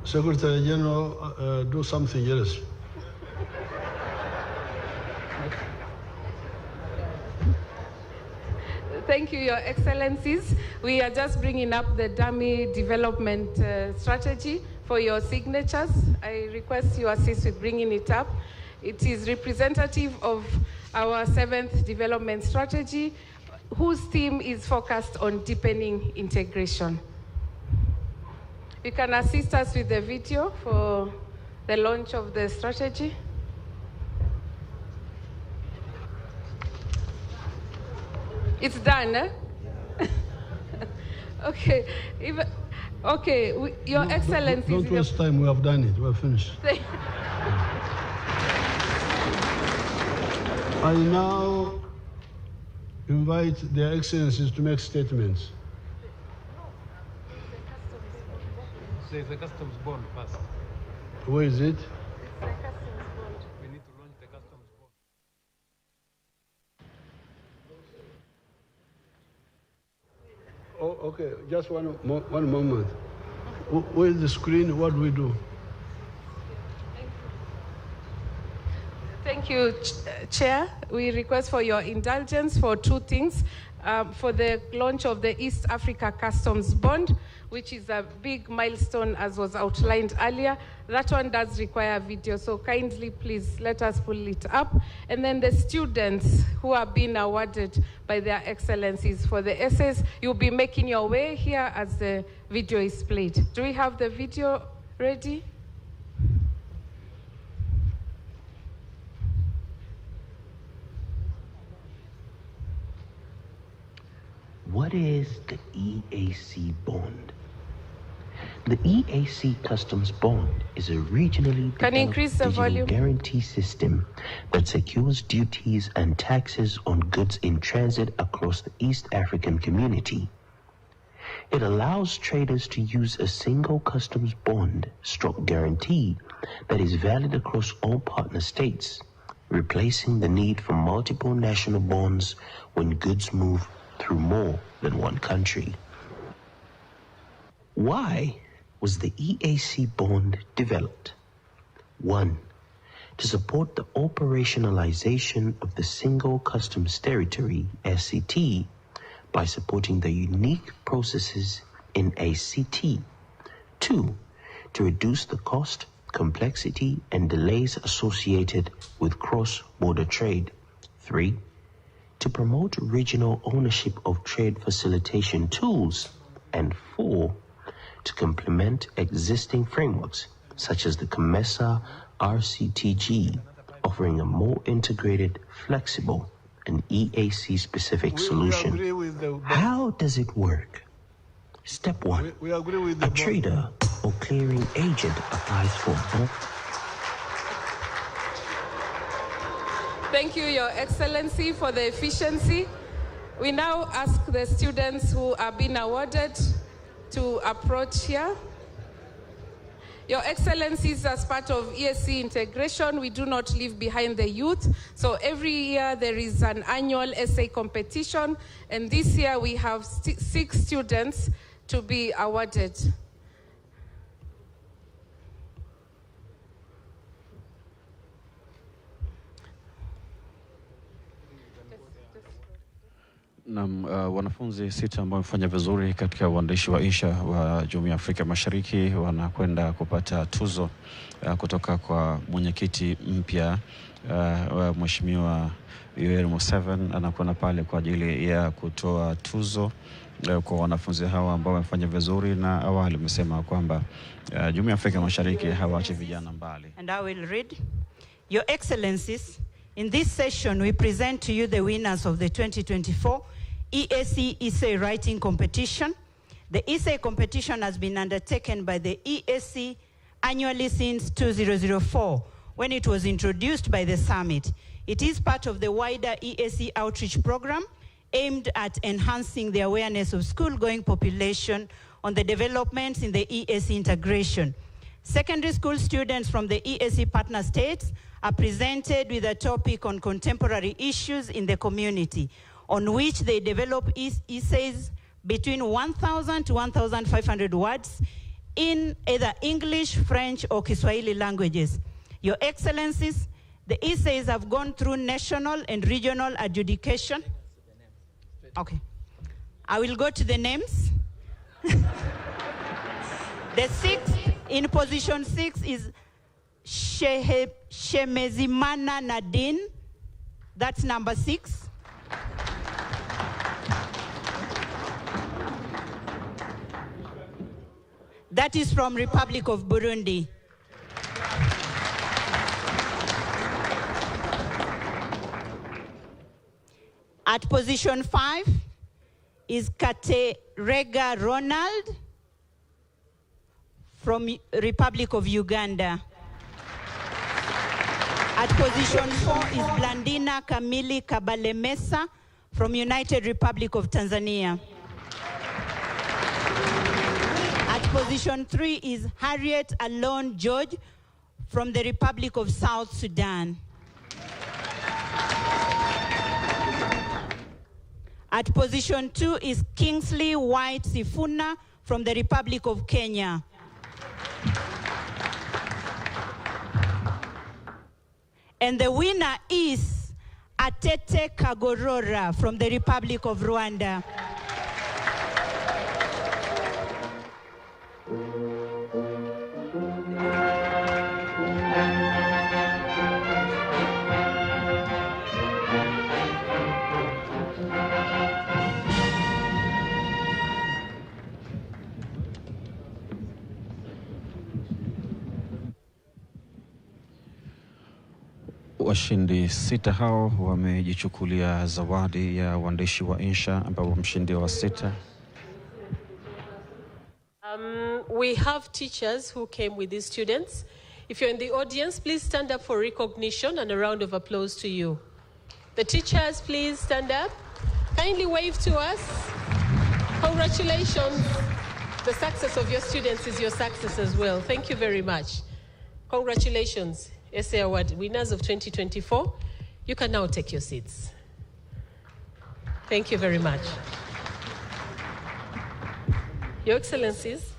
S7: Secretary General, do something else.
S5: Thank you, Your Excellencies. We are just bringing up the dummy development strategy for your signatures. I request you assist with bringing it up. It is representative of our 7th development strategy, whose theme is focused on deepening integration. You can assist us with the video for the launch of the strategy. It's done, eh? Okay. Your Excellency.
S7: Don't waste time. We have done it. We have finished. I now invite their Excellencies to make statements.
S6: Say the customs bond first.
S7: Where is it?
S6: We need to launch the customs bond.
S7: Oh, okay. Just one moment. Where is the screen? What do we do?
S5: Thank you, Chair. We request for your indulgence for 2 things. For the launch of the East Africa Customs Bond, which is a big milestone as was outlined earlier. That one does require video, so kindly please let us pull it up. And then the students who are being awarded by their excellencies for the essays, you'll be making your way here as the video is played. Do we have the video ready?
S14: What is the EAC bond? The EAC Customs Bond is a regionally developed digital guarantee system that secures duties and taxes on goods in transit across the East African community. It allows traders to use a single customs bond / guarantee that is valid across all partner states, replacing the need for multiple national bonds when goods move through more than one country. Why was the EAC bond developed? 1. To support the operationalization of the Single Customs Territory, SCT, by supporting the unique processes in ACT. 2. To reduce the cost, complexity, and delays associated with cross-border trade. 3. To promote regional ownership of trade facilitation tools. And 4. To complement existing frameworks, such as the COMESA RCTG, offering a more integrated, flexible, and EAC-specific solution. How does it work? Step 1. A trader or clearing agent applies for bulk.
S5: Thank you, Your Excellency, for the efficiency. We now ask the students who are being awarded to approach here. Your Excellencies, as part of EAC integration, we do not leave behind the youth. So every year there is an annual essay competition, and this year we have 6 students to be awarded.
S1: Na wanafunzi 6 ambao wamefanya vizuri katika uandishi wa insha wa Jumuiya ya Afrika Mashariki wanakwenda kupata tuzo kutoka kwa mwenyekiti mpya Mheshimiwa Yoweri Museveni. Anakwenda pale kwa ajili ya kutoa tuzo kwa wanafunzi hawa ambao wamefanya vizuri, na awali amesema kwamba Jumuiya ya Afrika Mashariki hawaachi vijana mbali.
S15: And I will read. Your Excellencies, in this session we present to you the winners of the 2024 EAC Essay Writing Competition. The essay competition has been undertaken by the EAC annually since 2004, when it was introduced by the summit. It is part of the wider EAC outreach program aimed at enhancing the awareness of school-going population on the developments in the EAC integration. Secondary school students from the EAC partner states are presented with a topic on contemporary issues in the community, on which they develop essays between 1,000 to 1,500 words in either English, French, or Kiswahili languages. Your Excellencies, the essays have gone through national and regional adjudication. Okay. I will go to the names. The sixth, in position 6, is Shemezimana Nadine. That's number 6. That is from Republic of Burundi. At position 5 is Katerega Ronald from Republic of Uganda. At position 4 is Blandina Kamili Kabalemesa from United Republic of Tanzania. At position 3 is Harriet Alon George from the Republic of South Sudan. At position 2 is Kingsley White Sifuna from the Republic of Kenya. And the winner is Atete Kagorora from the Republic of Rwanda.
S1: Washindi 6 hao wamejichukulia zawadi ya waandishi wa insha, ambapo mshindi wa 6.
S3: We have teachers who came with these students. If you're in the audience, please stand up for recognition and a round of applause to you. The teachers, please stand up. Kindly wave to us. Congratulations. The success of your students is your success as well. Thank you very much. Congratulations. SA Award winners of 2024, you can now take your seats. Thank you very much. Your Excellencies.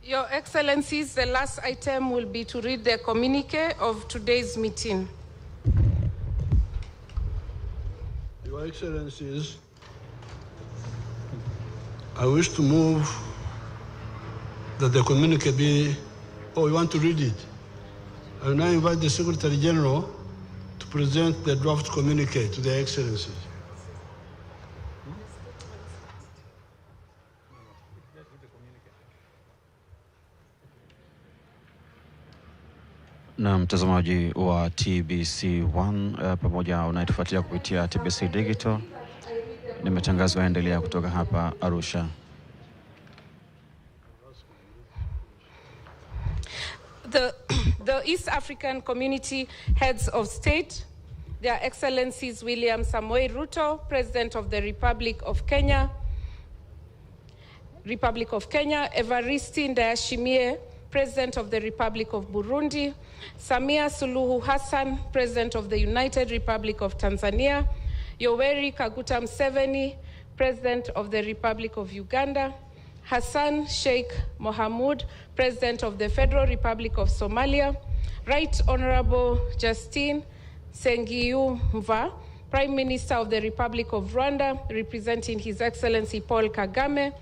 S5: Your Excellencies, the last item will be to read the communique of today's meeting.
S7: Your Excellencies, I wish to move that the communique be, you want to read it? I will now invite the Secretary General to present the draft communique to the Excellencies.
S1: Na mtazamaji wa TBC1 pamoja unayetufuatilia kupitia TBC Digital, ni matangazo yaendelea kutoka hapa Arusha.
S5: The East African Community Heads of State, Their Excellencies William Samoei Ruto, President of the Republic of Kenya, Evariste Ndayishimiye, President of the Republic of Burundi, Samia Suluhu Hassan, President of the United Republic of Tanzania, Yoweri Kaguta Museveni, President of the Republic of Uganda, Hassan Sheikh Mohamud, President of the Federal Republic of Somalia, Right Honorable Justine Nsengiyumva, Prime Minister of the Republic of Rwanda, representing His Excellency Paul Kagame,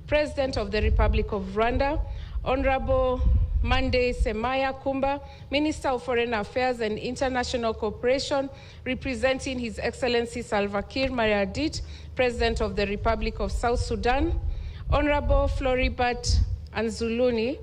S5: President of the Republic of Rwanda, Honorable Mande Semaya Kumba, Minister of Foreign Affairs and International Cooperation, representing His Excellency Salva Kiir Mayardit, President of the Republic of South Sudan, Honorable Floribert Anzuluni,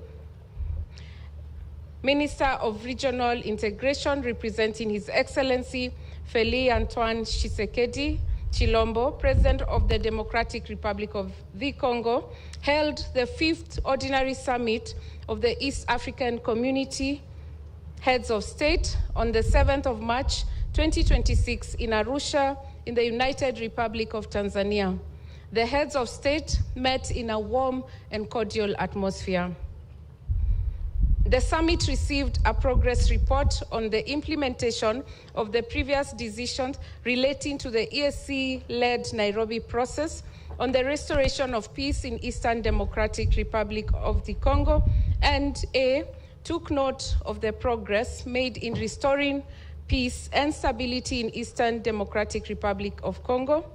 S5: Minister of Regional Integration, representing His Excellency Félix Antoine Tshisekedi Chilombo, President of the Democratic Republic of the Congo, held the 5th Ordinary Summit of the East African Community Heads of State on the 7th of March 2026 in Arusha in the United Republic of Tanzania. The heads of state met in a warm and cordial atmosphere. The summit received a progress report on the implementation of the previous decisions relating to the EAC-led Nairobi process on the restoration of peace in Eastern Democratic Republic of the Congo, and a took note of the progress made in restoring peace and stability in Eastern Democratic Republic of Congo.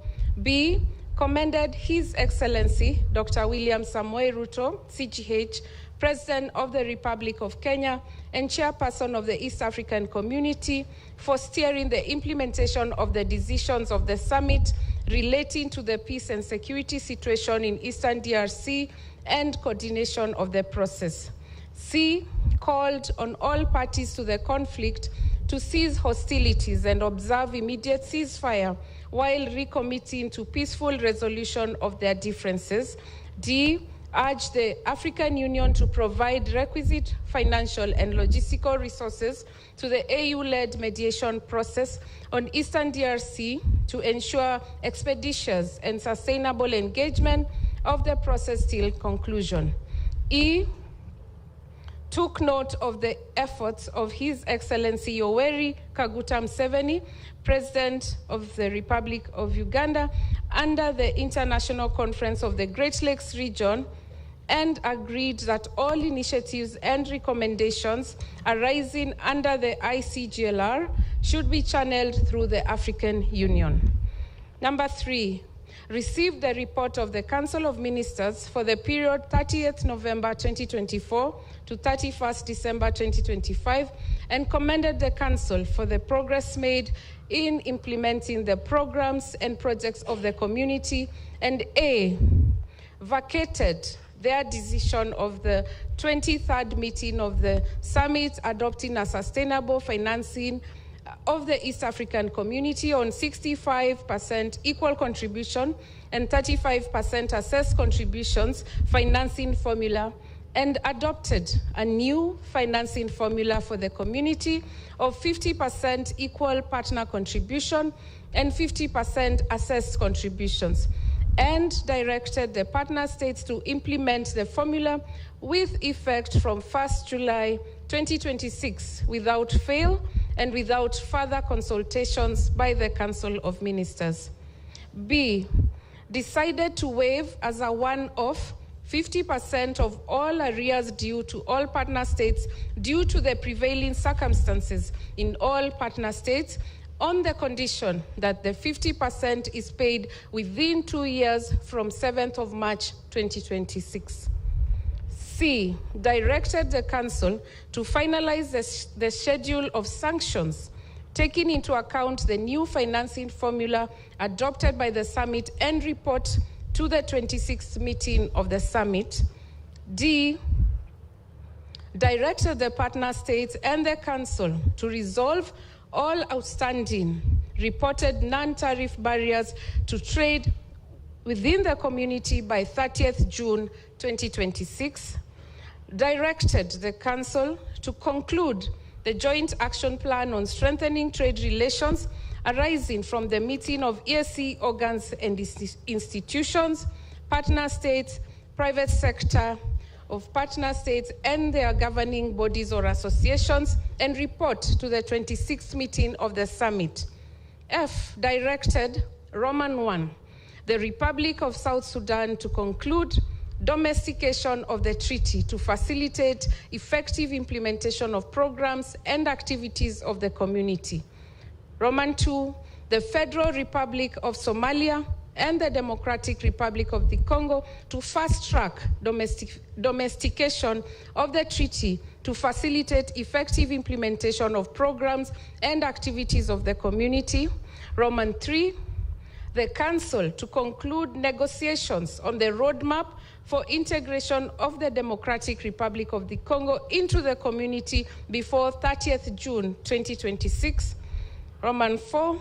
S5: B, commended His Excellency Dr. William Samoei Ruto, CGH, President of the Republic of Kenya and Chairperson of the East African Community, for steering the implementation of the decisions of the summit relating to the peace and security situation in Eastern DRC and coordination of the process. C, called on all parties to the conflict to cease hostilities and observe immediate ceasefire while recommitting to peaceful resolution of their differences. D, urge the African Union to provide requisite financial and logistical resources to the AU-led mediation process on Eastern DRC to ensure expeditious and sustainable engagement of the process till conclusion. E, took note of the efforts of His Excellency Yoweri Kaguta Museveni, President of the Republic of Uganda, under the International Conference of the Great Lakes Region, and agreed that all initiatives and recommendations arising under the ICGLR should be channeled through the African Union. Number 3, received the report of the Council of Ministers for the period 30th November 2024 to 31st December 2025 and commended the Council for the progress made in implementing the programs and projects of the community, and A, vacated their decision of the 23rd meeting of the summit adopting a sustainable financing of the East African Community on 65% equal contribution and 35% assessed contributions financing formula, and adopted a new financing formula for the community of 50% equal partner contribution and 50% assessed contributions, and directed the partner states to implement the formula with effect from 1st July 2026 without fail and without further consultations by the Council of Ministers. B, decided to waive as a one-off 50% of all arrears due to all partner states due to the prevailing circumstances in all partner states, on the condition that the 50% is paid within 2 years from 7th of March 2026. C, directed the Council to finalize the schedule of sanctions, taking into account the new financing formula adopted by the summit, and report to the 26th meeting of the summit. D, directed the partner states and the Council to resolve all outstanding reported non-tariff barriers to trade within the community by 30th June 2026, directed the Council to conclude the Joint Action Plan on Strengthening Trade Relations arising from the meeting of EAC organs and institutions, partner states, private sector of partner states and their governing bodies or associations, and report to the 26th meeting of the summit. F, directed Roman 1, the Republic of South Sudan to conclude domestication of the treaty to facilitate effective implementation of programs and activities of the community. Roman 2, the Federal Republic of Somalia and the Democratic Republic of the Congo to fast-track domestication of the treaty to facilitate effective implementation of programs and activities of the community. Roman 3, the Council to conclude negotiations on the roadmap for integration of the Democratic Republic of the Congo into the community before 30th June 2026. Roman 4,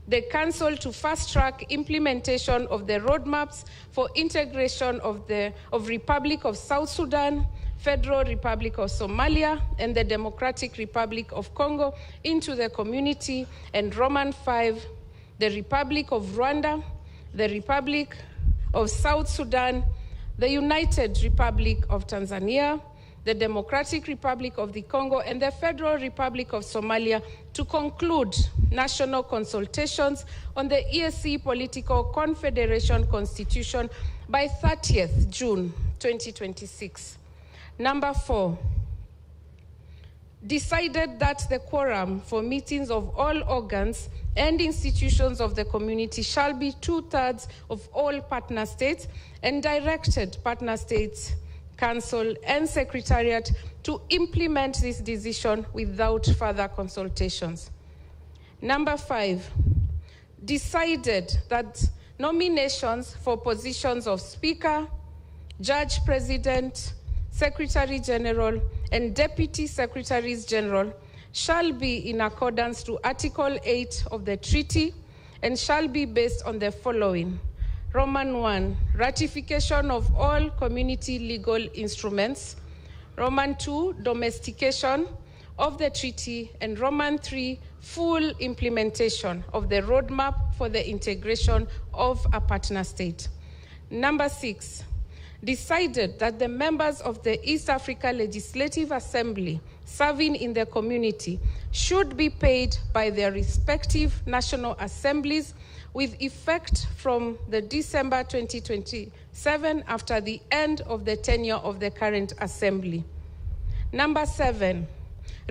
S5: the Council to fast-track implementation of the roadmaps for integration of Republic of South Sudan, Federal Republic of Somalia, and the Democratic Republic of Congo into the community. And Roman 5, the Republic of Rwanda, the Republic of South Sudan, the United Republic of Tanzania, the Democratic Republic of the Congo, and the Federal Republic of Somalia to conclude national consultations on the EAC Political Confederation Constitution by 30th June 2026. Number 4, decided that the quorum for meetings of all organs and institutions of the community shall be 2/3 of all partner states, and directed partner states, council, and secretariat to implement this decision without further consultations. Number 5, decided that nominations for positions of Speaker, Judge President, Secretary General, and Deputy Secretaries General shall be in accordance to Article 8 of the treaty and shall be based on the following. Roman 1, ratification of all community legal instruments. Roman 2, domestication of the treaty. And Roman 3, full implementation of the roadmap for the integration of a partner state. Number 6, decided that the members of the East Africa Legislative Assembly serving in the community should be paid by their respective national assemblies with effect from the December 2027 after the end of the tenure of the current assembly. Number 7,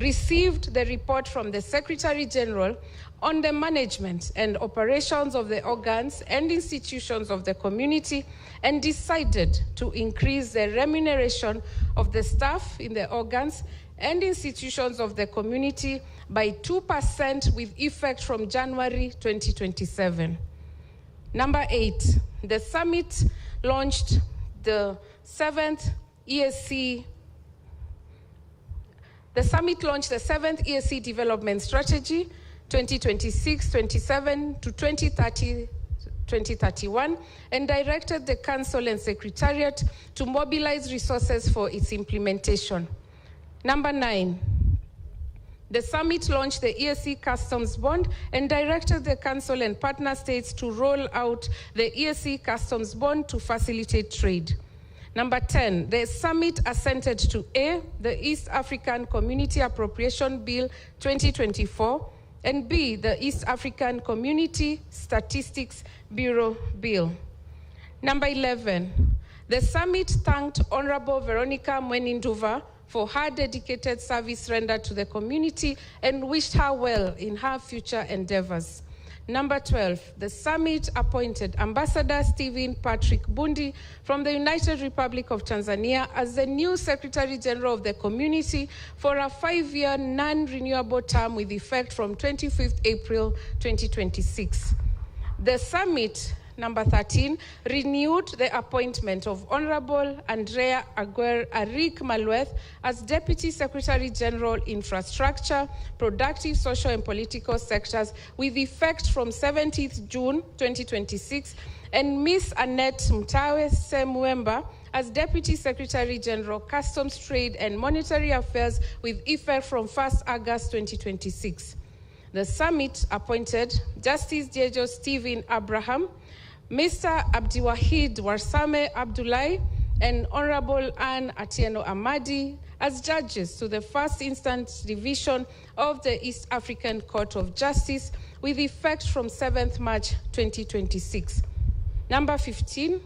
S5: received the report from the Secretary General on the management and operations of the organs and institutions of the community and decided to increase the remuneration of the staff in the organs and institutions of the community by 2% with effect from January 2027. Number 8, the summit launched the 7th EAC Development Strategy 2026-27 to 2030-2031 and directed the Council and Secretariat to mobilize resources for its implementation. Number 9, the summit launched the EAC Customs Bond and directed the Council and partner states to roll out the EAC Customs Bond to facilitate trade. Number 10, the summit assented to A, the East African Community Appropriation Bill 2024, and B, the East African Community Statistics Bureau Bill. Number 11, the summit thanked Honorable Veronica Mweninduva for her dedicated service rendered to the community and wished her well in her future endeavors. Number 12, the summit appointed Ambassador Stephen Patrick Bundi from the United Republic of Tanzania as the new Secretary General of the community for a 5-year non-renewable term with effect from 25th April 2026. The summit, number 13, renewed the appointment of Honorable Andrea Arik Malueth as Deputy Secretary General Infrastructure, Productive, Social and Political Sectors with effect from 17th June 2026, and Ms. Annette Mtawe Semwemba as Deputy Secretary General, Customs, Trade and Monetary Affairs with effect from 1st August 2026. The summit appointed Justice Jejo Stephen Abraham, Mr. Abdiwahid Warsame Abdullahi, and Honorable Anne Atieno Amadi as judges to the First Instance Division of the East African Court of Justice with effect from 7th March 2026. Number 15,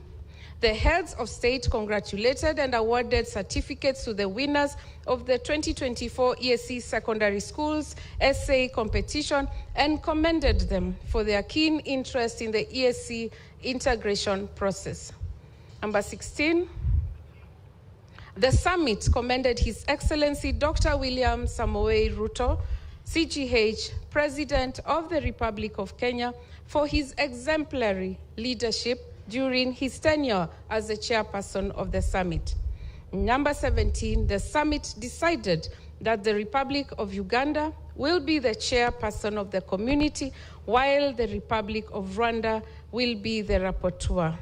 S5: the heads of state congratulated and awarded certificates to the winners of the 2024 EAC Secondary Schools Essay Competition and commended them for their keen interest in the EAC integration process. Number 16, the summit commended His Excellency Dr. William Samoei Ruto, CGH, President of the Republic of Kenya, for his exemplary leadership during his tenure as the chairperson of the summit. Number 17, the summit decided that the Republic of Uganda will be the chairperson of the community, while the Republic of Rwanda will be the rapporteur.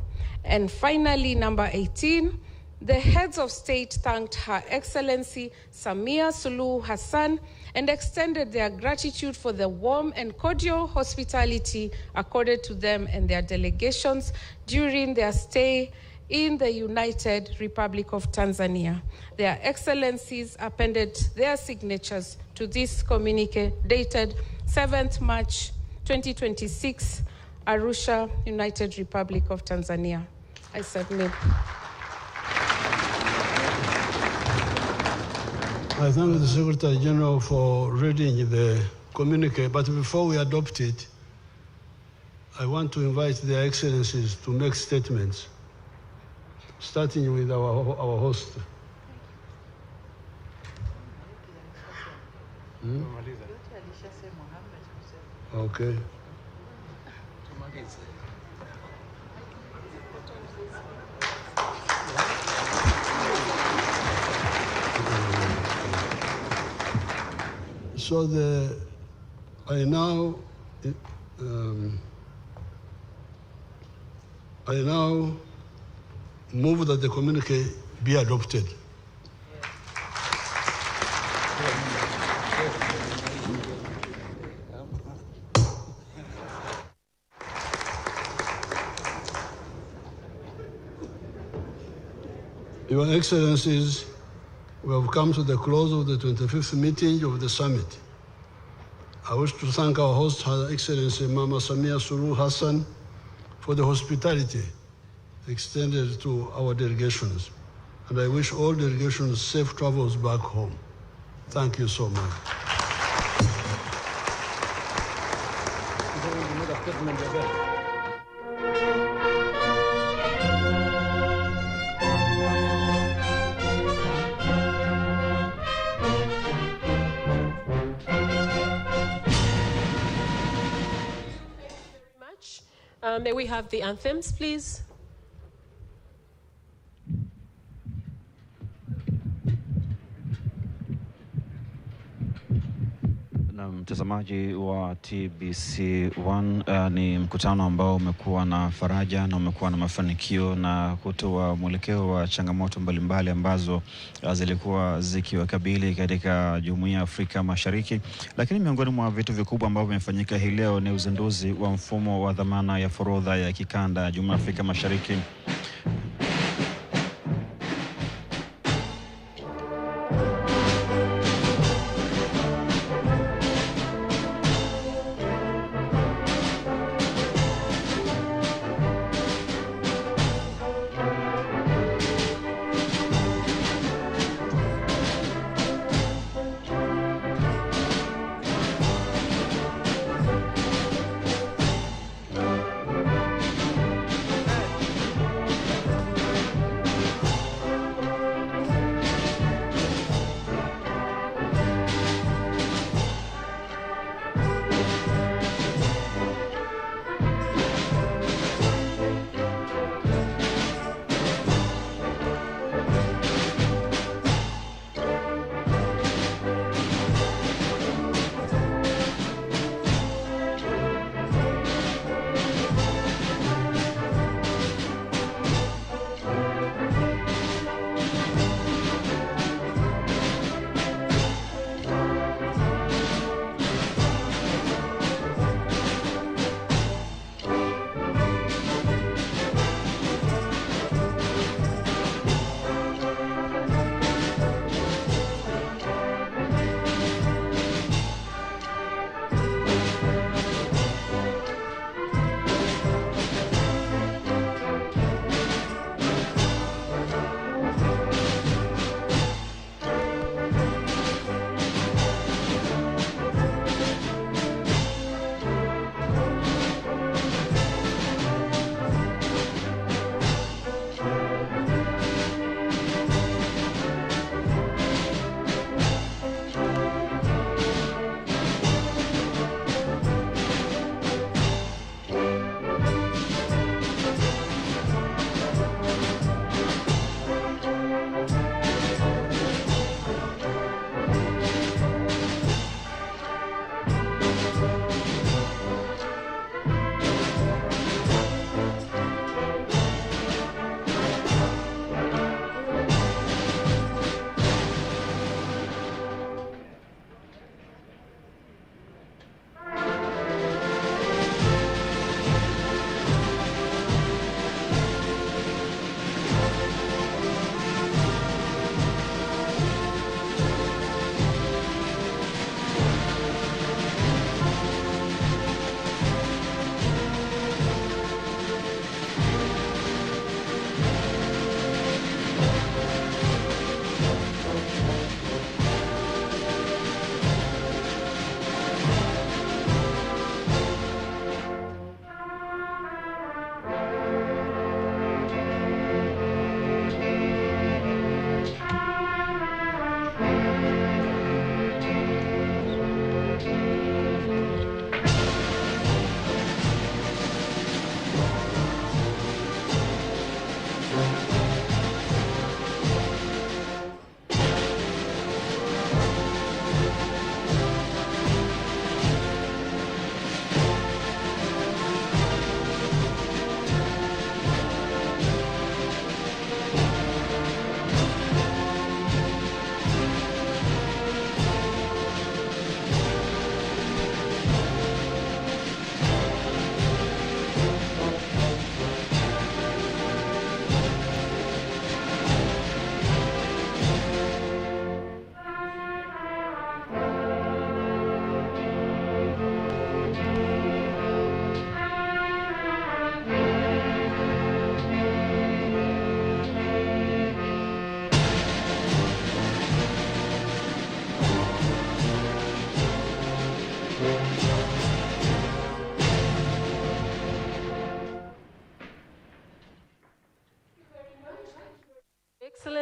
S5: And finally, number 18, the heads of state thanked Her Excellency Samia Suluhu Hassan and extended their gratitude for the warm and cordial hospitality accorded to them and their delegations during their stay in the United Republic of Tanzania. Their Excellencies appended their signatures to this communique dated 7th March 2026, Arusha, United Republic of Tanzania. I submit.
S7: I thank the Secretary General for reading the communique, but before we adopt it, I want to invite their excellencies to make statements, starting with our host. Okay. So I now move that the communique be adopted. Your Excellencies, we have come to the close of the 25th meeting of the summit. I wish to thank our host, Her Excellency Mama Samia Suluhu Hassan, for the hospitality extended to our delegations. And I wish all delegations safe travels back home. Thank you so much.
S3: May we have the anthems, please?
S1: Na mtazamaji wa TBC1, ni mkutano ambao umekuwa na faraja na umekuwa na mafanikio na kutoa mwelekeo wa changamoto mbalimbali ambazo zilikuwa zikiwakabili katika Jumuiya ya Afrika Mashariki. Lakini miongoni mwa vitu vikubwa ambavyo vimefanyika hii leo ni uzinduzi wa mfumo wa dhamana ya forodha ya kikanda ya Jumuiya ya Afrika Mashariki.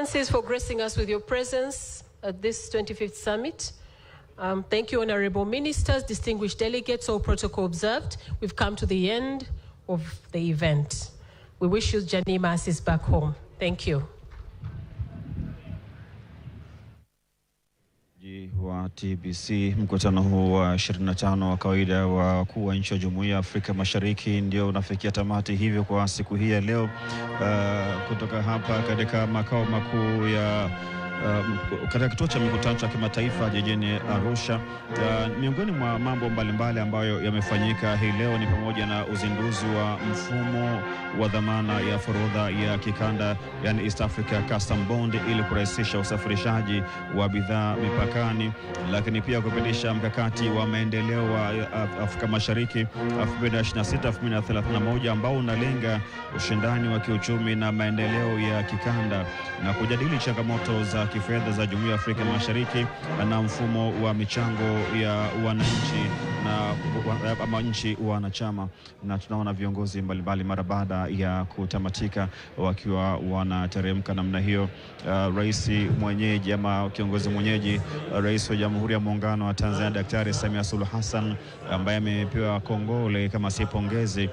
S3: Excellencies, for gracing us with your presence at this 25th summit. Thank you, honorable ministers, distinguished delegates, all protocol observed. We've come to the end of the event. We wish you journey masses back home. Thank you.
S1: Wa TBC, mkutano huu wa 25 wa kawaida wa wakuu wa nchi wa Jumuiya ya Afrika Mashariki ndio unafikia tamati hivyo kwa siku hii ya leo, kutoka hapa katika makao makuu ya katika kituo cha mikutano cha kimataifa jijini Arusha. Miongoni mwa mambo mbalimbali ambayo yamefanyika hii leo ni pamoja na uzinduzi wa mfumo wa dhamana ya forodha ya kikanda, yani East Africa Custom Bond, ili kurahisisha usafirishaji wa bidhaa mipakani, lakini pia kupitisha mkakati wa maendeleo wa Afrika Mashariki 2026-2031 ambao unalenga ushindani wa kiuchumi na maendeleo ya kikanda na kujadili changamoto za kifedha za Jumuiya ya Afrika Mashariki na mfumo wa michango ya wananchi ama nchi wanachama. Na tunaona viongozi mbalimbali mara baada ya kutamatika wakiwa wanateremka namna hiyo. Rais mwenyeji ama kiongozi mwenyeji, Rais wa Jamhuri ya Muungano wa Tanzania Daktari Samia Suluhu Hassan, ambaye amepewa kongole kama si pongezi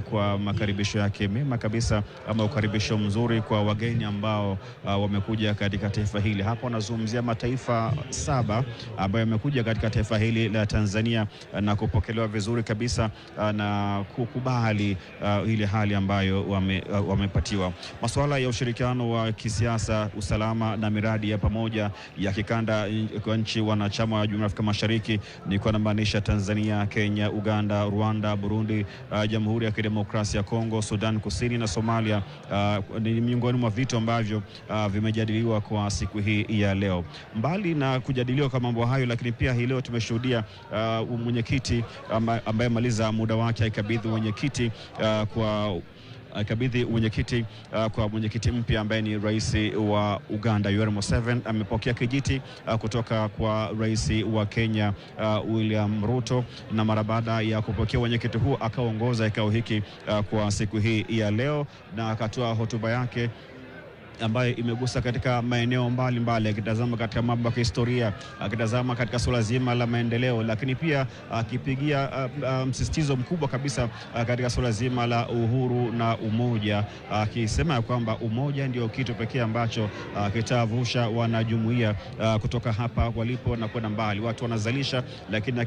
S1: kwa makaribisho yake mema kabisa ama ukaribisho mzuri kwa wageni ambao wamekuja katika taifa hili. Hapo anazungumzia mataifa 7 ambayo yamekuja katika taifa hili la Tanzania na kupokelewa vizuri kabisa na kukubali ile hali ambayo wamepatiwa. Masuala ya ushirikiano wa kisiasa, usalama na miradi ya pamoja ya kikanda kwa nchi wanachama wa Jumuiya ya Afrika Mashariki ni kwa maanisha Tanzania, Kenya, Uganda, Rwanda, Burundi, Jamhuri ya Kidemokrasia ya Kongo, Sudan Kusini na Somalia ni miongoni mwa vitu ambavyo vimejadiliwa kwa siku hii ya leo. Mbali na kujadiliwa kwa mambo hayo, lakini pia hii leo tumeshuhudia mwenyekiti ambaye maliza muda wake akabidhi mwenyekiti kwa mwenyekiti mpya ambaye ni rais wa Uganda Yoweri Museveni. Amepokea kijiti kutoka kwa rais wa Kenya William Ruto, na mara baada ya kupokea mwenyekiti huu akaongoza kikao hiki kwa siku hii ya leo na akatoa hotuba yake ambayo imegusa katika maeneo mbalimbali, akitazama katika mambo ya historia, akitazama katika suala zima la maendeleo, lakini pia akipigia msisitizo mkubwa kabisa katika suala zima la uhuru na umoja, akisema kwamba umoja ndio kitu pekee ambacho kitavusha wanajumuiya kutoka hapa walipo na kwenda mbali. Watu wanazalisha, lakini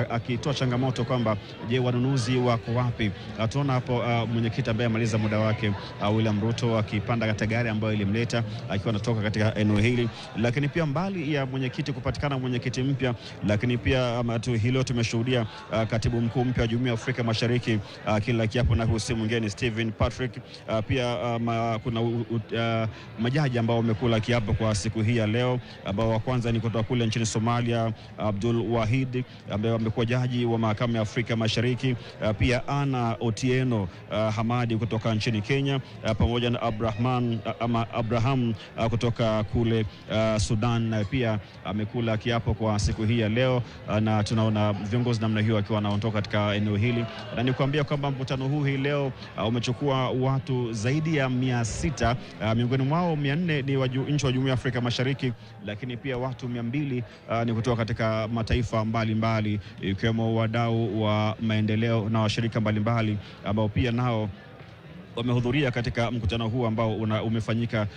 S1: akitoa changamoto kwamba je, wanunuzi wako wapi? Tunaona hapo mwenyekiti ambaye amaliza muda wake William Ruto akipanda katika gari ambayo ilimleta akiwa anatoka katika eneo hili. Lakini pia mbali ya mwenyekiti kupatikana mwenyekiti mpya, lakini pia hilo tumeshuhudia katibu mkuu mpya wa Jumuiya ya Afrika Mashariki kila kiapo, na husi mwingine Stephen Patrick. Pia kuna majaji ambao wamekula kiapo kwa siku hii ya leo, ambao wa kwanza ni kutoka kule nchini Somalia Abdul Wahid ambaye amekuwa jaji wa mahakama ya Afrika Mashariki. Pia Ana Otieno Hamadi kutoka nchini Kenya, pamoja na Abraham kutoka kule Sudan pia amekula kiapo kwa siku hii ya leo, na tunaona viongozi namna hiyo wakiwa wanaondoka katika eneo hili. Na nikwambia kwamba mkutano huu hii leo umechukua watu zaidi ya 600, miongoni mwao 400 ni nchi wa Jumuiya ya Afrika Mashariki, lakini pia watu 200 ni kutoka katika mataifa mbalimbali ikiwemo wadau wa maendeleo na washirika mbalimbali ambao pia nao wamehudhuria katika mkutano huu ambao umefanyika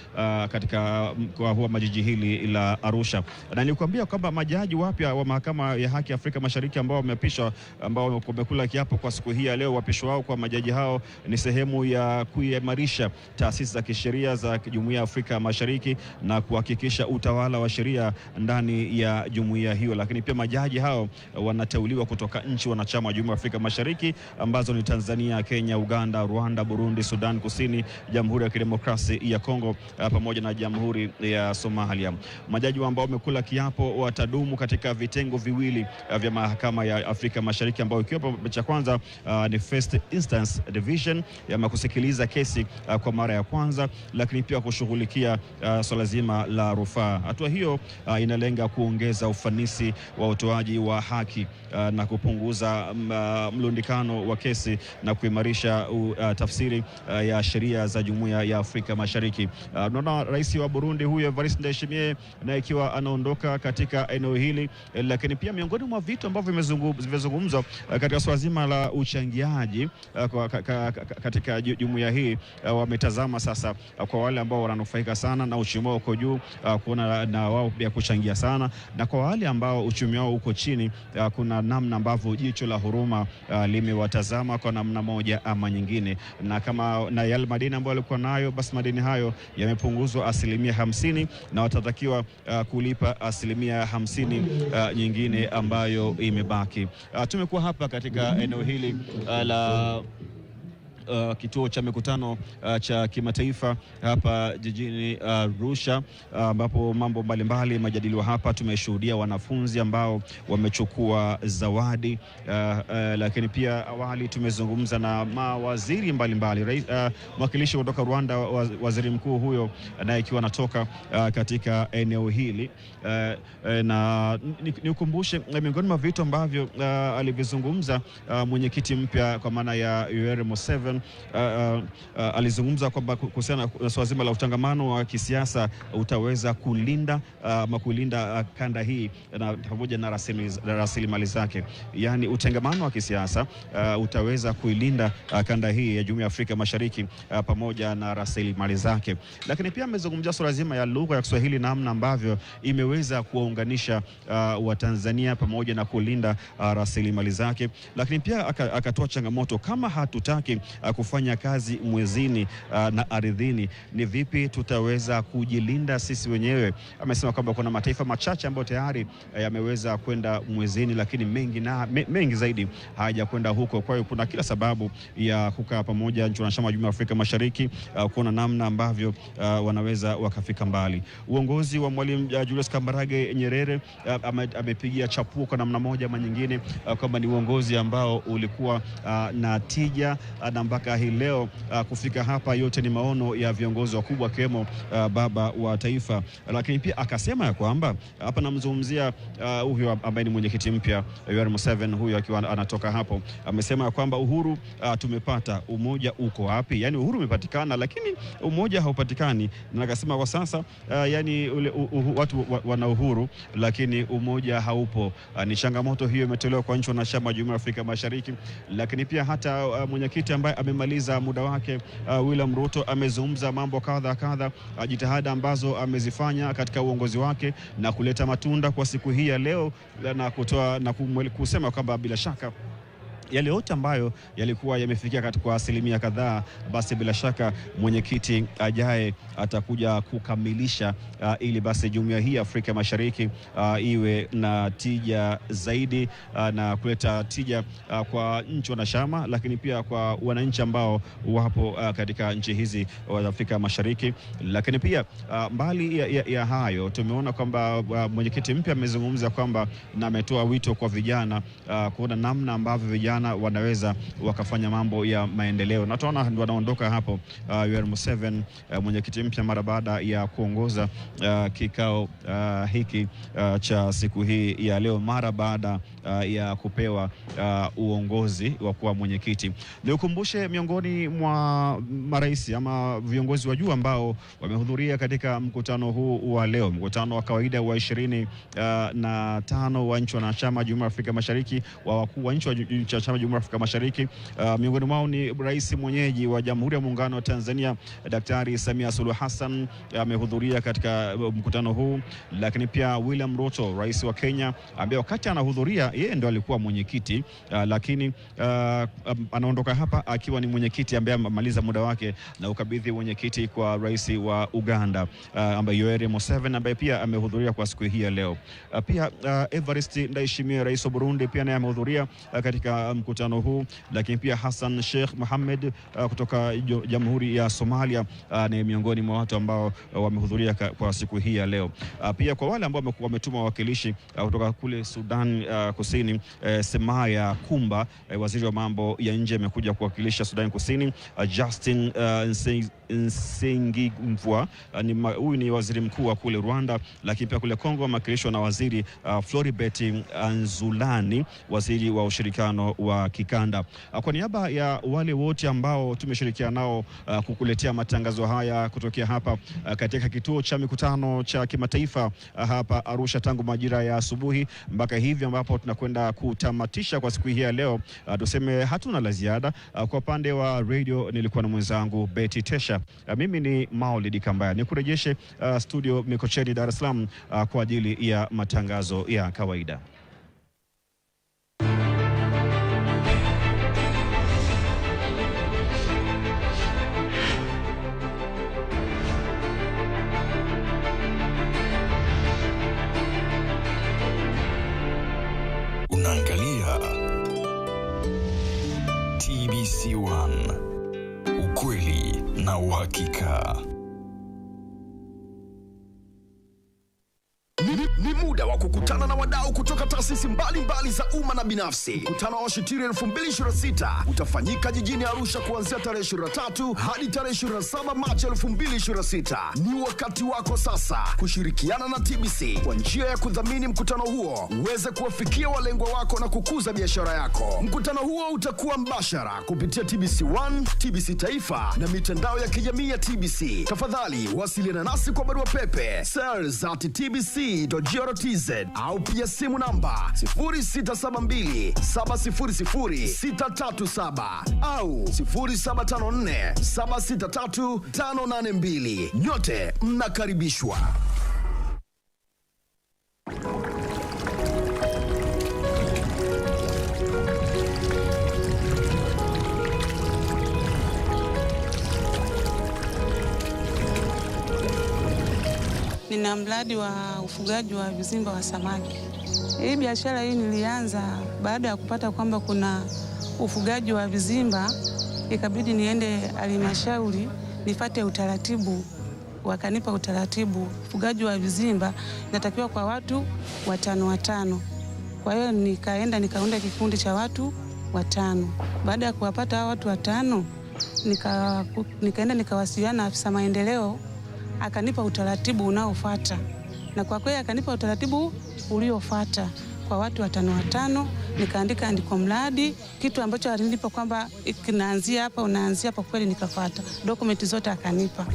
S1: katika mkoa huu wa jiji hili la Arusha. Na nilikwambia kwamba majaji wapya wa mahakama ya haki Afrika Mashariki ambao wameapishwa, ambao wamekula kiapo kwa siku hii ya leo, wapisho wao kwa majaji hao ni sehemu ya kuimarisha taasisi za kisheria za Jumuiya ya Afrika Mashariki na kuhakikisha utawala wa sheria ndani ya jumuiya hiyo. Lakini pia majaji hao wanateuliwa kutoka nchi wanachama wa Jumuiya ya Afrika Mashariki ambazo ni Tanzania, Kenya, Uganda, Rwanda, Burundi, Sudan Kusini, Jamhuri ya Kidemokrasia ya Kongo pamoja na Jamhuri ya Somalia. Majaji ambao wamekula kiapo watadumu katika vitengo viwili vya mahakama ya Afrika Mashariki, ambao ikiwa cha kwanza ni First Instance Division ya kusikiliza kesi kwa mara ya kwanza, lakini pia kushughulikia swala zima la rufaa. Hatua hiyo inalenga kuongeza ufanisi wa utoaji wa haki na kupunguza mlundikano wa kesi na kuimarisha tafsiri ya sheria za Jumuiya ya Afrika Mashariki. Naona rais wa Burundi huyo Evariste Ndayishimiye na ikiwa anaondoka katika eneo hili, lakini pia miongoni mwa vitu ambavyo vimezungumzwa katika swala zima la uchangiaji katika jumuiya hii, wametazama sasa kwa wale ambao wananufaika sana na uchumi wao uko juu, kuona na wao pia kuchangia sana, na kwa wale ambao uchumi wao uko chini, kuna namna ambavyo jicho la huruma limewatazama kwa namna moja ama nyingine, na kama na yale madeni ambayo walikuwa nayo, basi madeni hayo yamepunguzwa 50% na watatakiwa kulipa 50% nyingine ambayo imebaki. Tumekuwa hapa katika eneo hili la kituo cha mikutano cha kimataifa hapa jijini Arusha, ambapo mambo mbalimbali majadiliwa hapa. Tumeshuhudia wanafunzi ambao wamechukua zawadi, lakini pia awali tumezungumza na mawaziri mbalimbali. Mwakilishi kutoka Rwanda, waziri mkuu huyo naye ikiwa anatoka katika eneo hili, na nikumbushe miongoni mwa vitu ambavyo alivizungumza mwenyekiti mpya kwa maana ya Yoweri Museveni. Alizungumza kwamba kuhusiana na swala zima la utangamano wa kisiasa utaweza kulinda kanda hii na pamoja na rasilimali zake. Yani utangamano wa kisiasa utaweza kuilinda kanda hii ya Jumuiya ya Afrika Mashariki pamoja na rasilimali zake. Lakini pia amezungumzia swala zima ya lugha ya Kiswahili, namna ambavyo imeweza kuwaunganisha Watanzania pamoja na kulinda rasilimali zake. Lakini pia akatoa changamoto, kama hatutaki kufanya kazi mwezini na ardhini, ni vipi tutaweza kujilinda sisi wenyewe? Amesema kwamba kuna mataifa machache ambayo tayari yameweza kwenda mwezini, lakini mengi zaidi hayajakwenda huko. Kwa hiyo kuna kila sababu ya kukaa pamoja nchi wanachama wa Jumuiya ya Afrika Mashariki, kuona namna ambavyo wanaweza wakafika mbali. Uongozi wa Mwalimu Julius Kambarage Nyerere amepigia chapuo kwa namna moja ama nyingine, kwamba ni uongozi ambao ulikuwa na tija, na mpaka hii leo kufika hapa yote ni maono ya viongozi wakubwa akiwemo baba wa taifa. Lakini pia akasema ya kwamba hapa namzungumzia huyo ambaye ni mwenyekiti mpya Yoweri Museveni, huyo akiwa anatoka hapo, amesema ya kwamba uhuru tumepata, umoja uko wapi? Yani uhuru umepatikana lakini umoja haupatikani, na akasema kwa sasa yani watu wana uhuru lakini umoja haupo. Ni changamoto hiyo imetolewa kwa nchi wanachama wa Jumuiya ya Afrika Mashariki. Lakini pia hata mwenyekiti ambaye amemaliza muda wake William Ruto amezungumza mambo kadha, jitihada ambazo amezifanya katika uongozi wake na kuleta matunda kwa siku hii ya leo, na kutoa na kusema kwamba bila shaka yale yote ambayo yalikuwa yamefikia katika asilimia kadhaa, basi bila shaka mwenyekiti ajaye atakuja kukamilisha ili basi jumuiya hii ya Afrika Mashariki iwe na tija zaidi, na kuleta tija kwa nchi wanachama, lakini pia kwa wananchi ambao wapo katika nchi hizi wa Afrika Mashariki. Lakini pia mbali ya hayo, tumeona kwamba mwenyekiti mpya amezungumza kwamba na ametoa wito kwa vijana kuona namna ambavyo vijana wanaweza wakafanya mambo ya maendeleo. Na tunaona ndio wanaondoka hapo Yoweri Museveni, mwenyekiti mpya, mara baada ya kuongoza kikao hiki cha siku hii ya leo, mara baada ya kupewa uongozi wa kuwa mwenyekiti. Nikukumbushe miongoni mwa marais ama viongozi wa juu ambao wamehudhuria katika mkutano huu wa leo, mkutano wa kawaida wa 25 wa nchi wanachama Jumuiya ya Afrika Mashariki, wa wakuu wa nchi wa wanachama Jumuiya ya Afrika Mashariki. Miongoni mwao ni rais mwenyeji wa Jamhuri ya Muungano wa Tanzania Daktari Samia Suluhu Hassan amehudhuria katika mkutano huu. Lakini pia William Ruto, rais wa Kenya, ambaye wakati anahudhuria yeye ndo alikuwa mwenyekiti, lakini anaondoka hapa akiwa ni mwenyekiti ambaye amemaliza muda wake na ukabidhi mwenyekiti kwa rais wa Uganda ambaye Yoweri Museveni, ambaye pia amehudhuria kwa siku hii ya leo. Pia Evariste Ndayishimiye, rais wa Burundi, pia naye amehudhuria katika mkutano huu. Lakini pia Hassan Sheikh Mohamed kutoka Jamhuri ya Somalia ni miongoni mwa watu ambao wamehudhuria kwa siku hii ya leo. Pia kwa wale ambao wametuma wawakilishi kutoka kule Sudan Kusini, Semaya Kumba, waziri wa mambo ya nje, amekuja kuwakilisha Sudan Kusini. Justin Nsengimvua, huyu ni waziri mkuu wa kule Rwanda. Lakini pia kule Kongo amewakilishwa na waziri Floribert Anzulani, waziri wa ushirikiano wa wa kikanda. Kwa niaba ya wale wote ambao tumeshirikiana nao kukuletea matangazo haya kutokea hapa katika kituo cha mikutano cha kimataifa hapa Arusha tangu majira ya asubuhi mpaka hivi ambapo tunakwenda kutamatisha kwa siku hii ya leo, tuseme hatuna la ziada. Kwa upande wa radio nilikuwa na mwenzangu Betty Tesha. Mimi ni Maulidi Kambaya. Nikurejeshe studio Mikocheni, Dar es Salaam kwa ajili ya matangazo ya kawaida.
S16: Unaangalia TBC1, ukweli na uhakika.
S17: Ni muda wa kukutana na wadau kutoka taasisi mbalimbali za umma na binafsi. Mkutano wa Shitiri 2026 utafanyika jijini Arusha kuanzia tarehe 23 hadi tarehe 27 Machi 2026. Ni wakati wako sasa kushirikiana na TBC kwa njia ya kudhamini mkutano huo, uweze kuwafikia walengwa wako na kukuza biashara yako. Mkutano huo utakuwa mbashara kupitia TBC1, TBC Taifa na mitandao ya kijamii ya TBC. Tafadhali wasiliana nasi kwa barua pepe sales@tbc.go.tz au pia simu namba 0672700637 au 0754763582. Nyote mnakaribishwa.
S18: Nina mradi wa ufugaji wa vizimba wa samaki. Hii biashara hii nilianza baada ya kupata kwamba kuna ufugaji wa vizimba, ikabidi niende halmashauri nifate utaratibu. Wakanipa utaratibu, ufugaji wa vizimba natakiwa kwa watu 5. Kwa hiyo nikaunda kikundi cha watu 5. Baada ya kuwapata hao watu 5, nikaenda nikawasiliana na afisa maendeleo, akanipa utaratibu unaofuata. Na kwa kweli akanipa utaratibu uliofuata kwa watu 5, nikaandika andiko mradi, kitu ambacho alinipa kwamba kinaanzia hapa unaanzia hapa, kweli nikafuata. Dokumenti zote akanipa.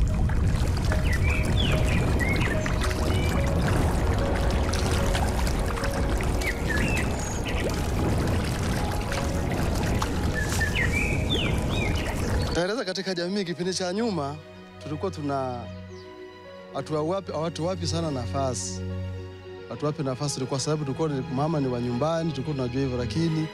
S19: Taeleza katika jamii kipindi cha nyuma tulikuwa watu wapi sana nafasi. Watu wapi nafasi kwa sababu tulikuwa mama ni wa nyumbani, tulikuwa tunajua hivyo, lakini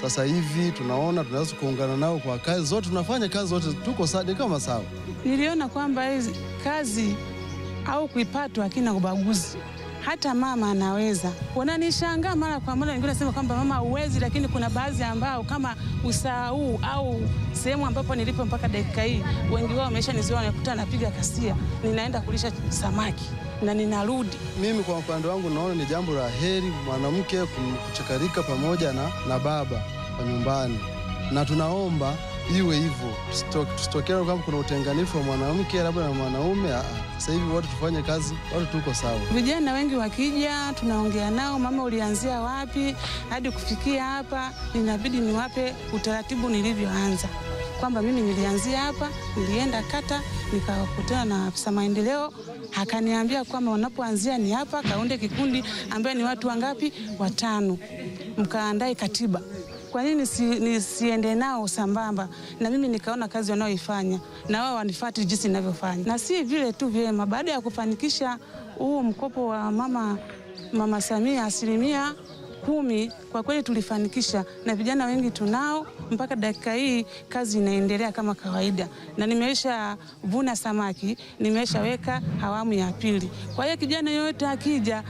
S19: sasa hivi tunaona tunaweza kuungana nao kwa kazi zote, tunafanya kazi zote, tuko kama sawa. Niliona kwamba hizi kazi au kuipatwa hakina ubaguzi. Hata mama anaweza. Wananishangaa mara kwa mara, wengine nasema kwamba mama huwezi, lakini kuna baadhi ambao kama usahau au sehemu ambapo nilipo mpaka dakika hii, wengi wao wameshanizoea, wanakuta napiga kasia, ninaenda kulisha samaki na ninarudi. Mimi kwa upande wangu naona ni jambo la heri mwanamke kuchakarika pamoja na baba wa nyumbani, na tunaomba iwe hivyo. Tusitokee kama kuna utenganifu wa mwanamke labda na mwanaume. Sasa hivi wote tufanye kazi, wote tuko sawa. Vijana wengi wakija tunaongea nao, mama ulianzia wapi hadi kufikia hapa, inabidi niwape utaratibu nilivyoanza. Kwamba mimi nilianzia hapa, nilienda kata, nikakutana na afisa maendeleo, akaniambia kwamba wanapoanzia ni hapa, kaunde kikundi ambaye ni watu wangapi? 5. Mkaandae katiba. Kwa nini nisiende nao sambamba? Na mimi nikaona kazi wanaoifanya na wao wanifuate jinsi ninavyofanya. Na si vile tu vyema, baada ya kufanikisha huu mkopo wa Mama Samia 10%, kwa kweli tulifanikisha na vijana wengi tunao. Mpaka dakika hii kazi inaendelea kama kawaida, na nimesha vuna samaki, nimeshaweka awamu ya 2. Kwa hiyo kijana yote akija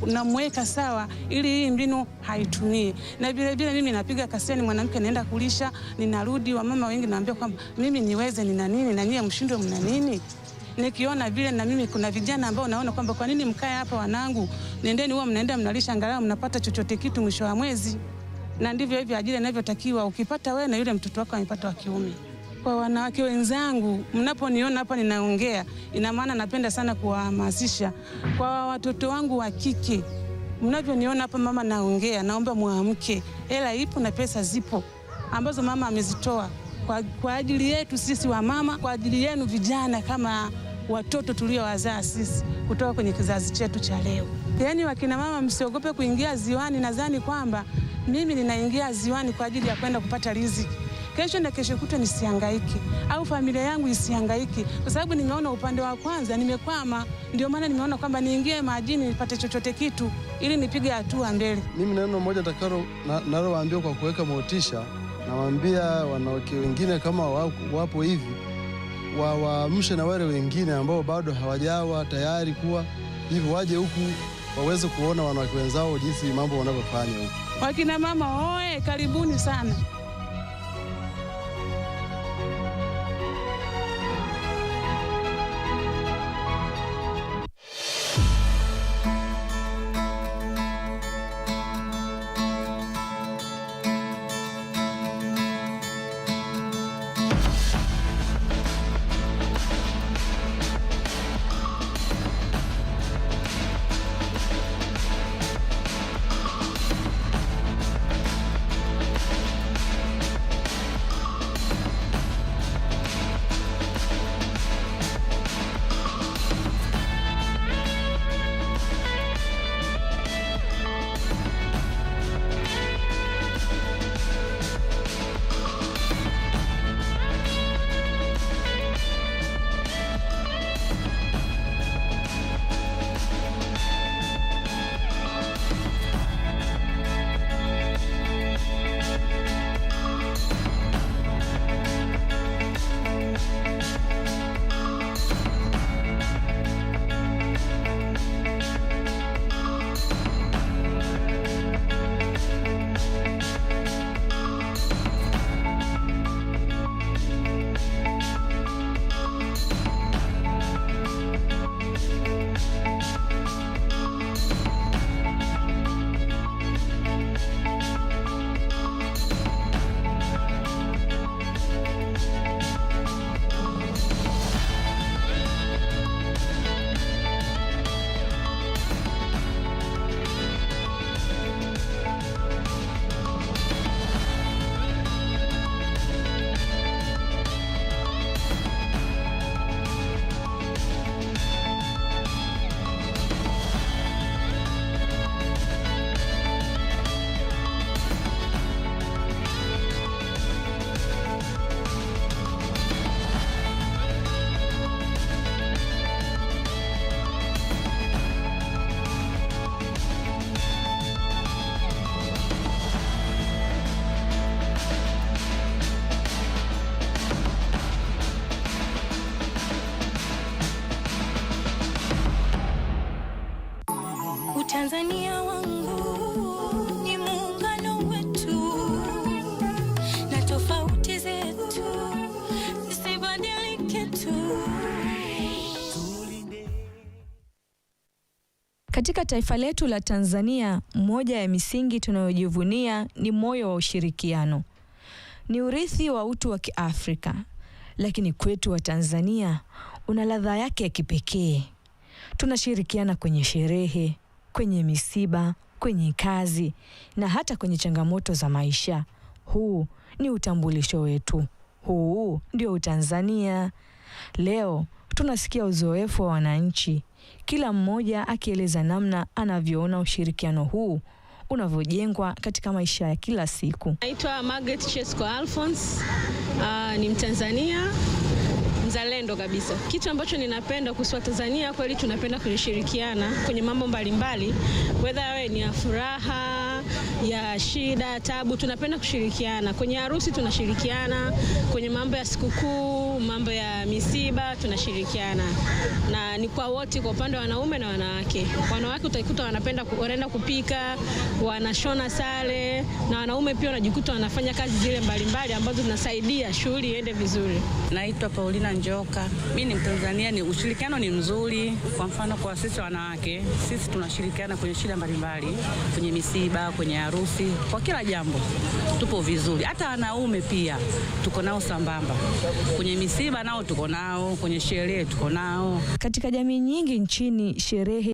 S19: namweka sawa ili hii mbinu haitumie. Na vile vile mimi napiga kasia, ni mwanamke naenda kulisha, ninarudi, wamama wengi naambia kwamba mimi niweze nina nini na nyie mshindwe mna nini. Nikiona vile na mimi kuna vijana ambao naona kwamba kwa nini mkae hapa wanangu, nendeni huwa mnaenda mnalisha, angalau mnapata chochote kitu mwisho wa mwezi. Na ndivyo hivyo ajira inavyotakiwa, ukipata wewe na yule mtoto wako amepata wa kiume. Kwa wanawake wenzangu, mnaponiona hapa ninaongea, ina maana napenda sana kuwahamasisha kwa watoto wangu wa kike
S18: Mnavyoniona hapa mama naongea, naomba muamke. Hela ipo na pesa zipo ambazo mama amezitoa kwa ajili yetu sisi wa mama, kwa ajili yenu vijana kama watoto tuliowazaa sisi kutoka kwenye kizazi chetu cha leo. Yaani wakina mama msiogope kuingia ziwani. Nadhani kwamba mimi ninaingia ziwani kwa ajili ya kwenda kupata riziki. Kesho na kesho kutwa nisihangaike au familia yangu isihangaike, kwa sababu nimeona upande wa kwanza nimekwama. Ndio maana nimeona kwamba niingie majini nipate chochote kitu ili nipige hatua mbele.
S19: Mimi neno moja nalowaambia kwa kuweka motisha, nawaambia wanawake wengine kama wapo hivi waamshe na wale wengine ambao bado hawajawa tayari kuwa hivi, waje huku waweze kuona wanawake wenzao jinsi mambo wanavyofanya huku.
S18: Wakina mama oe, karibuni sana.
S20: Tanzania wangu ni muungano wetu na tofauti zetu zisibadilike tu.
S21: Katika taifa letu la Tanzania, moja ya misingi tunayojivunia ni moyo wa ushirikiano. Ni urithi wa utu wa Kiafrika, lakini kwetu wa Tanzania una ladha yake ya kipekee. Tunashirikiana kwenye sherehe, kwenye misiba, kwenye kazi na hata kwenye changamoto za maisha. Huu ni utambulisho wetu. Huu ndio Utanzania. Leo tunasikia uzoefu wa wananchi, kila mmoja akieleza namna anavyoona ushirikiano huu unavyojengwa katika maisha ya kila siku.
S22: Naitwa Margaret Chesko Alphonse, ni Mtanzania mzalendo kabisa. Kitu ambacho ninapenda kuhusu Tanzania, kweli tunapenda kushirikiana kwenye mambo mbalimbali, whether wewe ni ya furaha, ya shida, tabu, tunapenda kushirikiana. Kwenye harusi tunashirikiana, kwenye mambo ya sikukuu, mambo ya misiba tunashirikiana. Na ni kwa wote, kwa upande wa wanaume na wanawake. Wanawake utaikuta wanaenda kupika, wanashona sare, na wanaume pia wanajikuta wanafanya kazi zile mbalimbali ambazo zinasaidia shughuli iende vizuri.
S23: Naitwa Paulina Njoka. Mimi ni Mtanzania, ni ushirikiano ni mzuri. Kwa mfano kwa sisi wanawake, sisi tunashirikiana kwenye shida mbalimbali, kwenye misiba, kwenye harusi, kwa kila jambo. Tupo vizuri. Hata wanaume pia tuko nao sambamba. Kwenye misiba nao tuko nao, kwenye sherehe tuko nao.
S21: Katika jamii nyingi nchini, sherehe